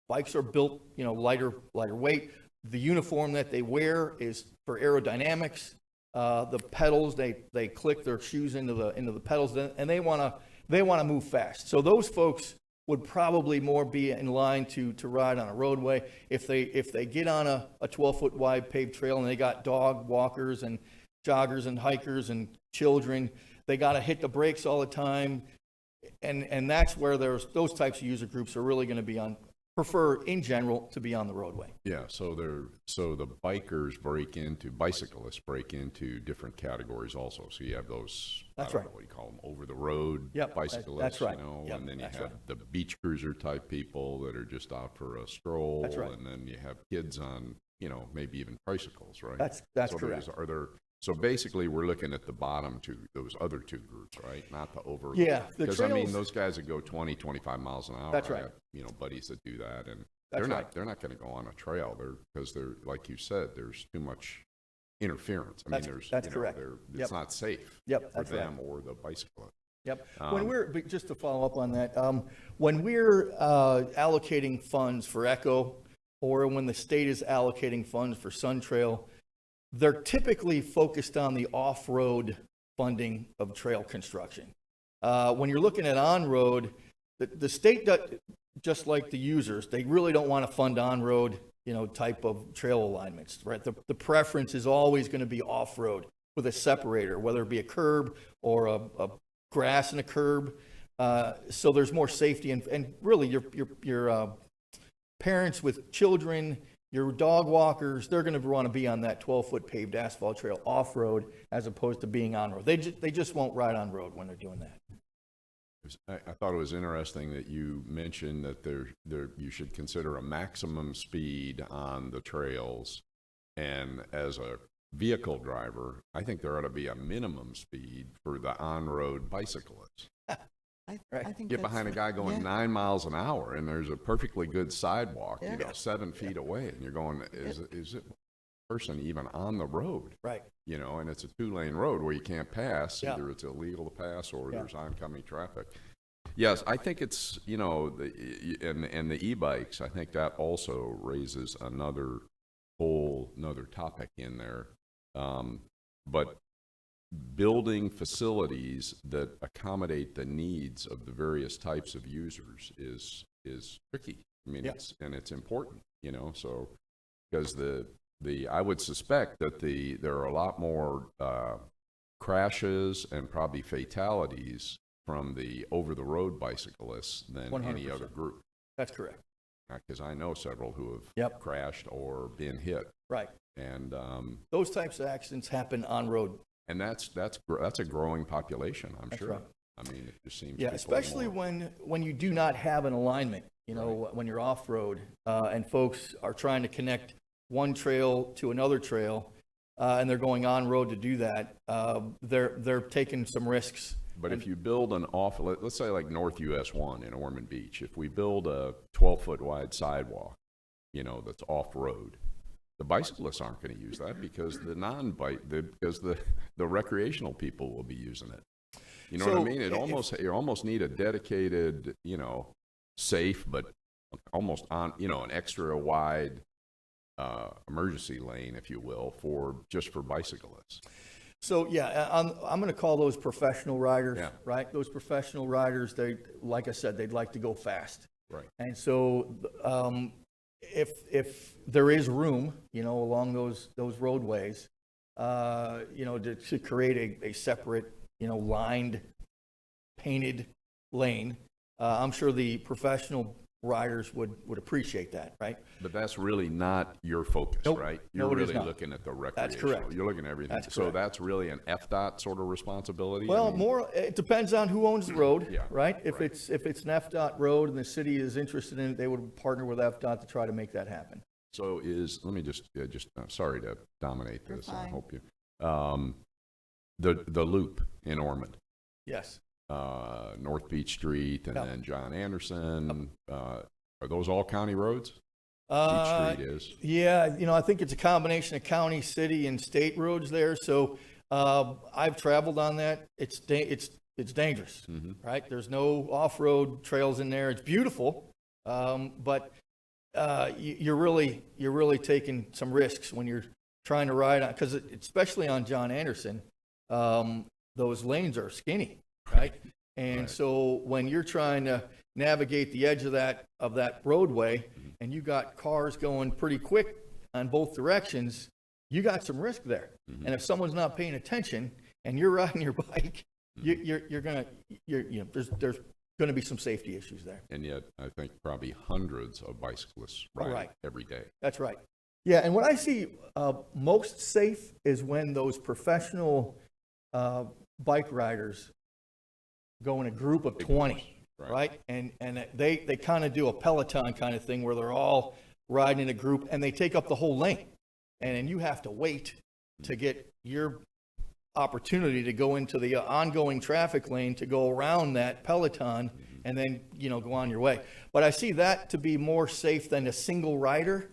bikes are built, lighter weight. The uniform that they wear is for aerodynamics. The pedals, they click their shoes into the pedals, and they want to move fast. So those folks would probably more be in line to ride on a roadway. If they get on a 12-foot wide paved trail and they got dog walkers and joggers and hikers and children, they got to hit the brakes all the time. And that's where those types of user groups are really going to prefer in general to be on the roadway. Yeah, so the bicyclists break into different categories also. So you have those, That's I don't right. know what you call them, over the road Yep, bicyclists, that's right. Yep, and then you that's have right. the beach cruiser type people that are just out for a stroll. That's right. And then you have kids on, maybe even tricycles, right? That's So correct. so basically we're looking at the bottom two, those other two groups, right? Not the over. Yeah, the Because trails- those guys that go 20, 25 miles an hour. That's I right. have, buddies that do that, and That's they're right. not going to go on a trail because they're, like you said, there's too much interference. I mean, That's correct. it's Yep. not safe Yep, for that's right. them or the bicyclist. Yep. Um, But just to follow up on that, when we're allocating funds for ECHO, or when the state is allocating funds for Sun Trail, they're typically focused on the off-road funding of trail construction. When you're looking at on-road, the state, just like the users, they really don't want to fund on-road, type of trail alignments, right? The preference is always going to be off-road with a separator, whether it be a curb or a grass and a curb. So there's more safety, and really your parents with children, your dog walkers, they're going to want to be on that 12-foot paved asphalt trail off-road as opposed to being on-road. They just won't ride on road when they're doing that. I thought it was interesting that you mentioned that you should consider a maximum speed on the trails, and as a vehicle driver, I think there ought to be a minimum speed for the on-road bicyclists. I think Get behind a guy going 9 miles an hour, and there's a perfectly good sidewalk, Yeah. 7 feet away, and you're going, is it person even on the road? Right. And it's a 2-lane road where you can't pass. Yeah. Either it's illegal to pass or Yeah. there's oncoming traffic. Yes, I think it's, and the e-bikes, I think that also raises another topic in there. But building facilities that accommodate the needs of the various types of users is tricky. I mean, Yeah. it's important, so, because I would suspect that there are a lot more crashes and probably fatalities from the over-the-road bicyclists than any 100%. other group. That's correct. Because I know several who have Yep. crashed or been hit, Right. and Those types of accidents happen on road. that's a growing population, I'm That's sure. right. I mean, it just seems Yeah, people especially more- when you do not have an alignment, when you're off-road, and folks are trying to connect one trail to another trail, and they're going on-road to do that, they're taking some risks. But if you build let's say like North US 1 in Ormond Beach, if we build a 12-foot wide sidewalk, that's off-road, the bicyclists aren't going to use that because the recreational people will be using it. You know what I mean? You almost need a dedicated, safe, but almost on, an extra wide emergency lane, if you will, just for bicyclists. So, yeah, I'm going to call those professional riders, Yeah. right? Those professional riders, like I said, they'd like to go fast. Right. And so, if there is room, along those roadways, to create a separate, lined, painted lane, I'm sure the professional riders would appreciate that, right? But that's really not your focus, Nope. right? No, You're it is really not. looking at the recreational. correct. You're looking at everything. That's So correct. that's really an FDOT sort of responsibility? I Well, mean, it depends on who owns the road, Yeah, right? If right. it's an FDOT road and the city is interested in it, they would partner with FDOT to try to make that happen. So let me just, I'm sorry to dominate You're this. I fine. hope you, the loop in Ormond, Yes. North Beach Street and Yep. then John Anderson, are those all county roads? Uh, Beach Street is. Yeah, I think it's a combination of county, city, and state roads there. So I've traveled on that. It's dangerous, right? There's no off-road trails in there. It's beautiful, but you're really taking some risks when you're trying to ride on, because especially on John Anderson, those lanes are skinny, right? And Right. so when you're trying to navigate the edge of that roadway, and you got cars going pretty quick on both directions, you got some risk there. And if someone's not paying attention and you're riding your bike, there's gonna be some safety issues there. And yet, I think probably hundreds of bicyclists ride Right. every day. That's right. Yeah, and what I see most safe is when those professional bike riders go in a group of 20, right? And they kind of do a Peloton kind of thing where they're all riding in a group and they take up the whole lane. And then you have to wait to get your opportunity to go into the ongoing traffic lane to go around that Peloton and then, go on your way. But I see that to be more safe than a single rider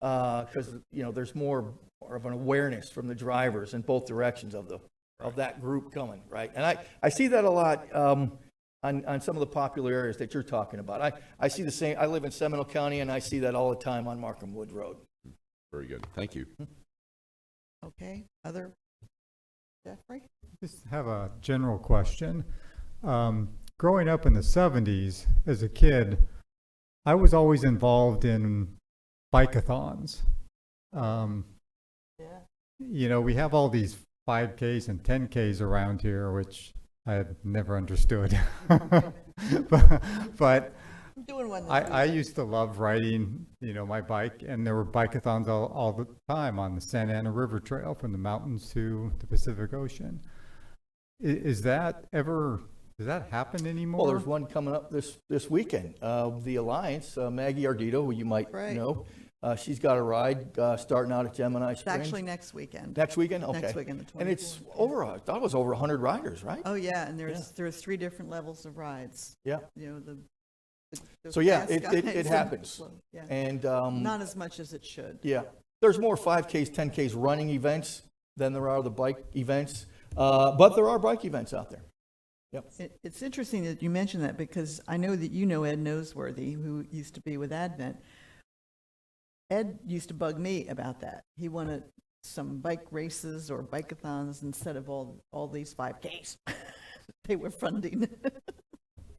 because, there's more of an awareness from the drivers in both directions of that group coming, right? And I see that a lot on some of the popular areas that you're talking about. I see the same. I live in Seminole County, and I see that all the time on Markham Wood Road. Very good. Thank you. Okay, other, Jeffrey? Just have a general question. Growing up in the 70s as a kid, I was always involved in bike-a-thons. We have all these 5Ks and 10Ks around here, which I had never understood. But I'm doing one this I used to love riding, my bike, and there were bike-a-thons all the time on the Santa Ana River Trail from the mountains to the Pacific Ocean. Does that happen anymore? Well, there's one coming up this weekend. The Alliance, Maggie Ardito, who you might Right. know, she's got a ride starting out at Gemini It's Springs. actually next weekend. Next weekend? Okay. Next weekend, the 24th. And it's I thought it was over 100 riders, right? Oh, yeah, and there's 3 different levels of rides. Yeah. The So, yeah, fast it guys and the happens. slow, yeah. And, Not as much as it should. yeah, there's more 5Ks, 10Ks running events than there are the bike events. But there are bike events out there. Yep. It's interesting that you mention that because I know that you know Ed Noseworthy, who used to be with Advent. Ed used to bug me about that. He wanted some bike races or bike-a-thons instead of all these 5Ks. They were funding.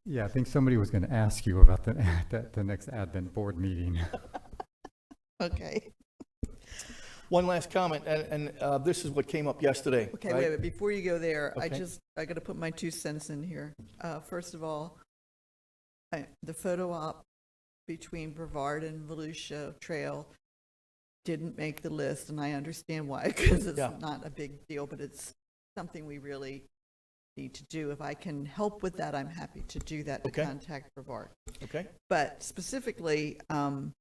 Yeah, I think somebody was going to ask you about the next Advent board meeting. Okay. One last comment, and this is what came up yesterday. Okay, right? wait, before you go there, Okay. I got to put my 2 cents in here. First of all, the photo op between Brevard and Volusia Trail didn't make the list, and I understand why, because it's Yeah. not a big deal, but it's something we really need to do. If I can help with that, I'm happy to do that, to Okay. contact Brevard. Okay. But specifically, when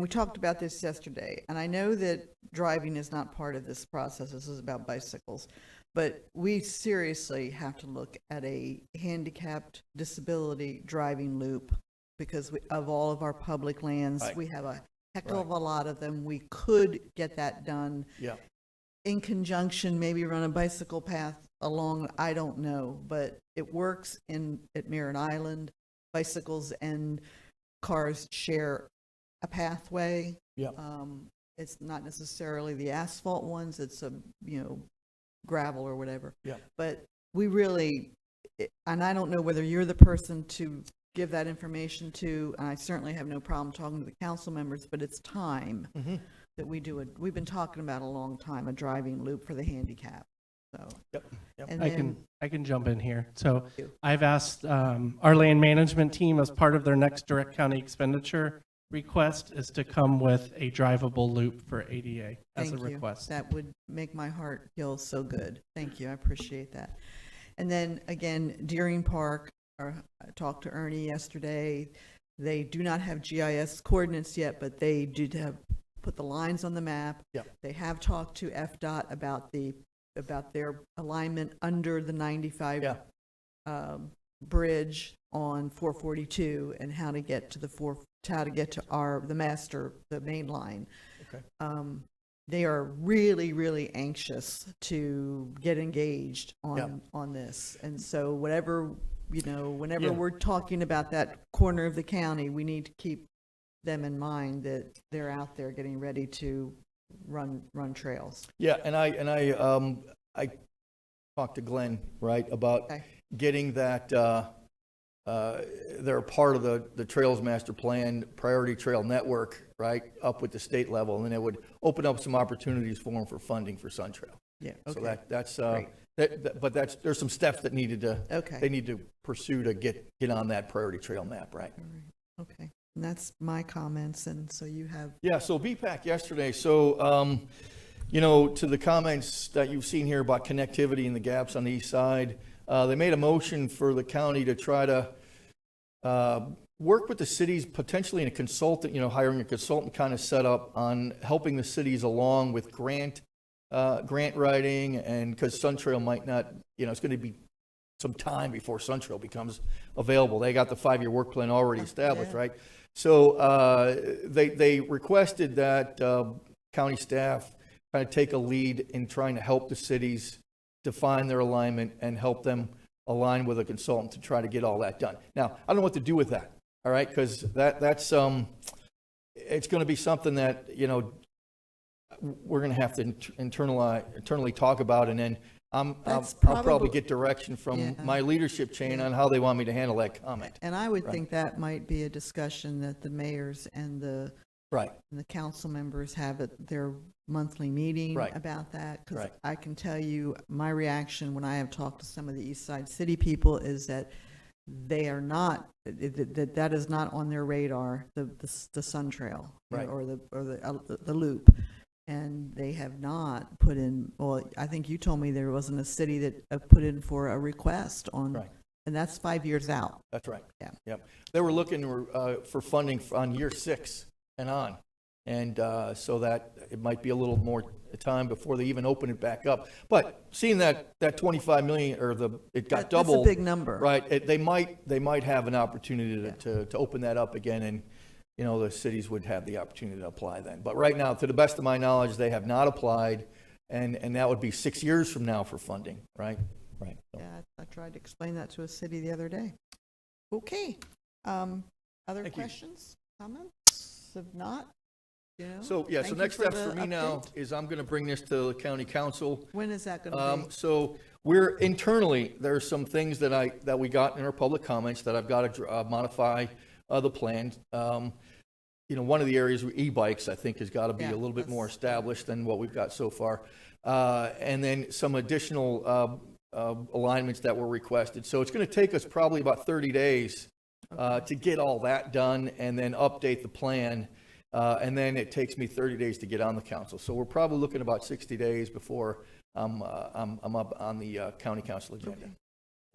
we talked about this yesterday, and I know that driving is not part of this process, this is about bicycles, but we seriously have to look at a handicapped disability driving loop because of all of our public lands. Right. We have a heck of a lot of them. We could get that done Yeah. in conjunction, maybe run a bicycle path along, I don't know, but it works at Merritt Island. Bicycles and cars share a pathway. Yeah. It's not necessarily the asphalt ones, it's gravel or whatever. Yeah. But we really, and I don't know whether you're the person to give that information to, and I certainly have no problem talking to the council members, but it's time Mm-hmm. that we do it. We've been talking about a long time, a driving loop for the handicap. So, Yep, yep. and I then, can jump in here. So Thank you. I've asked our land management team, as part of their next direct county expenditure request, is to come with a drivable loop for ADA as a thank you. request. That would make my heart feel so good. Thank you, I appreciate that. And then again, Deering Park, I talked to Ernie yesterday. They do not have GIS coordinates yet, but they do have put the lines on the map. Yep. They have talked to FDOT about their alignment under the 95 Yeah. bridge on 442 and how to get to the main line. Okay. They are really, really anxious to get engaged Yeah. on this. And so whatever, whenever Yeah. we're talking about that corner of the county, we need to keep them in mind that they're out there getting ready to run trails. Yeah, and I talked to Glenn, right, about Okay. getting that, they're part of the Trails Master Plan, Priority Trail Network, right, up with the state level, and then it would open up some opportunities for them for funding for Sun Trail. Yeah, So okay. that's, Great. there's some steps that Okay. they need to pursue to get on that Priority Trail map, right? All right. Okay. And that's my comments. And so you have, Yeah, so BPAC yesterday, so, to the comments that you've seen here about connectivity and the gaps on the east side, they made a motion for the county to try to work with the cities, potentially in a consultant, hiring a consultant kind of setup on helping the cities along with grant writing, and because Sun Trail might not, it's going to be some time before Sun Trail becomes available. They got the 5-year work plan already established, Yeah. right? So they requested that county staff kind of take a lead in trying to help the cities define their alignment and help them align with a consultant to try to get all that done. Now, I don't know what to do with that, all right? Because that's it's going to be something that, we're going to have to internally talk about, and then I'll That's probably probably- get direction from Yeah. my leadership chain on how they want me to handle that comment. and I would Right. think that might be a discussion that the mayors and the Right. council members have at their monthly meeting Right. about that. Because Right. I can tell you, my reaction when I have talked to some of the East Side City people is that they are not, that is not on their radar, the Sun Trail. Right. Or the loop. And they have not put in, well, I think you told me there wasn't a city that put in for a request on, Right. and that's 5 years out. That's right. Yeah. Yep. They were looking for funding on year 6 and on. And so that it might be a little more time before they even open it back up. But seeing that 25 million, or it got doubled. That's a big number. Right. They might have an opportunity to open that up again, and, the cities would have the opportunity to apply then. But right now, to the best of my knowledge, they have not applied, and that would be 6 years from now for funding, right? Right. So- Yeah, I tried to explain that to a city the other day. Okay. Other Thank you. questions, comments? If not, So, thank you next for steps the for me now update. is I'm going to bring this to the county council. When is that going to be? So we're internally, there are some things that we got in our public comments that I've got to modify the plan. One of the areas with e-bikes, I think, has got to be Yeah, a little bit more that's- established than what we've got so far. And then some additional alignments that were requested. So it's going to take us probably about 30 days to get all that done and then update the plan. And then it takes me 30 days to get on the council. So we're probably looking about 60 days before I'm up on the county council agenda.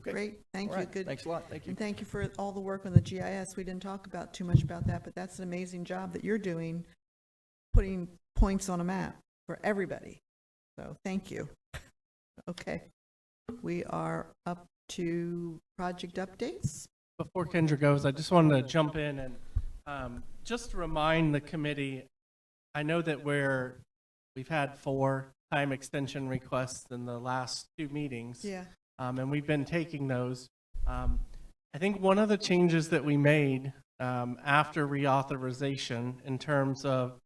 Okay. Great, thank All you. right. Good. Thanks a lot. Thank you. And thank you for all the work on the GIS. We didn't talk about too much about that, but that's an amazing job that you're doing, putting points on a map for everybody. So thank you. Okay. We are up to project updates. Before Kendra goes, I just wanted to jump in and just remind the committee, I know that we've had 4 time extension requests in the last 2 meetings. Yeah. And we've been taking those. I think one of the changes that we made after reauthorization in terms of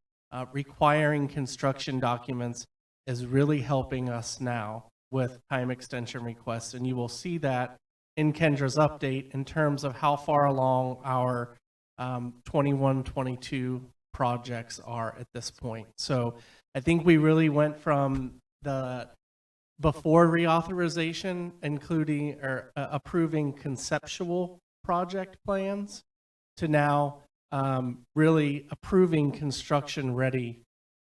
requiring construction documents is really helping us now with time extension requests. And you will see that in Kendra's update in terms of how far along our 21-22 projects are at this point. So I think we really went from the before reauthorization, including or approving conceptual project plans, to now really approving construction-ready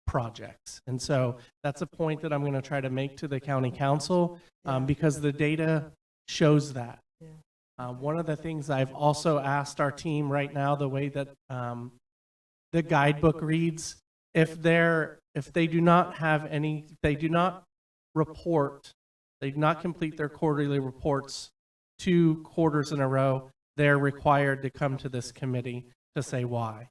projects. And so that's a point that I'm going to try to make to the county council because the data shows that. One of the things I've also asked our team right now, the way that the guidebook reads, if they do not have any, they do not report, they do not complete their quarterly reports 2 quarters in a row, they're required to come to this committee to say why.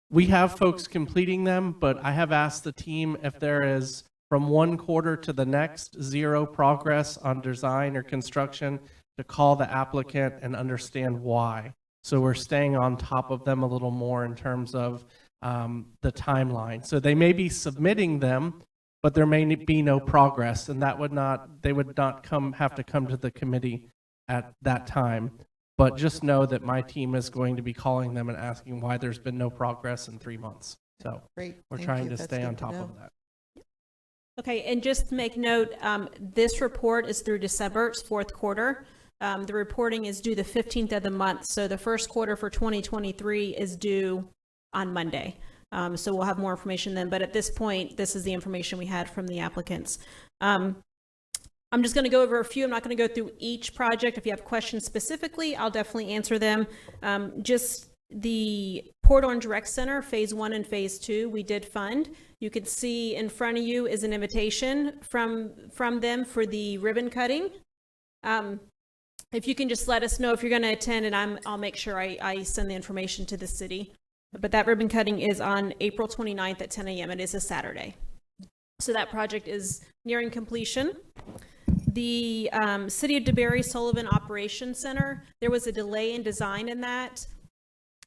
We have folks completing them, but I have asked the team if there is from one quarter to the next 0 progress on design or construction to call the applicant and understand why. So we're staying on top of them a little more in terms of the timeline. So they may be submitting them, but there may be no progress, and that would not, they would not have to come to the committee at that time. But just know that my team is going to be calling them and asking why there's been no progress in 3 months. So Great. we're Thank trying you. to That's stay good on to top know. of that. Okay, and just to make note, this report is through December's 4th quarter. The reporting is due the 15th of the month, so the first quarter for 2023 is due on Monday. So we'll have more information then, but at this point, this is the information we had from the applicants. I'm just going to go over a few. I'm not going to go through each project. If you have questions specifically, I'll definitely answer them. Just the Port Orange Rec Center, Phase 1 and Phase 2, we did fund. You can see in front of you is an invitation from them for the ribbon cutting. If you can just let us know if you're going to attend, and I'll make sure I send the information to the city. But that ribbon cutting is on April 29th at 10 a.m. It is a Saturday. So that project is nearing completion. The City of DeBary Sullivan Operations Center, there was a delay in design in that.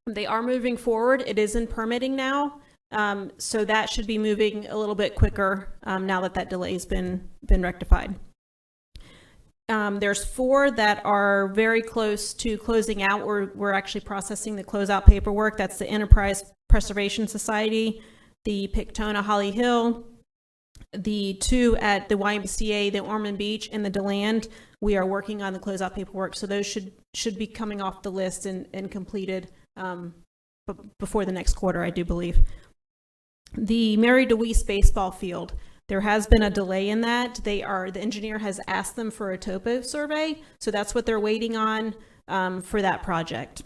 They are moving forward. It is in permitting now. So that should be moving a little bit quicker now that that delay has been rectified. There's 4 that are very close to closing out. We're actually processing the closeout paperwork. That's the Enterprise Preservation Society, the Pictona Holly Hill, the 2 at the YMCA, the Ormond Beach, and the DeLand. We are working on the closeout paperwork, so those should be coming off the list and completed before the next quarter, I do believe. The Mary DeWeese baseball field, there has been a delay in that. The engineer has asked them for a topo survey, so that's what they're waiting on for that project.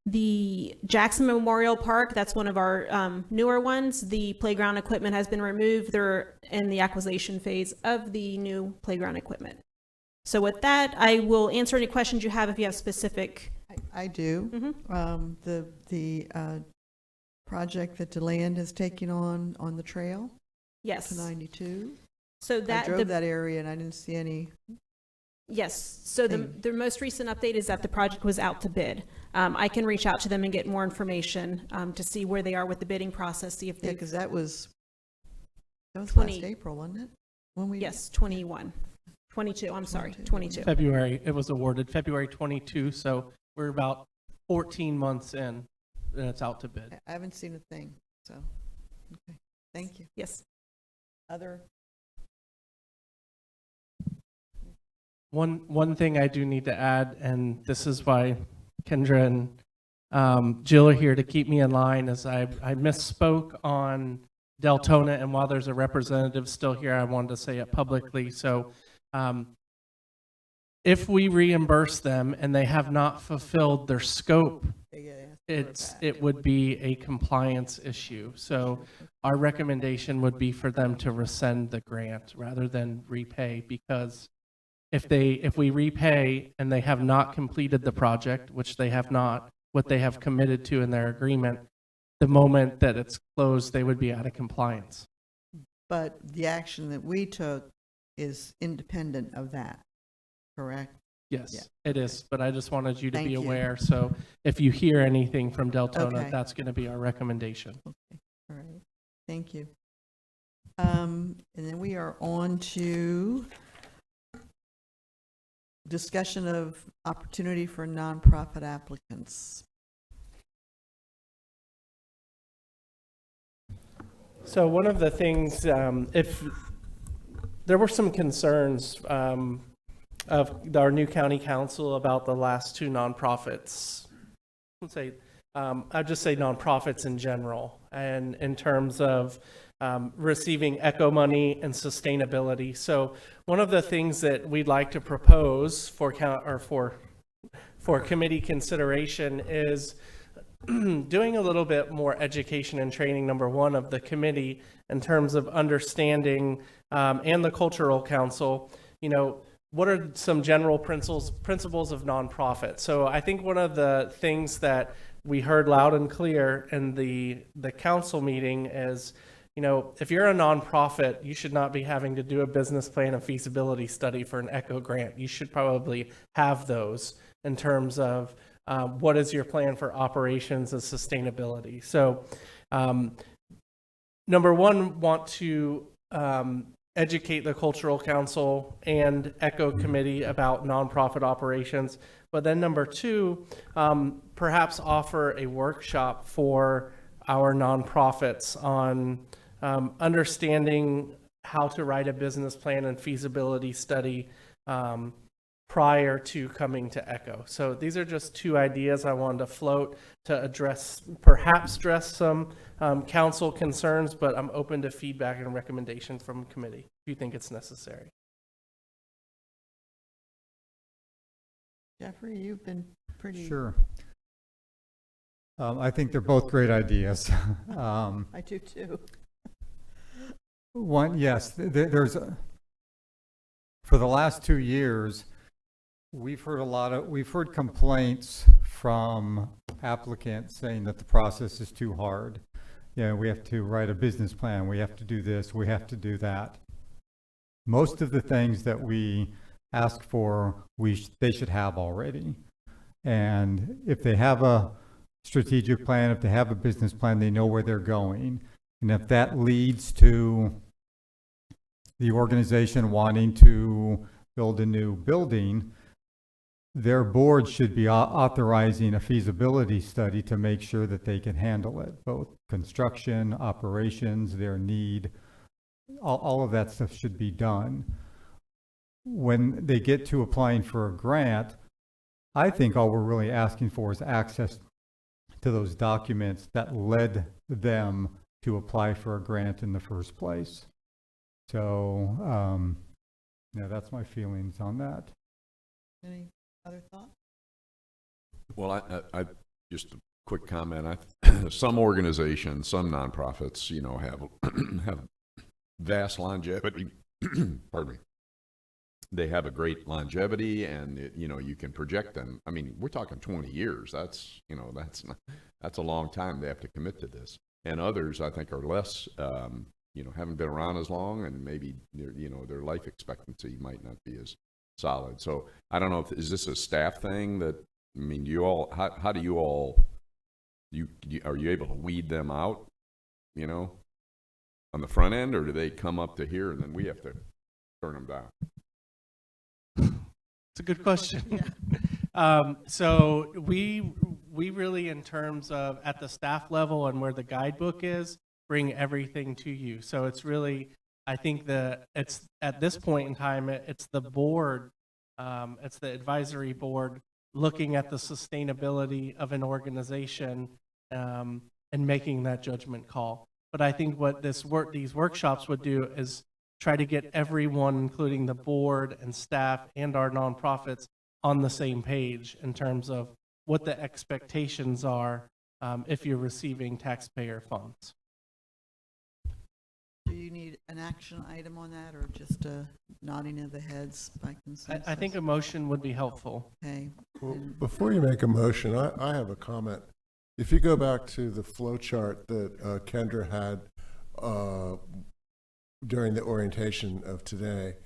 The Jackson Memorial Park, that's one of our newer ones. The playground equipment has been removed. They're in the acquisition phase of the new playground equipment. So with that, I will answer any questions you have if you have specific. I do. Mm-hmm. The project that DeLand is taking on the trail Yes. to 92. So that I drove that area and I didn't see any. Yes. So the most recent update is that the project was out to bid. I can reach out to them and get more information to see where they are with the bidding process. See if Yeah, they. because that was 20 last April, wasn't it? When we Yes, 21, 22. I'm sorry, 22. February, it was awarded February 22, so we're about 14 months in, and it's out to bid. I haven't seen a thing. So, okay, thank you. Yes. Other. One thing I do need to add, and this is why Kendra and Jill are here to keep me in line, is I misspoke on Deltona, and while there's a representative still here, I wanted to say it publicly. So if we reimburse them and they have not fulfilled their scope, it would be a compliance issue. So our recommendation would be for them to rescind the grant rather than repay, because if we repay and they have not completed the project, which they have not, what they have committed to in their agreement, the moment that it's closed, they would be out of compliance. But the action that we took is independent of that, correct? Yes, Yeah. it is, but I just wanted you to Thank be you. aware, so if you hear anything from Deltona, Okay. that's going to be our recommendation. Okay, all right, thank you. And then we are on to discussion of opportunity for nonprofit applicants. So one of the things, if there were some concerns of our new county council about the last two nonprofits, let's say, I'd just say nonprofits in general, and in terms of receiving ECHO money and sustainability. So one of the things that we'd like to propose for committee consideration is doing a little bit more education and training, number one, of the committee in terms of understanding, and the cultural council, what are some general principles of nonprofit? So I think one of the things that we heard loud and clear in the council meeting is, if you're a nonprofit, you should not be having to do a business plan and feasibility study for an ECHO grant. You should probably have those in terms of what is your plan for operations and sustainability. So number one, want to educate the Cultural Council and ECHO Committee about nonprofit operations. But then number two, perhaps offer a workshop for our nonprofits on understanding how to write a business plan and feasibility study prior to coming to ECHO. So these are just two ideas I wanted to float to perhaps address some council concerns, but I'm open to feedback and recommendations from committee if you think it's necessary. Jeffrey, you've been pretty. Sure. I think they're both great ideas. I do too. One, yes, for the last 2 years, we've heard complaints from applicants saying that the process is too hard. We have to write a business plan, we have to do this, we have to do that. Most of the things that we ask for, they should have already. And if they have a strategic plan, if they have a business plan, they know where they're going. And if that leads to the organization wanting to build a new building, their board should be authorizing a feasibility study to make sure that they can handle it, both construction, operations, their need, all of that stuff should be done. When they get to applying for a grant, I think all we're really asking for is access to those documents that led them to apply for a grant in the first place. So, that's my feelings on that. Any other thoughts? Well, I just a quick comment. Some organizations, some nonprofits, have vast longevity. Pardon me. They have a great longevity, and you can project them. I mean, we're talking 20 years. That's a long time they have to commit to this. And others, I think, are less. Haven't been around as long, and maybe their life expectancy might not be as solid. So I don't know, is this a staff thing that, do you all, how do you all, are you able to weed them out, on the front end, or do they come up to here and then we have to turn them down? It's a good question. So we really, in terms of at the staff level and where the guidebook is, bring everything to you. So it's really, I think it's at this point in time, it's the board, it's the advisory board looking at the sustainability of an organization and making that judgment call. But I think what these workshops would do is try to get everyone, including the board and staff and our nonprofits, on the same page in terms of what the expectations are if you're receiving taxpayer funds. Do you need an action item on that, or just a nodding of the heads by consensus? I think a motion would be helpful. Okay. Well, before you make a motion, I have a comment. If you go back to the flow chart that Kendra had during the orientation of today,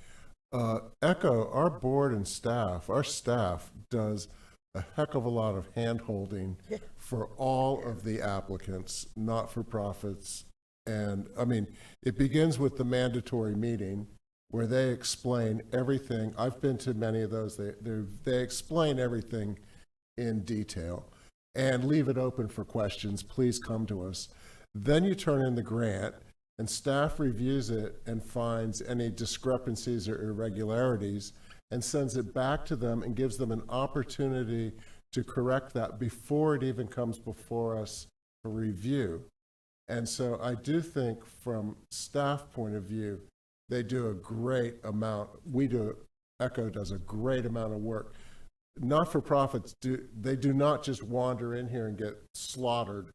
ECHO, our board and staff, our staff does a heck of a lot of hand-holding for all of the applicants, not-for-profits. And it begins with the mandatory meeting where they explain everything. I've been to many of those. They explain everything in detail and leave it open for questions. Please come to us. Then you turn in the grant. and staff reviews it and finds any discrepancies or irregularities and sends it back to them and gives them an opportunity to correct that before it even comes before us for review. And so I do think from staff point of view, they do a great amount. ECHO does a great amount of work. Not-for-profits they do not just wander in here and get slaughtered,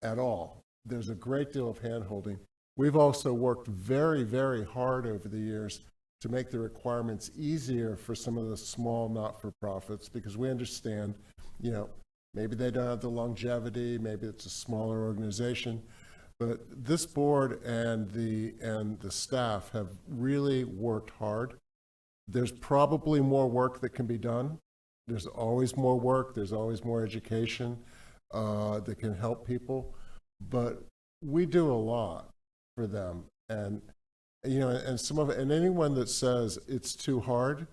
at all. There's a great deal of hand-holding. We've also worked very, very hard over the years to make the requirements easier for some of the small not-for-profits, because we understand, maybe they don't have the longevity, maybe it's a smaller organization, but this board and the staff have really worked hard. There's probably more work that can be done. There's always more work. There's always more education that can help people. But we do a lot for them. And, and anyone that says it's too hard,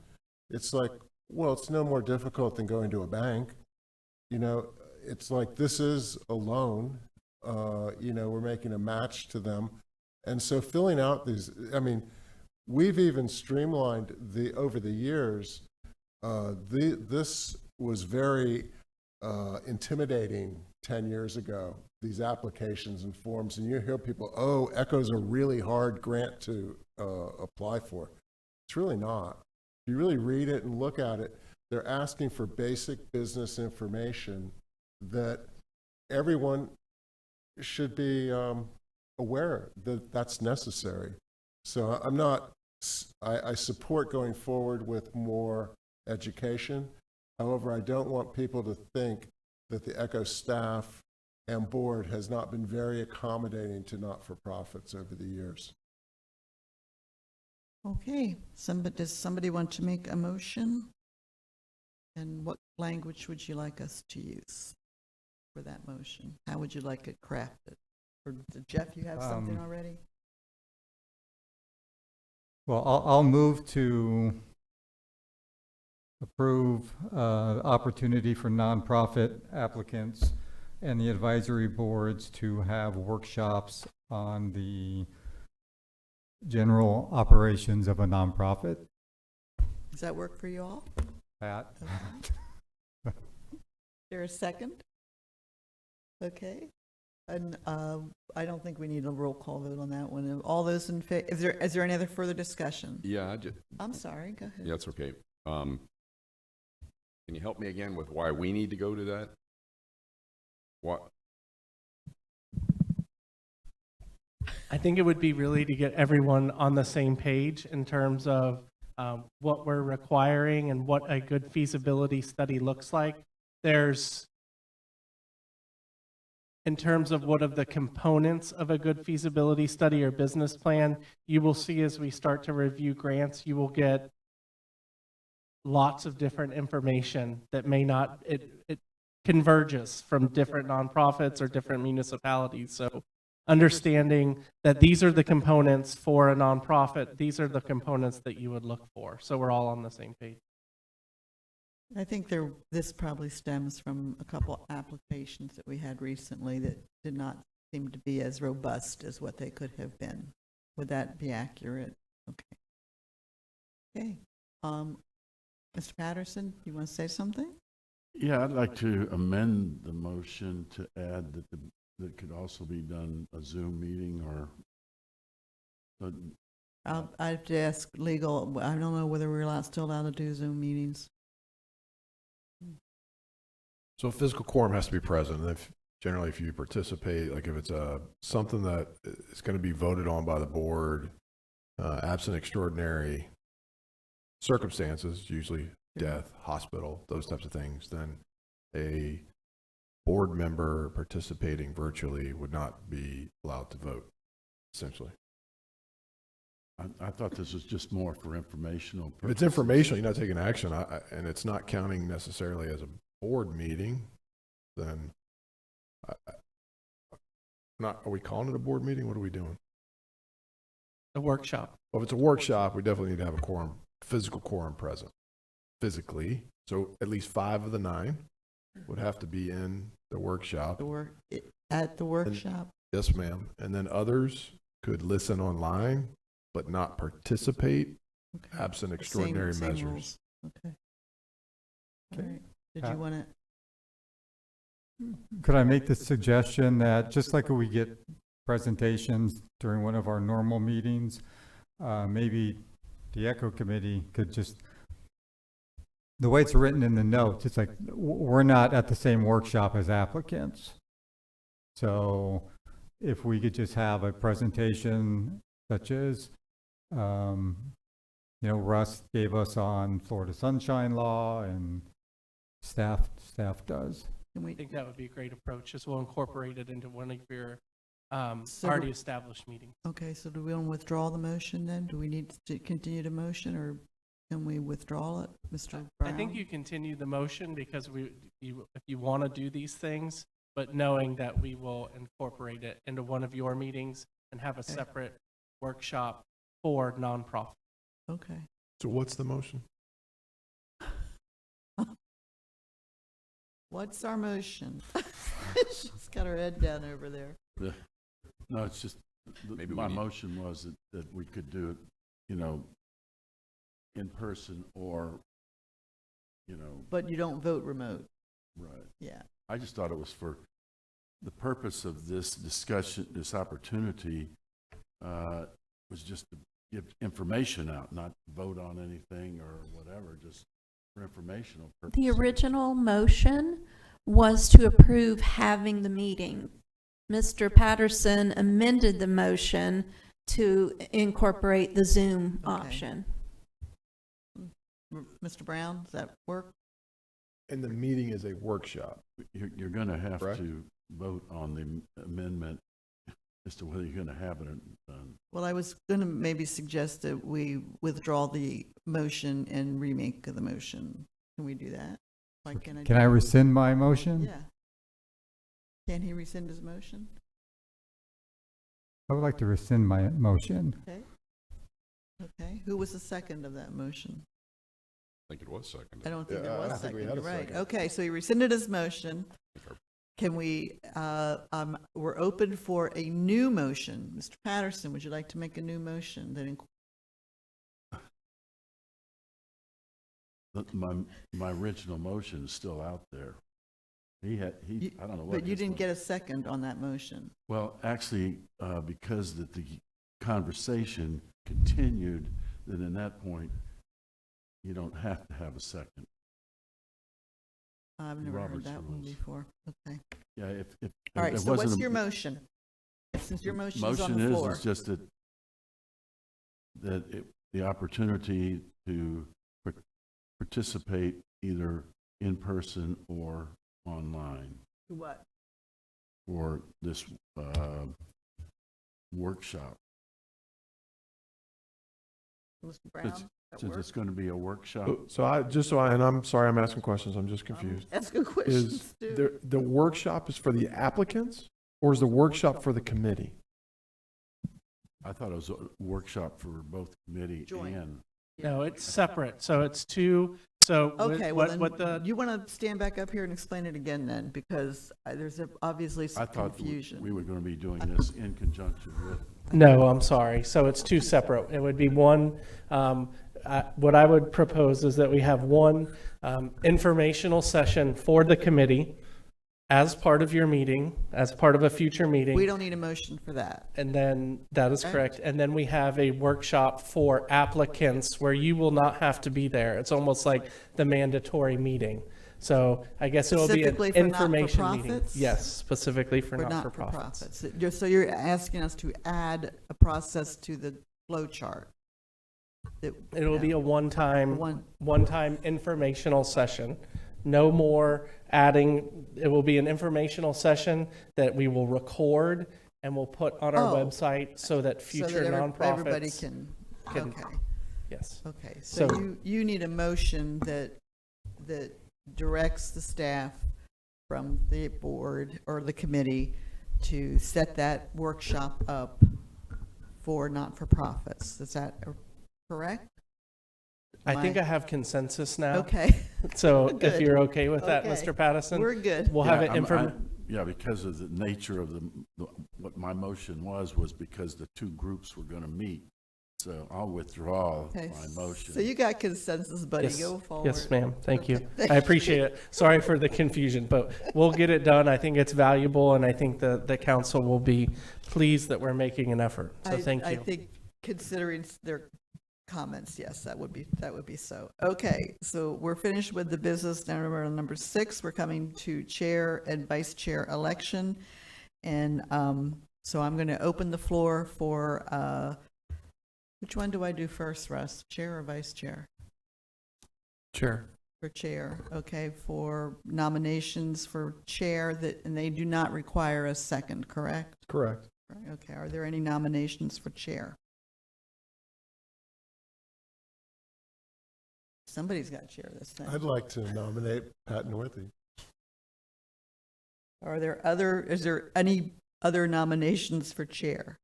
it's like, well, it's no more difficult than going to a bank. It's like, this is a loan. We're making a match to them. And so filling out these, we've even streamlined over the years. This was very intimidating 10 years ago, these applications and forms. And you hear people, oh, ECHO's a really hard grant to apply for. It's really not. If you really read it and look at it, they're asking for basic business information that everyone should be aware that that's necessary. So I support going forward with more education. However, I don't want people to think that the ECHO staff and board has not been very accommodating to not-for-profits over the years. Okay, does somebody want to make a motion? And what language would you like us to use for that motion? How would you like it crafted? Or Jeff, you have something already? Well, I'll move to approve opportunity for nonprofit applicants and the advisory boards to have workshops on the general operations of a nonprofit. Does that work for you all? Pat? Okay. There a second? Okay. And I don't think we need a roll call vote on that one. All those in favor, is there any other further discussion? Yeah, I'm sorry, go ahead. yeah, it's okay. Can you help me again with why we need to go to that? What? I think it would be really to get everyone on the same page in terms of what we're requiring and what a good feasibility study looks like. In terms of what of the components of a good feasibility study or business plan, you will see as we start to review grants, you will get lots of different information that may not, it converges from different nonprofits or different municipalities. So understanding that these are the components for a nonprofit, these are the components that you would look for. So we're all on the same page. I think this probably stems from a couple applications that we had recently that did not seem to be as robust as what they could have been. Would that be accurate? Okay. Mr. Patterson, you want to say something? Yeah, I'd like to amend the motion to add that that could also be done a Zoom meeting or. I have to ask legal. I don't know whether we're still allowed to do Zoom meetings. So a physical quorum has to be present. And generally, if you participate, like if it's something that is going to be voted on by the board, absent extraordinary circumstances, usually death, hospital, those types of things, then a board member participating virtually would not be allowed to vote, essentially. I thought this was just more for informational purposes. If it's informational, you're not taking action, and it's not counting necessarily as a board meeting, then are we calling it a board meeting? What are we doing? A workshop. Well, if it's a workshop, we definitely need to have a quorum, physical quorum present, physically. So at least 5 of the 9 would have to be in the workshop. At the workshop? Yes, ma'am. And then others could listen online, but not participate, Okay. absent Same- extraordinary same measures. rules. Okay. All right. Did Uh, you want to? Could I make the suggestion that, just like we get presentations during one of our normal meetings, maybe the ECHO committee could just, the way it's written in the notes, it's like, we're not at the same workshop as applicants. So if we could just have a presentation such as, Russ gave us on Florida Sunshine Law and staff does. Can I we? think that would be a great approach, as we'll incorporate it into one of your So already do- established meetings. Okay, so do we want to withdraw the motion then? Do we need to continue the motion, or can we withdraw it, Mr. Brown? I think you continue the motion because if you want to do these things, but knowing that we will incorporate it into one of your meetings and have a Okay. separate workshop for nonprofit. Okay. So what's the motion? What's our motion? She's got her head down over there. No, it's just, Maybe my we need- motion was that we could do it, in person or, But you don't vote remote. right. Yeah. I just thought it was for the purpose of this discussion, this opportunity, was just to give information out, not vote on anything or whatever, just for informational purposes. The original motion was to approve having the meeting. Mr. Patterson amended the motion to incorporate the Zoom Okay. option. Mr. Brown, does that work? And the meeting is a workshop. You're going to have Correct. to vote on the amendment as to whether you're going to have it done. Well, I was going to maybe suggest that we withdraw the motion and remake the motion. Can we do that? Why can't I? Can do I that? rescind my motion? Yeah. Can he rescind his motion? I would like to rescind my motion. Okay. Okay. Who was the second of that motion? I think it was second. I don't think Yeah, there I was don't think we second. had a Right. second. Okay, so he rescinded his motion. Can we, we're open for a new motion. Mr. Patterson, would you like to make a new motion that My original motion is still out there. I don't know what. but you his didn't mo- get a second on that motion. Well, actually, because the conversation continued, then in that point, you don't have to have a second. I've never heard Robert's that one rules. before. Okay. Yeah, if. All right, it so what's wasn't a- your motion? Since your motion is on Motion the floor. is just the opportunity to participate either in person or online What? for this workshop. Mr. Brown? Since that since work? it's going to be a workshop. And I'm sorry, I'm asking questions, I'm just confused. Asking Is questions too. the workshop is for the applicants, or is the workshop for the committee? I thought it was a workshop for both committee Joint. and. No, it's separate. So it's two. So Okay, well what the then, you want to stand back up here and explain it again then, because there's obviously I some thought confusion. we were going to be doing this in conjunction with. No, I'm sorry. So it's two separate. It would be one, what I would propose is that we have one informational session for the committee as part of your meeting, as part of a future We meeting. don't need a motion for that. And then, that is Okay. correct. And then we have a workshop for applicants where you will not have to be there. It's almost like the mandatory meeting. So I guess it will be an Specifically for information meeting. not-for-profits? Yes, specifically for For not-for-profits. not-for-profits. So you're asking us to add a process to the flow chart? That- It will be a one-time One- informational session. No more adding, it will be an informational session that we will record and we'll put on our Oh. website so that so future that everybody nonprofits. can, can- okay. Yes. Okay, so So- you need a motion that directs the staff from the board or the committee to set that workshop up for not-for-profits. Is that correct? I Am think I have consensus now. Okay, So if Good. you're okay with that, Okay. Mr. Pattison, we're good. we'll have Yeah, it Yeah, because of the nature of the what my motion was because the two groups were going to meet. So I'll withdraw Okay, my motion. so you got consensus, buddy, Yes. go forward. Yes, ma'am. Thank you. Thank I appreciate it. Sorry for the confusion, but we'll get it done. I think it's valuable, and I think the council will be pleased that we're making an effort. So thank I you. think considering their comments, yes, that would be so. Okay, so we're finished with the business. Now we're on number 6. We're coming to chair and vice chair election. And so I'm going to open the floor for, which one do I do first, Russ? Chair or vice chair? Chair. For chair, okay, for nominations for chair and they do not require a second, correct? Correct. Okay, are there any nominations for chair? Somebody's got chair this thing. I'd like to nominate Pat Northey. Is there any other nominations for chair?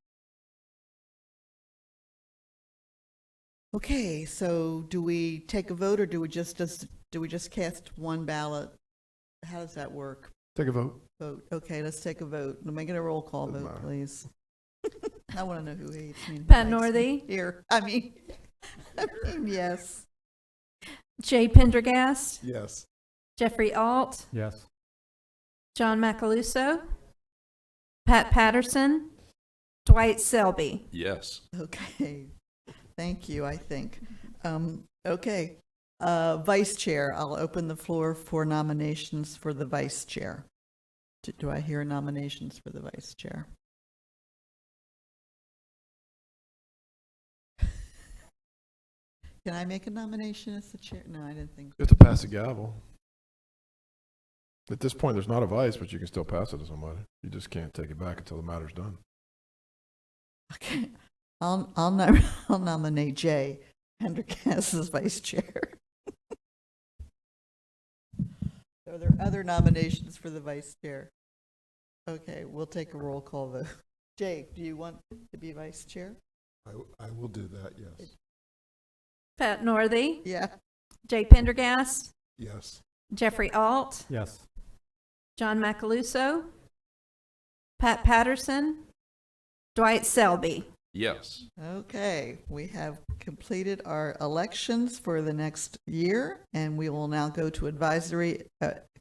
Okay, so do we take a vote or do we just cast one ballot? How does that work? Take a vote. Vote. Okay, let's take a vote. Make it a roll call Doesn't vote, matter. please. I want to know who hates me. and who Pat likes me. Northey? Here, yes. Jay Pendergast, Yes. Jeffrey Alt, Yes. John Macaluso, Pat Patterson, Dwight Selby. Yes. Okay, thank you, I think. Okay, vice chair, I'll open the floor for nominations for the vice chair. Do I hear nominations for the vice chair? Can I make a nomination as the chair? No, I didn't think. You have to pass the gavel. At this point, there's not a vice, but you can still pass it to somebody. You just can't take it back until the matter's done. Okay, I'll nominate Jay Pendergast as vice chair. Are there other nominations for the vice chair? Okay, we'll take a roll call vote. Jay, do you want to be vice chair? I will do that, yes. Pat Northey, Yeah. Jay Pendergast, Yes. Jeffrey Alt, Yes. John Macaluso, Pat Patterson, Dwight Selby. Yes. Okay, we have completed our elections for the next year, and we will now go to advisory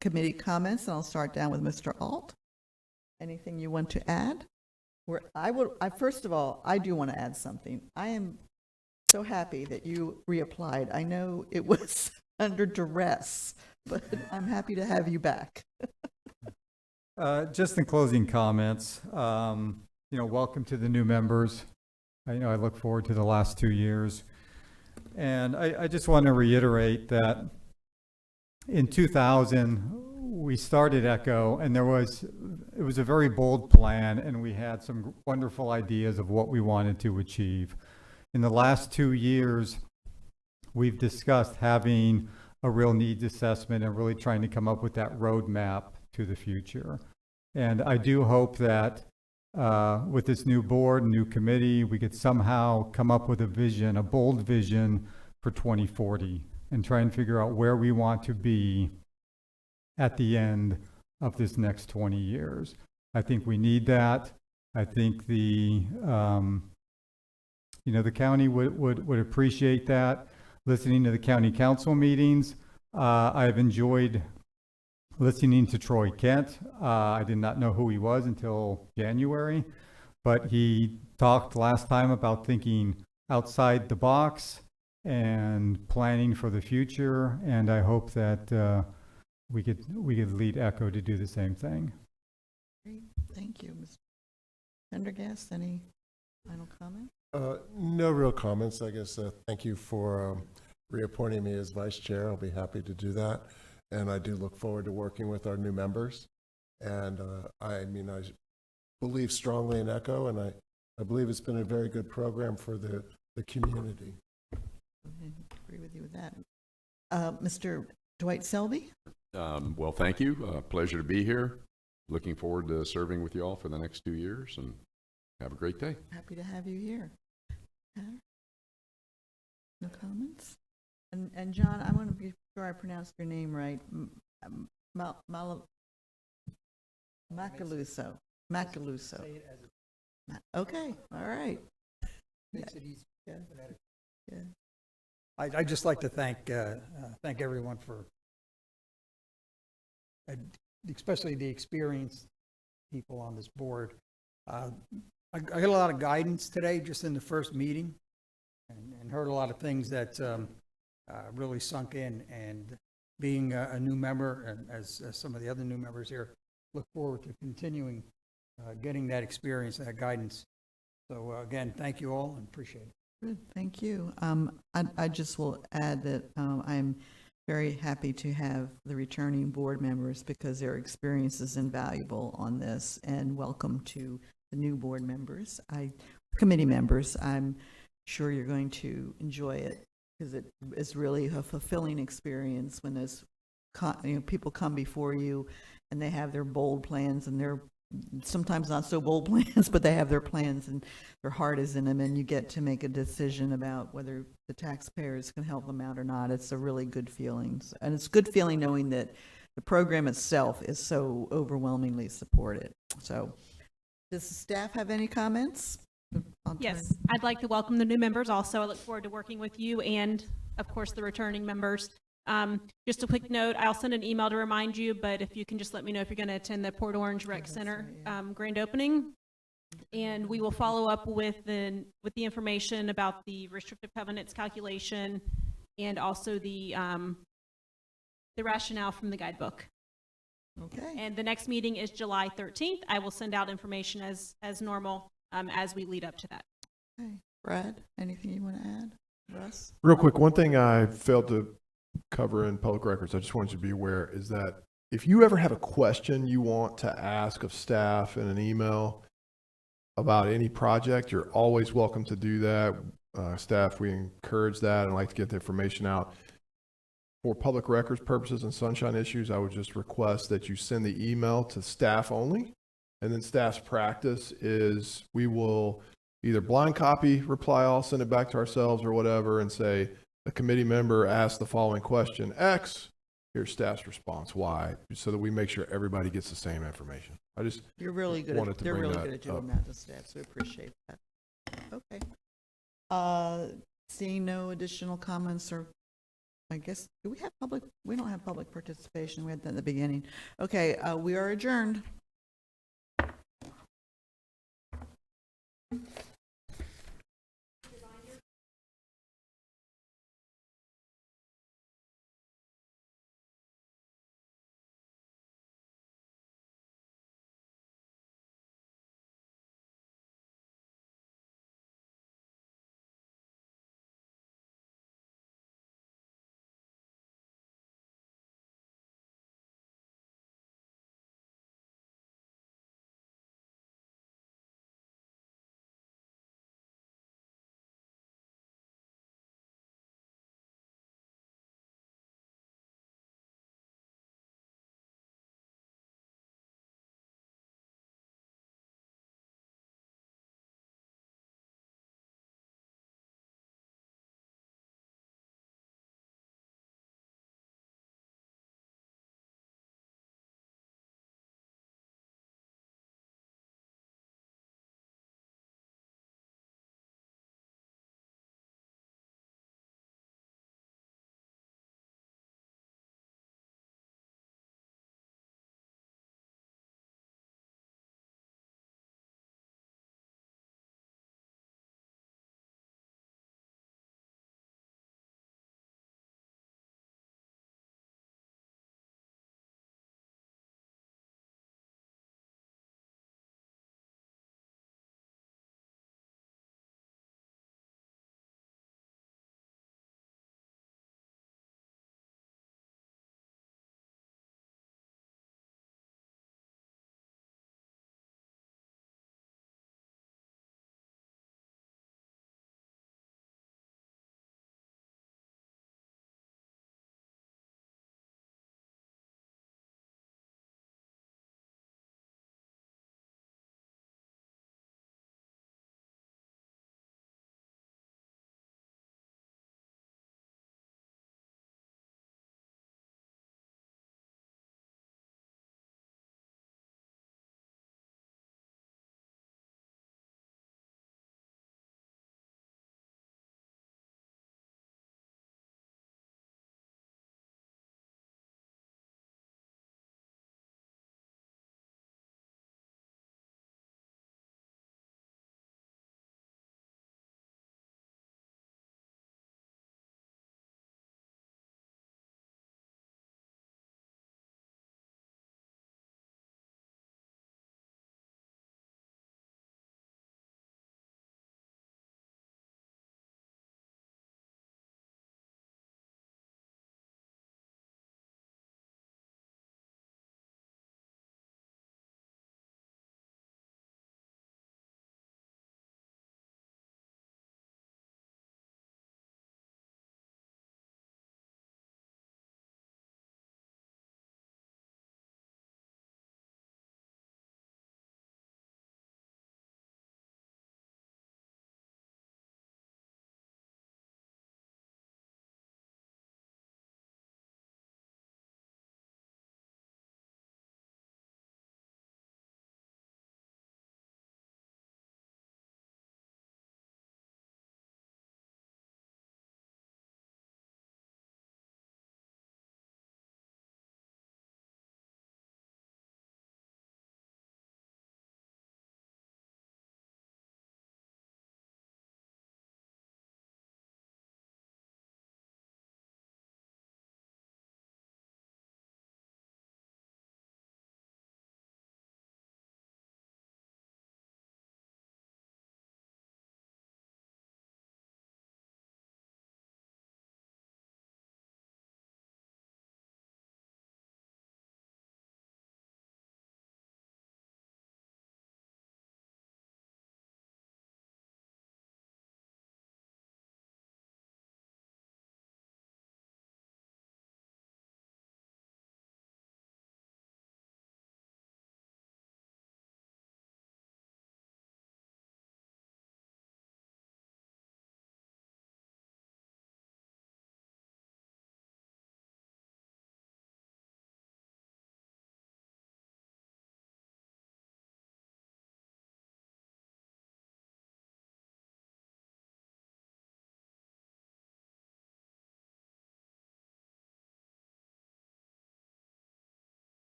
committee comments, and I'll start down with Mr. Alt. Anything you want to add? First of all, I do want to add something. I am so happy that you reapplied. I know it was under duress, but I'm happy to have you back. Just in closing comments, welcome to the new members. I look forward to the last 2 years. And I just want to reiterate that in 2000, we started ECHO, and it was a very bold plan, and we had some wonderful ideas of what we wanted to achieve. In the last 2 years, we've discussed having a real needs assessment and really trying to come up with that roadmap to the future. And I do hope that with this new board, new committee, we could somehow come up with a vision, a bold vision for 2040, and try and figure out where we want to be at the end of this next 20 years. I think we need that. I think the county would appreciate that. Listening to the county council meetings, I've enjoyed listening to Troy Kent. I did not know who he was until January, but he talked last time about thinking outside the box and planning for the future, and I hope that we could lead ECHO to do the same thing. Great, thank you. Mr. Pendergast, any final comment? No real comments, I guess. Thank you for reappointing me as vice chair. I'll be happy to do that. And I do look forward to working with our new members. And I believe strongly in ECHO, and I believe it's been a very good program for the community. I agree with you with that. Mr. Dwight Selby? Well, thank you. Pleasure to be here. Looking forward to serving with you all for the next 2 years, and have a great day. Happy to have you here. Heather? No comments? And John, I want to be sure I pronounced your name right. Macaluso. Macaluso. Okay, all right. Makes it easy. Yeah. Yeah. I'd just like to thank everyone for, especially the experienced people on this board. I got a lot of guidance today, just in the first meeting, and heard a lot of things that really sunk in. And being a new member, and as some of the other new members here, look forward to continuing getting that experience, that guidance. So again, thank you all and appreciate it. Good, thank you. I just will add that I'm very happy to have the returning board members because their experience is invaluable on this, and welcome to the new board members. Committee members, I'm sure you're going to enjoy it because it is really a fulfilling experience when those people come before you and they have their bold plans and their sometimes not so bold plans, but they have their plans and their heart is in them, and you get to make a decision about whether the taxpayers can help them out or not. It's a really good feeling. And it's a good feeling knowing that the program itself is so overwhelmingly supported. So does the staff have any comments? Yes, I'd like to welcome the new members also. I look forward to working with you and, of course, the returning members. Just a quick note, I'll send an email to remind you, but if you can just let me know if you're going to attend the Port Orange Rec Center grand opening. And we will follow up with the information about the restrictive covenants calculation and also the rationale from the guidebook. Okay. And the next meeting is July 13th. I will send out information as normal as we lead up to that. Okay. Brad, anything you want to add? Russ? Real quick, one thing I failed to cover in public records, I just wanted you to be aware, is that if you ever have a question you want to ask of staff in an email about any project, you're always welcome to do that. Staff, we encourage that and like to get the information out. For public records purposes and sunshine issues, I would just request that you send the email to staff only. And then staff's practice is we will either blind copy, reply all, send it back to ourselves or whatever, and say, a committee member asked the following question, X, here's staff's response, Y, so that we make sure everybody gets the same information. I just You're really good. wanted to They're bring really that good at doing up. that, the staff. So we appreciate that. Okay. Seeing no additional comments, or I guess do we have public? We don't have public participation. We had that in the beginning. Okay. We are adjourned.